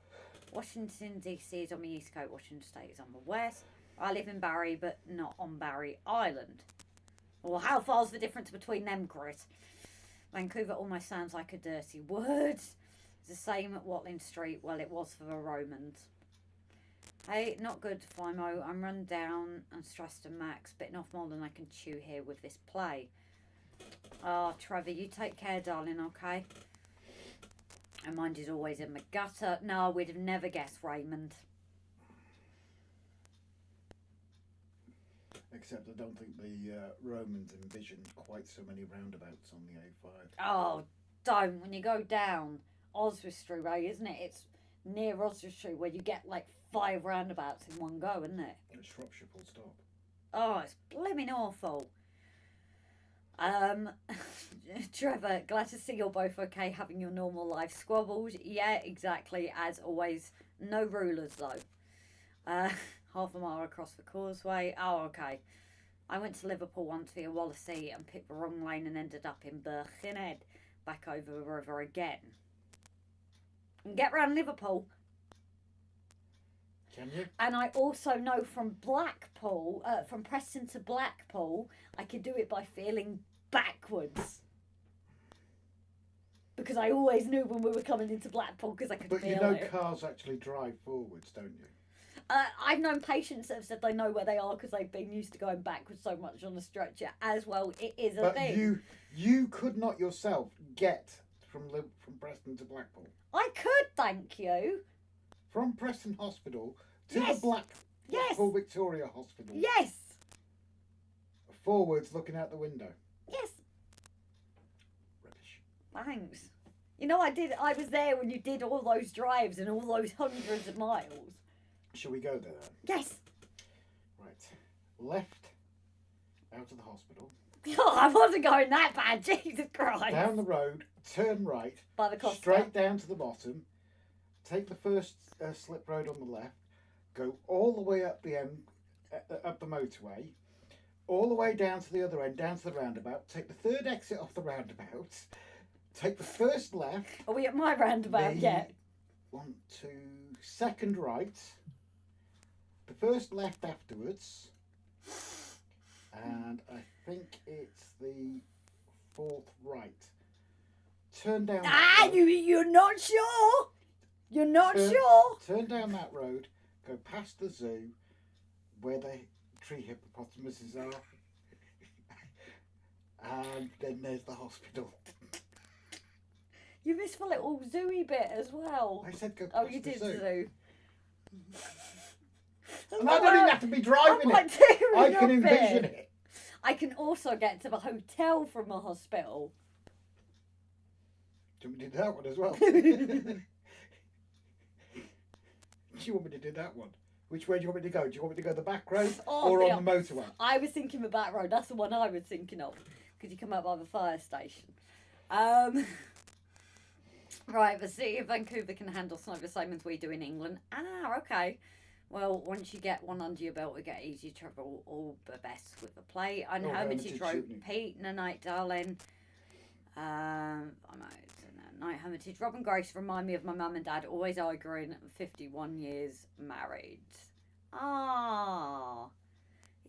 Washington DC is on the east coast, Washington State is on the west. I live in Barrie, but not on Barrie Island. Well, how far's the difference between them, Chris? Vancouver almost sounds like a dirty word. The same at Watling Street. Well, it was for the Romans. Hey, not good, Flymo. I'm run down and stressed to max. Bitten off more than I can chew here with this play. Oh, Trevor, you take care, darling, okay? And mind is always in the gutter. No, we'd have never guessed, Raymond. Except I don't think the Romans envisioned quite so many roundabouts on the A5. Oh, don't. When you go down Oswestry Way, isn't it? It's near Oswestry where you get like 5 roundabouts in one go, isn't it? It's Shropshire full stop. Oh, it's blimmin' awful. Trevor, glad to see you're both okay, having your normal life squabbled. Yeah, exactly, as always. No rulers, though. Half a mile across the causeway. Oh, okay. I went to Liverpool once via Wallasey and picked the wrong lane and ended up in Birkenhead, back over the river again. And get round Liverpool. Can you? And I also know from Blackpool, from Preston to Blackpool, I could do it by feeling backwards. Because I always knew when we were coming into Blackpool because I could But feel you know it. cars actually drive forwards, don't you? I've known patients that have said they know where they are because they've been used to going backwards so much on the stretcher as well. It is a thing. But you could not yourself get from Preston to Blackpool. I could, thank you. From Preston Hospital to Yes. the Blackpool Victoria Hospital. Yes. Forwards looking out the window. Yes. Rubbish. Thanks. You know, I was there when you did all those drives and all those hundreds of miles. Shall we go there then? Yes. Right. Left out of the hospital. Oh, I wasn't going that bad. Jesus Christ. Down the road, turn right. By the Costa. Straight down to the bottom. Take the first slip road on the left. Go all the way up the end, up the motorway. All the way down to the other end, down to the roundabout. Take the third exit off the roundabout. Take the first left. Are we at my roundabout yet? 1, 2, second right. The first left afterwards. And I think it's the 4th right. Turn down. You're not sure? You're not sure? Turn down that road. Go past the zoo, where the tree hippopotamuses are. And then there's the hospital. You missed the little zooey bit as well. I said go past Oh, you the did zoo. zoo. And I don't even have to be driving I'm it. like I can envision it. I can also get to the hotel from the hospital. Do you want me to do that one as well? Do you want me to do that one? Which way do you want me to go? Do you want me to go the back road or on the motorway? I was thinking the back road. That's the one I was thinking of. Because you come up by the fire station. Right, the city of Vancouver can handle snow the same as we do in England. Ah, okay. Well, once you get one under your belt, we get easy travel, all the best with the play. On Hermitage Road, Pete, and a night, darling. I'm out night, Hermitage. Rob and Grace remind me of my mum and dad, always arguing, 51 years married. Ah.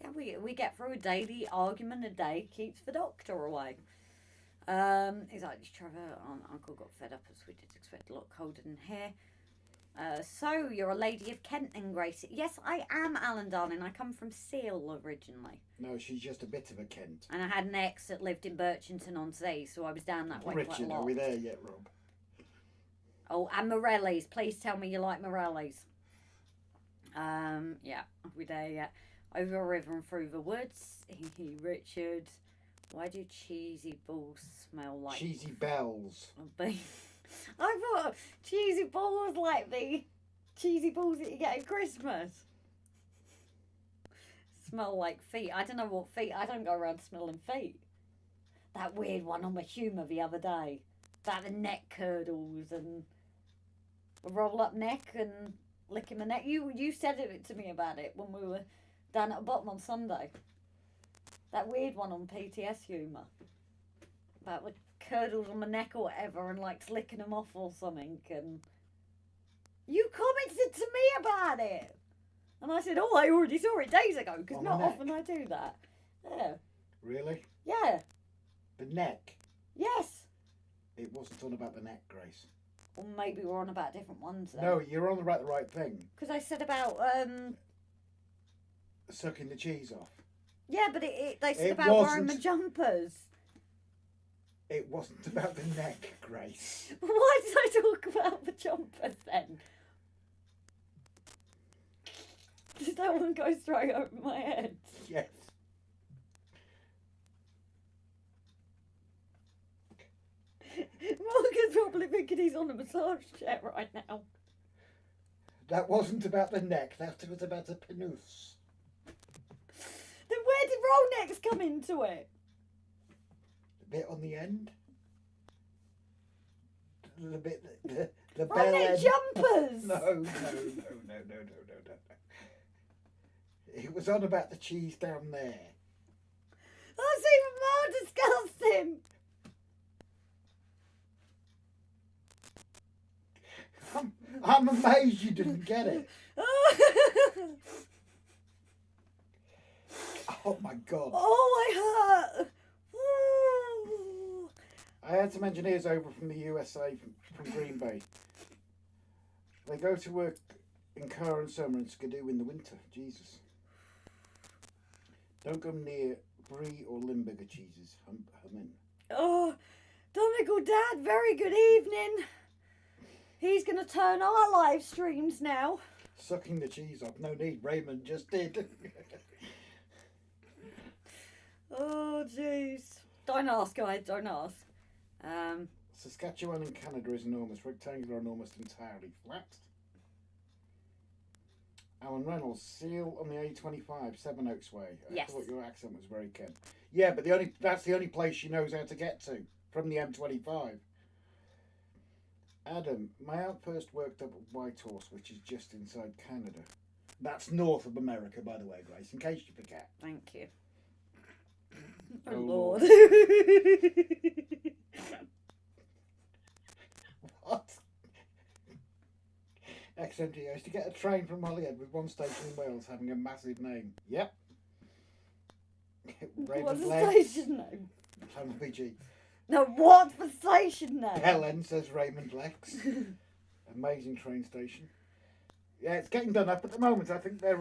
Yeah, we get through a daily argument a day, keeps the doctor away. Exactly, Trevor. Uncle got fed up as we did expect, a lot colder than here. So, you're a lady of Kent then, Grace? Yes, I am, Alan, darling. I come from Seal originally. No, she's just a bit of a Kent. And I had an ex that lived in Birchington-on-Sea, so I was down that way quite a Richard, lot. are we there yet, Rob? Oh, and Morelli's. Please tell me you like Morelli's. Yeah, we're there yet. Over a river and through the woods. Richard, why do cheesy balls smell like Cheesy bells. I thought cheesy balls like the cheesy balls that you get at Christmas. Smell like feet. I don't know what feet. I don't go around smelling feet. That weird one on my humour the other day. About the neck curdles and a roll up neck and licking my neck. You said it to me about it when we were down at the bottom on Sunday. That weird one on PTS humour. About the curdles on my neck or whatever and like licking them off or something. And you commented to me about it. And I said, oh, I already saw it days ago because On not the neck? often I do that. Yeah. Really? Yeah. The neck? Yes. It wasn't on about the neck, Grace. Or maybe we're on about different ones then. No, you're on the right thing. Because I said about Sucking the cheese off. yeah, but they said It about wearing wasn't. my jumpers. It wasn't about the neck, Grace. Why did I talk about the jumpers then? Did that one go straight over my head? Yes. Morgan's probably thinking he's on a massage chair right now. That wasn't about the neck. That was about the penis. Then where did roll necks come into it? The bit on the end. The bit, the Roll bell neck end. jumpers! No. It was on about the cheese down there. That's even more disgusting! I'm amazed you didn't get it. Oh my God. Oh, my heart! Ooh. I had some engineers over from the USA, from Green Bay. They go to work in Car in summer and Skidoo in the winter. Jesus. Don't go near Brie or Limburger cheeses. I'm in. Oh, Donegal Dad, very good evening. He's going to turn our live streams now. Sucking the cheese off. No need. Raymond just did. Oh, jeez. Don't ask, guys. Don't ask. Saskatchewan in Canada is enormous. Rectangular and almost entirely flat. Alan Reynolds, Seal on the A25, Seven Oaks Way. Yes. I thought your accent was very Ken. Yeah, but that's the only place she knows how to get to from the M25. Adam, my aunt first worked up at Whitehorse, which is just inside Canada. That's north of America, by the way, Grace, in case you forget. Thank you. Oh, Lord. What? XMT, I used to get a train from Holyhead with one station in Wales having a massive name. Yep. What's the Legs. station name? Channel PG. No, what's the station name? Helen says Raymond Lex. Amazing train station. Yeah, it's getting done up at the moment. I think they're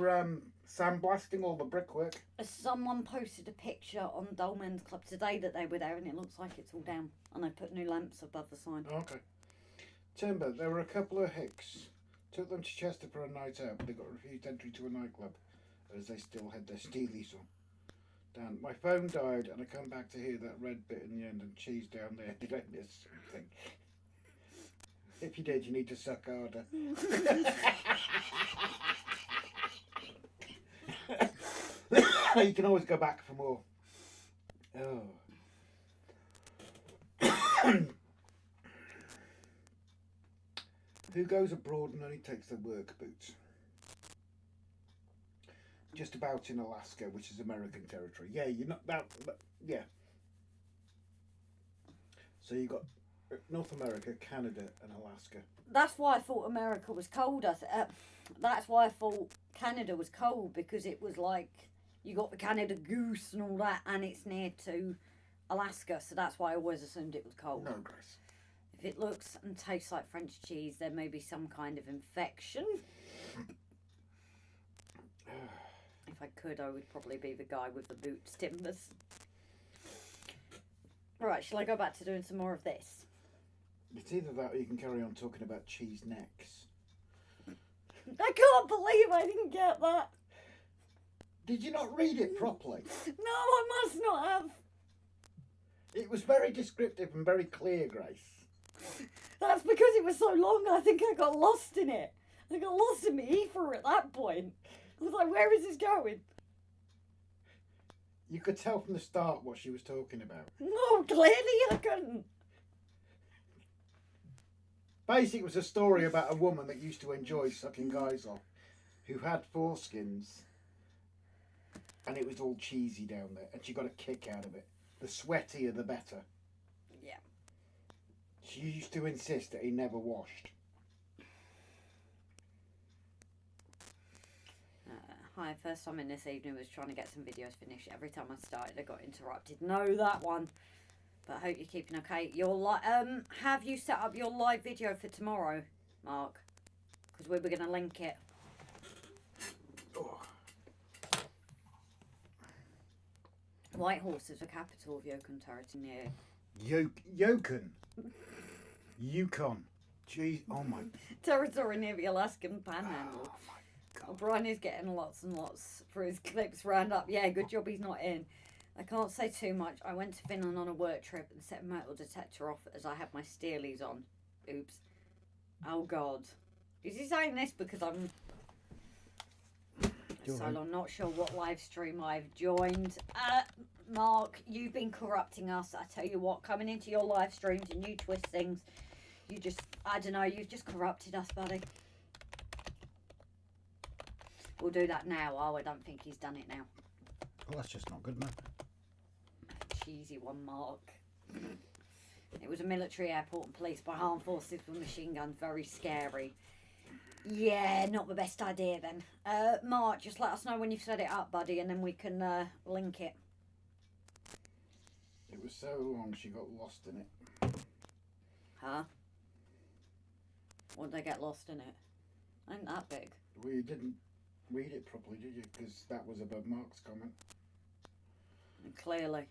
sandblasting all the brickwork. Someone posted a picture on Dolmen's Club today that they were there and it looks like it's all down. And they put new lamps above the sign. Okay. Timber, there were a couple of hicks. Took them to Chester for a night out, but they got refused entry to a nightclub as they still had their steelies on. Dan, my phone died and I come back to hear that red bit in the end and cheese down there. Did I miss something? If you did, you need to suck harder. You can always go back for more. Oh. Who goes abroad and only takes their work boots? Just about in Alaska, which is American territory. Yeah, you're not that. Yeah. So you got North America, Canada, and Alaska. That's why I thought America was colder. That's why I thought Canada was cold, because it was like you got the Canada Goose and all that, and it's near to Alaska, so that's why I always assumed it was cold. No, Grace. If it looks and tastes like French cheese, there may be some kind of infection. If I could, I would probably be the guy with the boots timbers. Right, shall I go back to doing some more of this? It's either that or you can carry on talking about cheese necks. I can't can't believe I didn't get that. Did you not read it properly? No, I must not have. It was very descriptive and very clear, Grace. That's because it was so long, I think I got lost in it. I got lost in the ether at that point. I was like, where is this going? You could tell from the start what she was talking about. No, clearly I couldn't. Basically, it was a story about a woman that used to enjoy sucking guys off who had foreskins, and it was all cheesy down there, and she got a kick out of it. The sweatier, the better. Yeah. She used to insist that he never washed. Hi, first time in this evening was trying to get some videos finished. Every time I started, I got interrupted. No, that one. But I hope you're keeping okay. Have you set up your live video for tomorrow, Mark? Because we were going to link it. Oh. White Horse is the capital of Yukon Territory near... Yukon. Yukon. Gee, oh my... Territory near the Alaskan Panhandle. Oh my God. Brian is getting lots and lots for his clips round up. Yeah, good job he's not in. I can't say too much. I went to Finland on a work trip and set a metal detector off as I had my steelies on. Oops. Oh God. Is he saying this because I'm... So I'm not sure what live stream I've joined. Mark, you've been corrupting us. I tell you what, coming into your live streams and you twist things, you just, I don't know, you've just corrupted us, buddy. We'll do that now. Oh, I don't think he's done it now. Well, that's just not good, man. Cheesy one, Mark. It was a military airport and police by armed forces with machine guns. Very scary. Yeah, not the best idea then. Mark, just let us know when you've set it up, buddy, and then we can link it. It was so long she got lost in it. Huh? What'd they get lost in it? Ain't that big. Well, you didn't read it properly, did you? Because that was above Mark's comment. Clearly.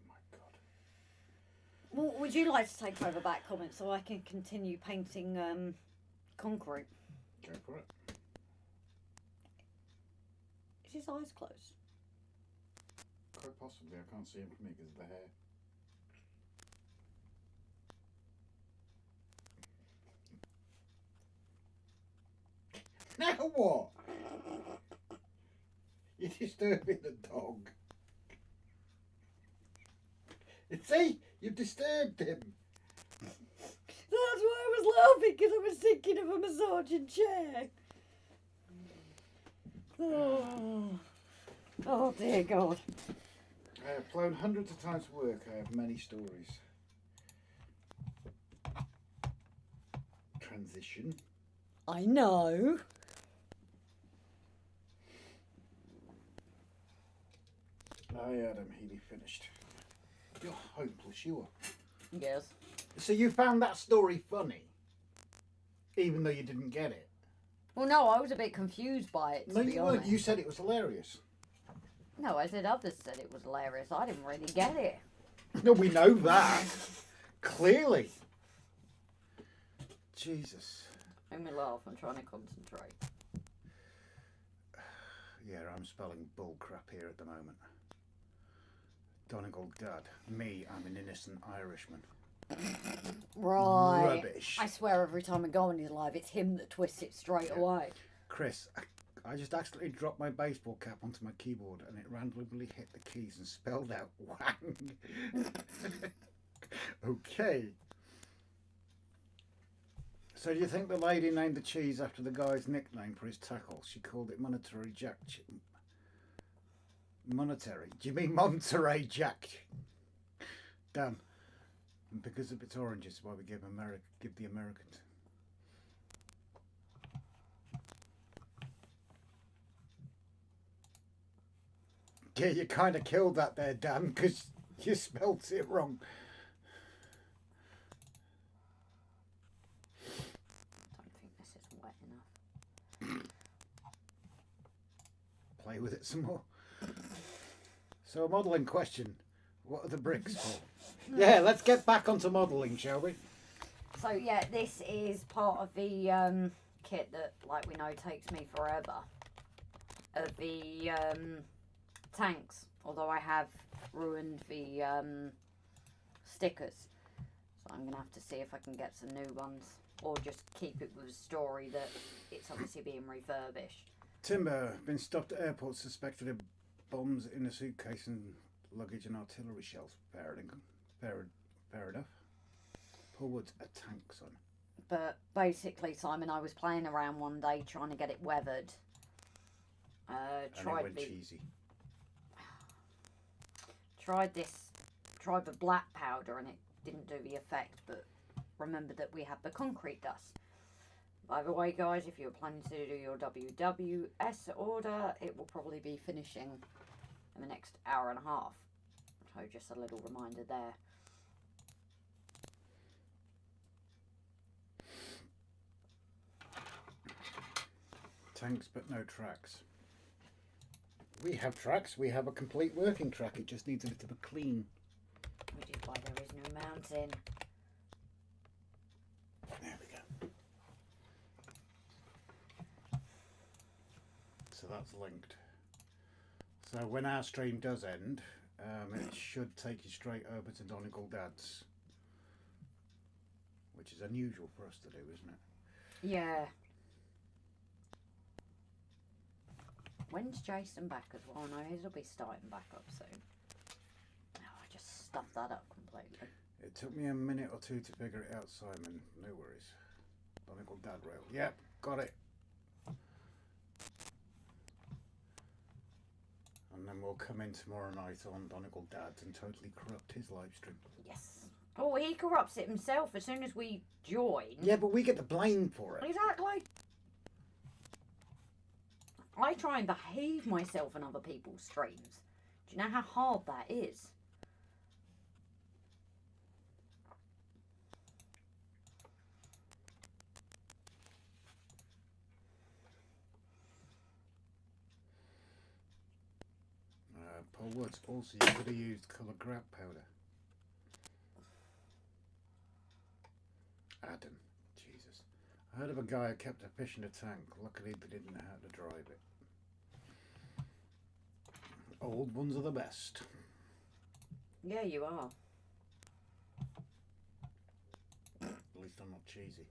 My God. Well, would you like to take over that comment so I can continue painting concrete? Go for it. Is his eyes closed? Quite possibly. I can't see him from here because of the hair. Now what? You're disturbing the dog. See? You've disturbed him. That's why I was laughing, because I was thinking of a massaging chair. Oh dear God. I have flown hundreds of times for work. I have many stories. Transition. I know. I Adam Healy finished. You're hopeless, you are. Yes. So you found that story funny, even though you didn't get it? Well, no, I was a bit confused by it, to No, be you honest. weren't. You said it was hilarious. No, I said others said it was hilarious. I didn't really get it. No, we know that. Clearly. Jesus. Make me laugh. I'm trying to concentrate. Yeah, I'm spelling bull crap here at the moment. Donegal Dad. Me, I'm an innocent Irishman. Right. Rubbish. I swear every time I go on his live, it's him that twists it straight away. Chris, I just accidentally dropped my baseball cap onto my keyboard and it randomly hit the keys and spelled out wang. Okay. So do you think the lady named the cheese after the guy's nickname for his tackle? She called it Monterey Jack. Monetary? Do you mean Monterey Jack? Damn. And because of its oranges, why we give the Americans. Yeah, you kind of killed that there, Dan, because you spelt it wrong. I don't think this is wet enough. Play with it some more. So a modelling question. What are the bricks for? Yeah, let's get back onto modelling, shall we? So yeah, this is part of the kit that, like we know, takes me forever of the tanks. Although I have ruined the stickers. So I'm going to have to see if I can get some new ones. Or just keep it with a story that it's obviously being refurbished. Timber, been stopped at airport suspected of bombs in a suitcase and luggage and artillery shells. Fair enough. Paul Wood's a tank, son. But basically, Simon, I was playing around one day trying to get it weathered. And it went cheesy. Tried the black powder and it didn't do the effect, but remember that we have the concrete dust. By the way, guys, if you're planning to do your WWS order, it will probably be finishing in the next hour and a half. So just a little reminder there. Tanks but no tracks. We have tracks. We have a complete working track. It just needs a bit of a clean. Which is why there is no mountain. There we go. So that's linked. So when our stream does end, it should take you straight over to Donegal Dad's, which is unusual for us to do, isn't it? Yeah. When's Jason back as well? No, he'll be starting back up soon. Oh, I just stuffed that up completely. It took me a minute or two to figure it out, Simon. No worries. Donegal Dad rail. Yep, got it. And then we'll come in tomorrow night on Donegal Dad's and totally corrupt his live stream. Yes. Oh, he corrupts it himself as soon as we join. Yeah, but we get the blame for it. Exactly. I try and behave myself in other people's streams. Do you know how hard that is? Paul Woods, also you could have used colour grab powder. Adam, Jesus. I heard of a guy who kept a fish in a tank. Luckily they didn't know how to drive it. Old ones are the best. Yeah, you are. At least I'm not cheesy.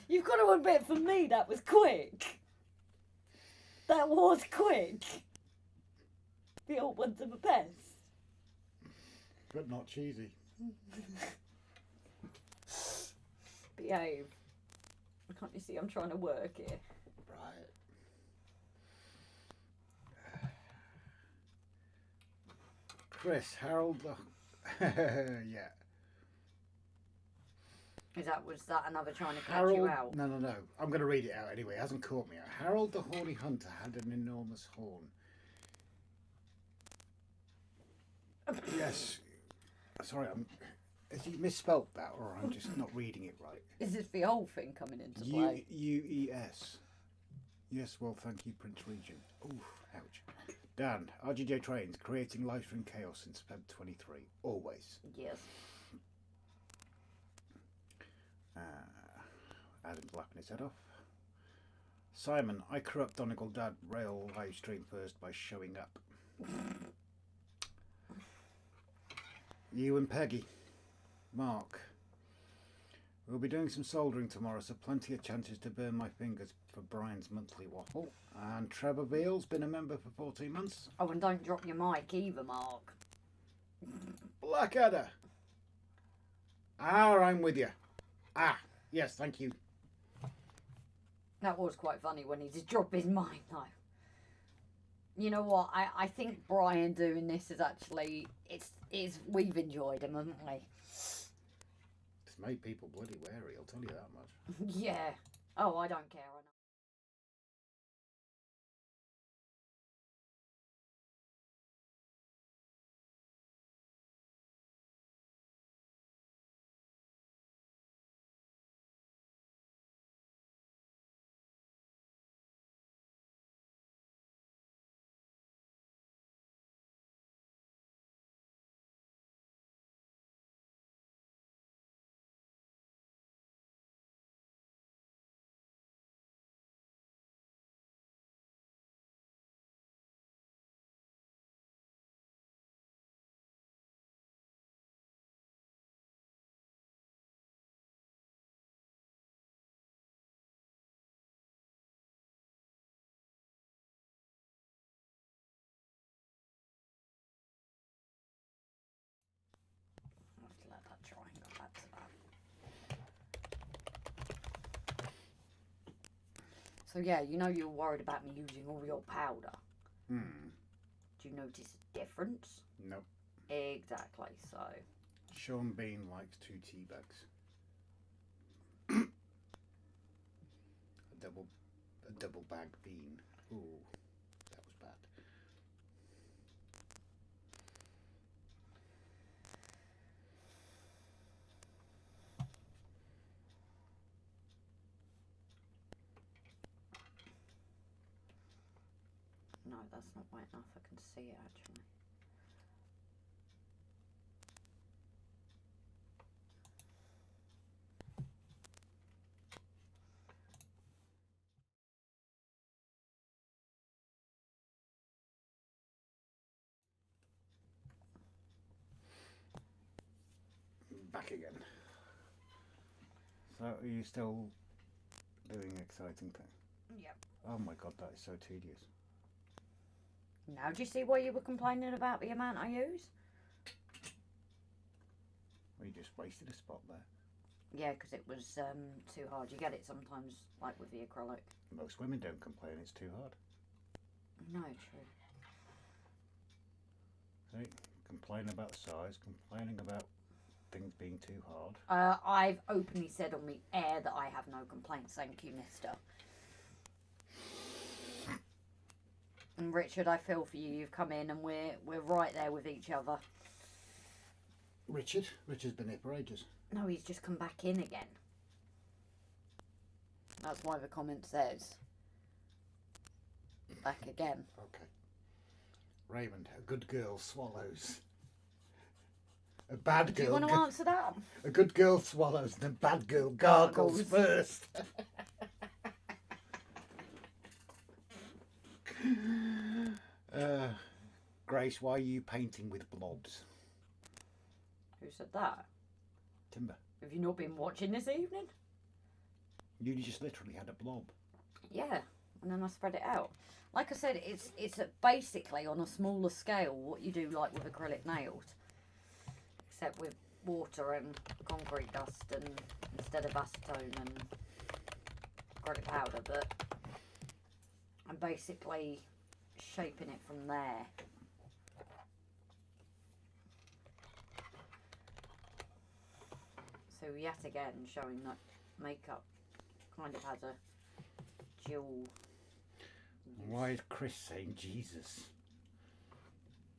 You've got to admit, for me, that was quick. That was quick. The old ones are the best. But not cheesy. Behave. Can't you see I'm trying to work here? Right. Chris, Harold, yeah. Was that another trying to catch Harold, you out? no. I'm going to read it out anyway. It hasn't caught me out. Harold the Horny Hunter had an enormous horn. Yes. Sorry, has he misspelt that, or I'm just not reading it right? Is this the whole thing coming into play? UES. Yes, well, thank you, Prince Regent. Oof, ouch. Dan, RGJ Trains, creating live stream chaos since Feb 23. Always. Yes. Adam's laughing his head off. Simon, I corrupt Donegal Dad rail live stream first by showing up. You and Peggy. Mark. We'll be doing some soldering tomorrow, so plenty of chances to burn my fingers for Brian's monthly waffle. And Trevor Veal's been a member for 14 months. Oh, and don't drop your mic either, Mark. Blackadder. I'm with you. Yes, thank you. That was quite funny when he just dropped his mic, though. You know what? I think Brian doing this is actually we've enjoyed him, haven't we? It's made people bloody wary, I'll tell you that much. Yeah. Oh, I don't care. I know. So yeah, you know you were worried about me using all your powder. Hmm. Do you notice a difference? Nope. Exactly, so. Sean Bean likes 2 tea bags. A double bag bean. Ooh, that was bad. No, that's not white enough. I can see it actually. Back again. So, are you still doing exciting thing? Yep. Oh my god, that is so tedious. Now do you see why you were complaining about the amount I use? Well, you just wasted a spot there. Yeah, because it was too hard. You get it sometimes, like with the acrylic. Most women don't complain it's too hard. No, true. See, complain about size, complaining about things being too hard. I've openly said on the air that I have no complaints, thank you, mister. And Richard, I feel for you. You've come in and we're right there with each other. Richard's been here for ages. No, he's just come back in again. That's why the comment says back again. Okay. Raymond, a good girl swallows. A bad girl. Do you want to answer that? A good girl swallows and a bad girl gargles first. Grace, why are you painting with blobs? Who said that? Timber. Have you not been watching this evening? You just literally had a blob. Yeah, and then I spread it out. Like I said, it's basically on a smaller scale what you do like with acrylic nails, except with water and concrete dust and instead of acetone and acrylic powder. But I'm basically shaping it from there. So yet again, showing that makeup kind of has a dual use. Why is Chris saying Jesus?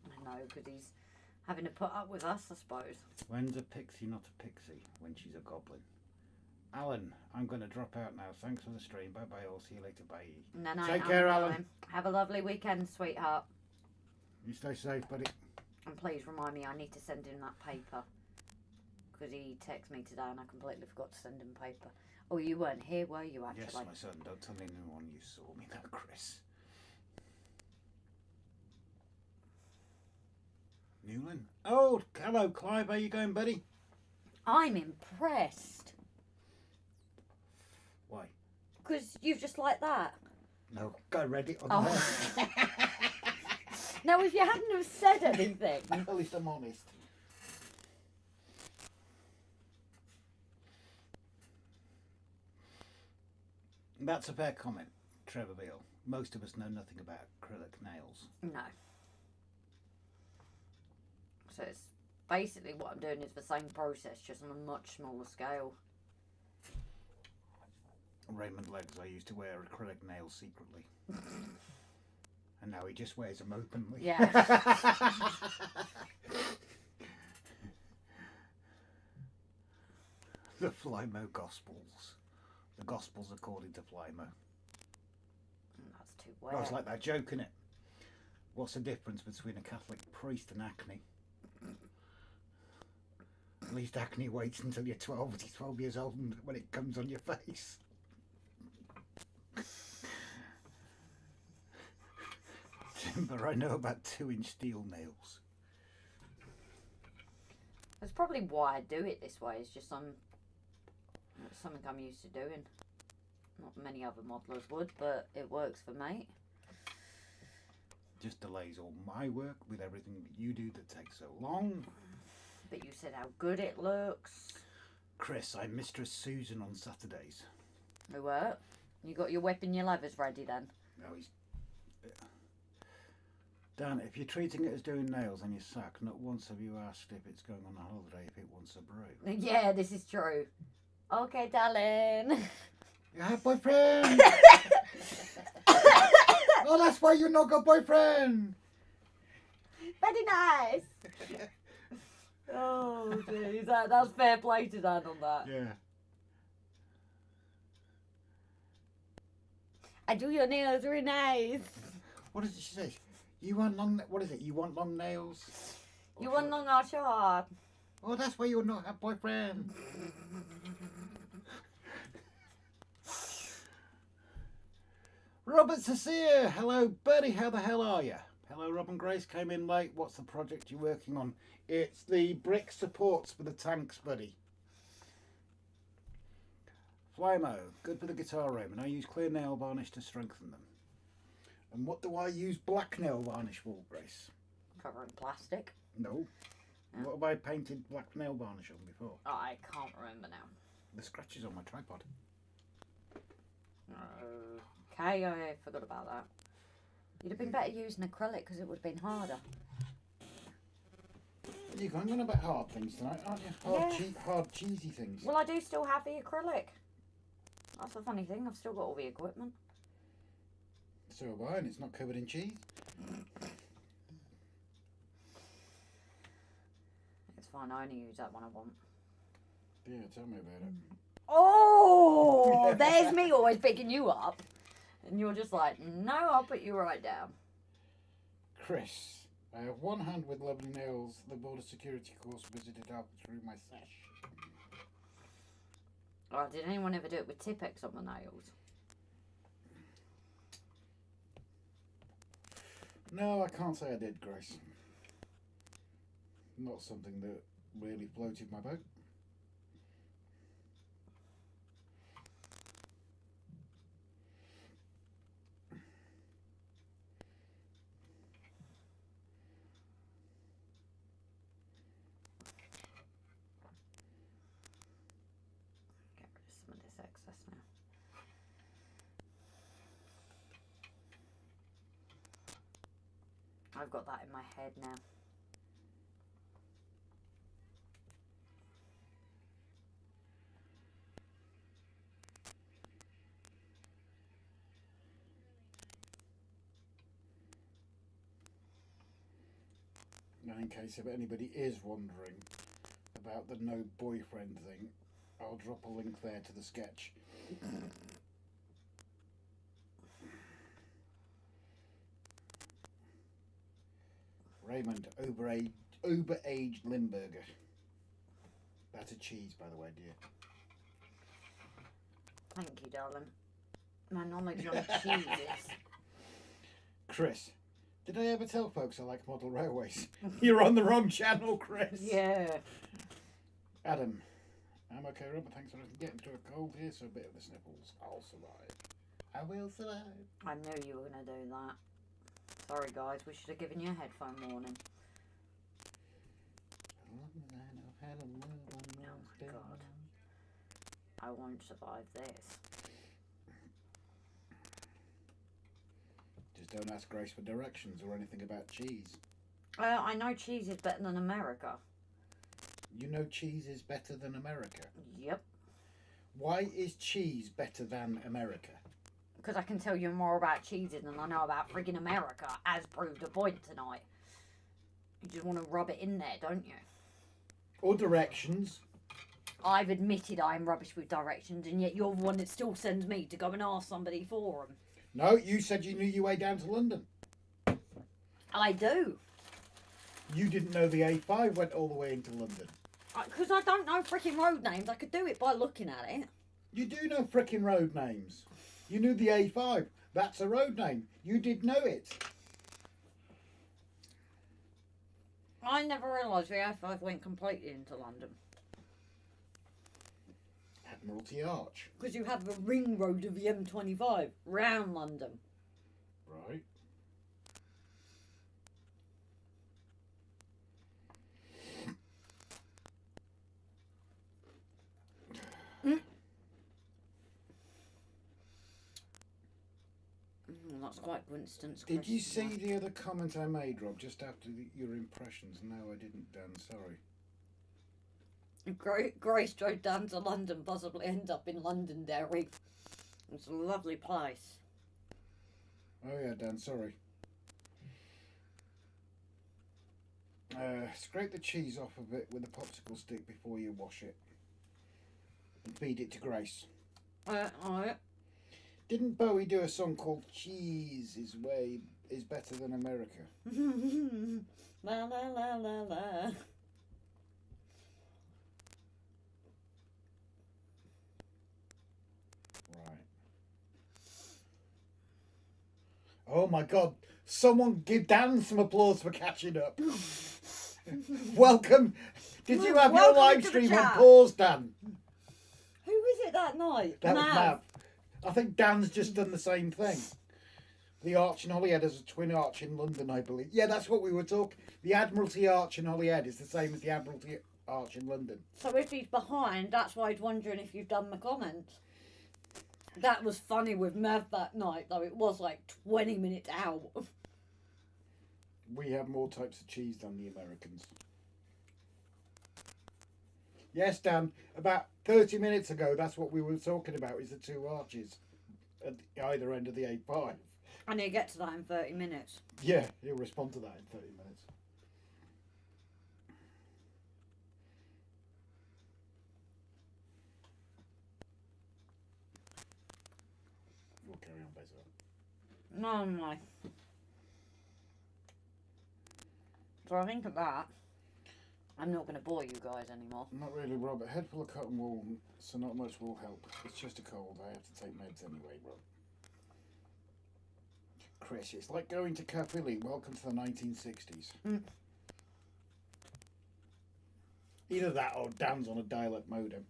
I know, because he's having to put up with us, I suppose. When's a pixie not a pixie? When she's a goblin. Alan, I'm going to drop out now. Thanks for the stream. Bye bye. I'll see you later. Bye. And then Take care, I'm Alan. going. Have a lovely weekend, sweetheart. You stay safe, buddy. And please remind me, I need to send him that paper. Because he texted me today and I completely forgot to send him paper. Oh, you weren't here, were you, actually? Yes, my son. Don't tell anyone you saw me now, Chris. Newland? Oh, hello, Clive. How you going, buddy? I'm impressed. Why? Because you've just like that. No, go ready on Oh. Now, if you hadn't have said anything. At least I'm honest. That's a fair comment, Trevor Beale. Most of us know nothing about acrylic nails. No. So it's basically what I'm doing is the same process, just on a much smaller scale. Raymond Legs, I used to wear acrylic nails secretly. And now he just wears them openly. Yeah. The Flymo Gospels. The Gospels according to Flymo. That's too I was wet. like that joke, innit? What's the difference between a Catholic priest and acne? At least acne waits until you're 12 years old and when it comes on your face. Timber, I know about 2-inch steel nails. That's probably why I do it this way. It's just something I'm used to doing. Not many other modelers would, but it works for me. Just delays all my work with everything that you do that takes so long. But you said how good it looks. Chris, I'm Mistress Susan on Saturdays. Who were? You got your whip and your levers ready then? No, he's. Dan, if you're treating it as doing nails on your sack, not once have you asked if it's going on a holiday if it wants a brew. Yeah, this is true. Okay, darling. You have boyfriend! Oh, that's why you not got boyfriend! Very nice. Oh, jeez. That's fair play to Dan on that. Yeah. I do your nails really nice. What does she say? You want long... What is it? You want long nails? You want long or short? Oh, that's why you not have boyfriend. Robert Cecilia, hello buddy, how the hell are you? Hello Rob and Grace, came in late. What's the project you're working on? It's the brick supports for the tanks, buddy. Flymo, good for the guitar room, and I use clear nail varnish to strengthen them. And what do I use black nail varnish for, Grace? Covering plastic. No. Yeah. What have I painted black nail varnish on before? I can't remember now. The scratches on my tripod. Okay, I forgot about that. You'd have been better using acrylic because it would have been harder. You're going on about hard things tonight, aren't you? Hard, cheesy things. Well, I do still have the acrylic. That's the funny thing. I've still got all the equipment. So have I, and it's not covered in cheese. It's fine. I only use that when I want. Yeah, tell me about it. Oh, there's me always picking you up. And you're just like, no, I'll put you right down. Chris, I have one hand with lovely nails. The border security course visited out through my sash. Oh, did anyone ever do it with Tipex on the nails? No, I can't say I did, Grace. Not something that really floated my boat. Get rid of some of this excess now. I've got that in my head now. Now, in case if anybody is wondering about the no boyfriend thing, I'll drop a link there to the sketch. Raymond, overaged Limburger. That's a cheese, by the way, dear. Thank you, darling. My knowledge on cheeses. Chris, did I ever tell folks I like model railways? You're on the wrong channel, Chris. Yeah. Adam, I'm okay, Robert. Thanks for getting to a cold here, so a bit of the sniffles. I'll survive. I will survive. I knew you were going to do that. Sorry, guys. We should have given you a headphone warning. Oh, my God. I won't survive this. Just don't ask Grace for directions or anything about cheese. I know cheese is better than America. You know cheese is better than America? Yep. Why is cheese better than America? Because I can tell you more about cheeses than I know about friggin' America, as proved a point tonight. You just want to rub it in there, don't you? Or directions. I've admitted I'm rubbish with directions, and yet you're the one that still sends me to go and ask somebody for them. No, you said you knew your way down to London. I do. You didn't know the A5 went all the way into London. Because I don't know frickin' road names. I could do it by looking at it. You do know frickin' road names. You knew the A5. That's a road name. You did know it. I never realised the A5 went completely into London. Admiralty Arch. Because you have the ring road of the M25 round London. Right. That's quite coincidence. Did you Christmas. see the other comment I made, Rob, just after your impressions? No, I didn't, Dan, sorry. Grace drove down to London, possibly end up in Londonderry. It's a lovely place. Oh yeah, Dan, sorry. Scrape the cheese off of it with a popsicle stick before you wash it. And feed it to Grace. Alright. Didn't Bowie do a song called Cheese is Better Than America? La la la la la. Right. Oh my God! Someone give Dan some applause for catching up. Welcome. Did you have your Welcome live to the stream on chat. pause, Dan? Who was it that night? That was Mav. Mav. I think Dan's just done the same thing. The Arch in Holyhead is a twin arch in London, I believe. Yeah, that's what we were talking. The Admiralty Arch in Holyhead is the same as the Admiralty Arch in London. So if he's behind, that's why he's wondering if you've done the comment. That was funny with Mav that night, though. It was like 20 minutes out. We have more types of cheese than the Americans. Yes, Dan, about 30 minutes ago, that's what we were talking about, is the two arches at either end of the A5. I need to get to that in 30 minutes. Yeah, he'll respond to that in 30 minutes. We'll carry on, Bezos. No. So I think of that. I'm not going to bore you guys anymore. Not really, Rob. A head full of cotton wool, so not much will help. It's just a cold. I have to take meds anyway, Rob. Chris, it's like going to Caerphilly. Welcome to the 1960s. Mm. Either that or Dan's on a dial-up modem.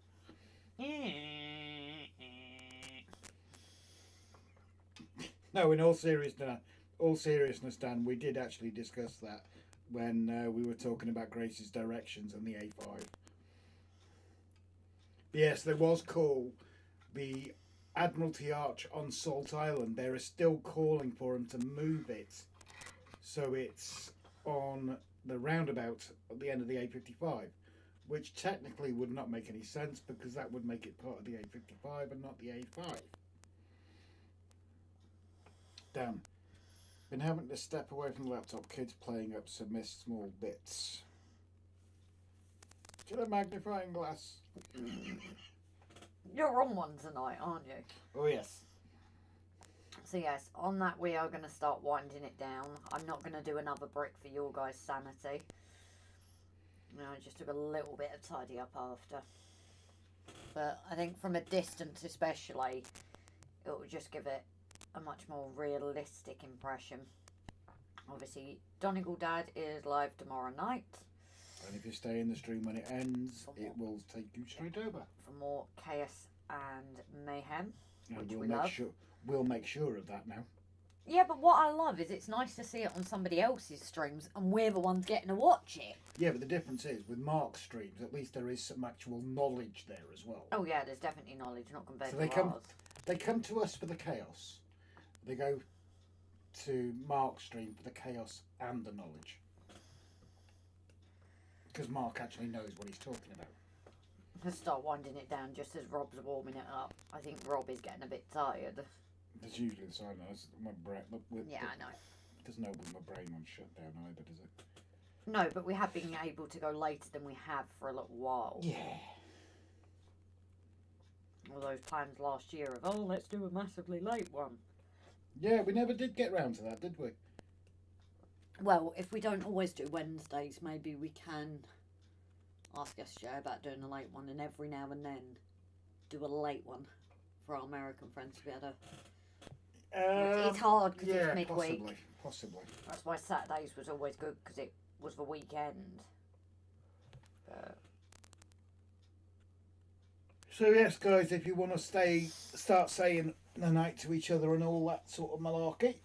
No, in all seriousness, Dan, we did actually discuss that when we were talking about Grace's directions on the A5. Yes, there was call. The Admiralty Arch on Salt Island, there is still calling for him to move it so it's on the roundabout at the end of the A55, which technically would not make any sense because that would make it part of the A55 and not the A5. Damn. Been having to step away from the laptop, kids playing up some missed small bits. Get a magnifying glass. You're on one tonight, aren't you? Oh yes. So yes, on that we are going to start winding it down. I'm not going to do another brick for your guys' sanity. No, I just took a little bit of tidy up after. But I think from a distance especially, it will just give it a much more realistic impression. Obviously, Donegal Dad is live tomorrow night. And if you stay in the stream when it ends, it will take you straight over. For more chaos and mayhem, And which we'll we make love. sure we'll make sure of that now. Yeah, but what I love is it's nice to see it on somebody else's streams and we're the ones getting to watch it. Yeah, but the difference is with Mark's streams, at least there is some actual knowledge there as well. Oh yeah, there's definitely knowledge, not compared So to ours. they come to us for the chaos. They go to Mark's stream for the chaos and the knowledge. Because Mark actually knows what he's talking about. Let's start winding it down just as Rob's warming it up. I think Rob is getting a bit tired. That's usually the sign. My brain. Yeah, I know. Doesn't help with my brain on shutdown either, does it? No, but we have been able to go later than we have for a little while. Yeah. All those plans last year of, oh, let's do a massively late one. Yeah, we never did get round to that, did we? Well, if we don't always do Wednesdays, maybe we can ask SJ about doing a late one, and every now and then do a late one for our American friends to be able to. It's hard because it's midweek. Possibly. That's why Saturdays was always good because it was the weekend. But So yes, guys, if you want to start saying the night to each other and all that sort of malarkey.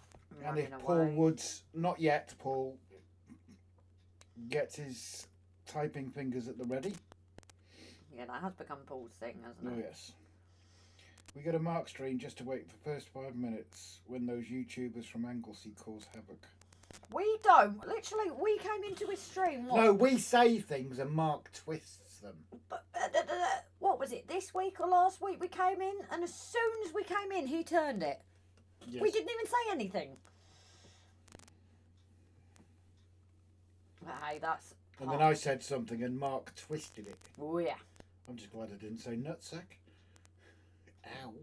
And if Paul Woods, not yet, Paul gets his typing fingers at the ready. Yeah, that has become Paul's thing, hasn't Oh it? yes. We got a Mark stream just to wait for the first 5 minutes when those YouTubers from Anglesey cause havoc. We don't. Literally, we came into his stream. What? No, we say things and Mark twists them. But, what was it, this week or last week we came in, and as soon as we came in, he turned it. Yes. We didn't even say anything. But hey, that's... And then I said something and Mark twisted it. Oh, yeah. I'm just glad I didn't say nutsack. Ow.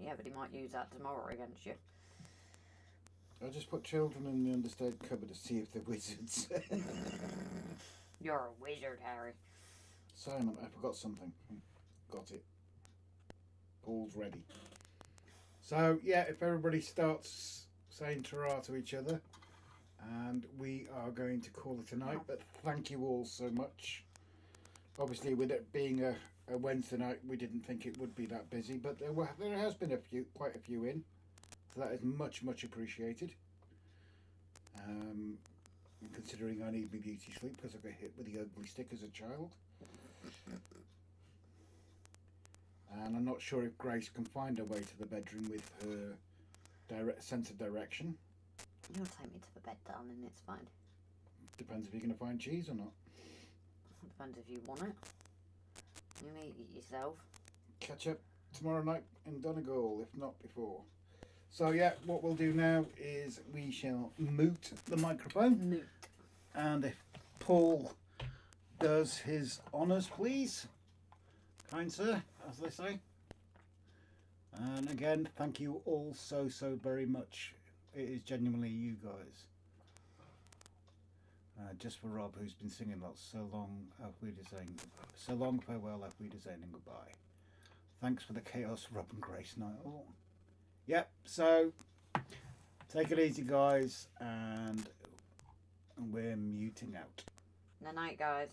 Yeah, but he might use that tomorrow against you. I just put children in the understated cupboard to see if they're wizards. You're a wizard, Harry. Simon, I forgot something. Got it. Paul's ready. So, yeah, if everybody starts saying ta-ra to each other, and we are going to call it a night, but thank you all so much. Obviously, with it being a Wednesday night, we didn't think it would be that busy, but there has been quite a few in. So that is much appreciated. Considering I need my beauty sleep because I got hit with the ugly stick as a child. And I'm not sure if Grace can find her way to the bedroom with her direct sense of direction. You'll take me to the bed, darling, it's fine. Depends if you're going to find cheese or not. Depends if you want it. You can eat it yourself. Catch up tomorrow night in Donegal, if not before. So yeah, what we'll do now is we shall mute the microphone. Mute. And if Paul does his honours, please. Kind sir, as they say. And again, thank you all so very much. It is genuinely you guys. Just for Rob, who's been singing lots. So long, so long, farewell, auf Wiedersehen and goodbye. Thanks for the chaos, Rob and Grace night all. Yep, so take it easy, guys, and we're muting out. Good night, guys.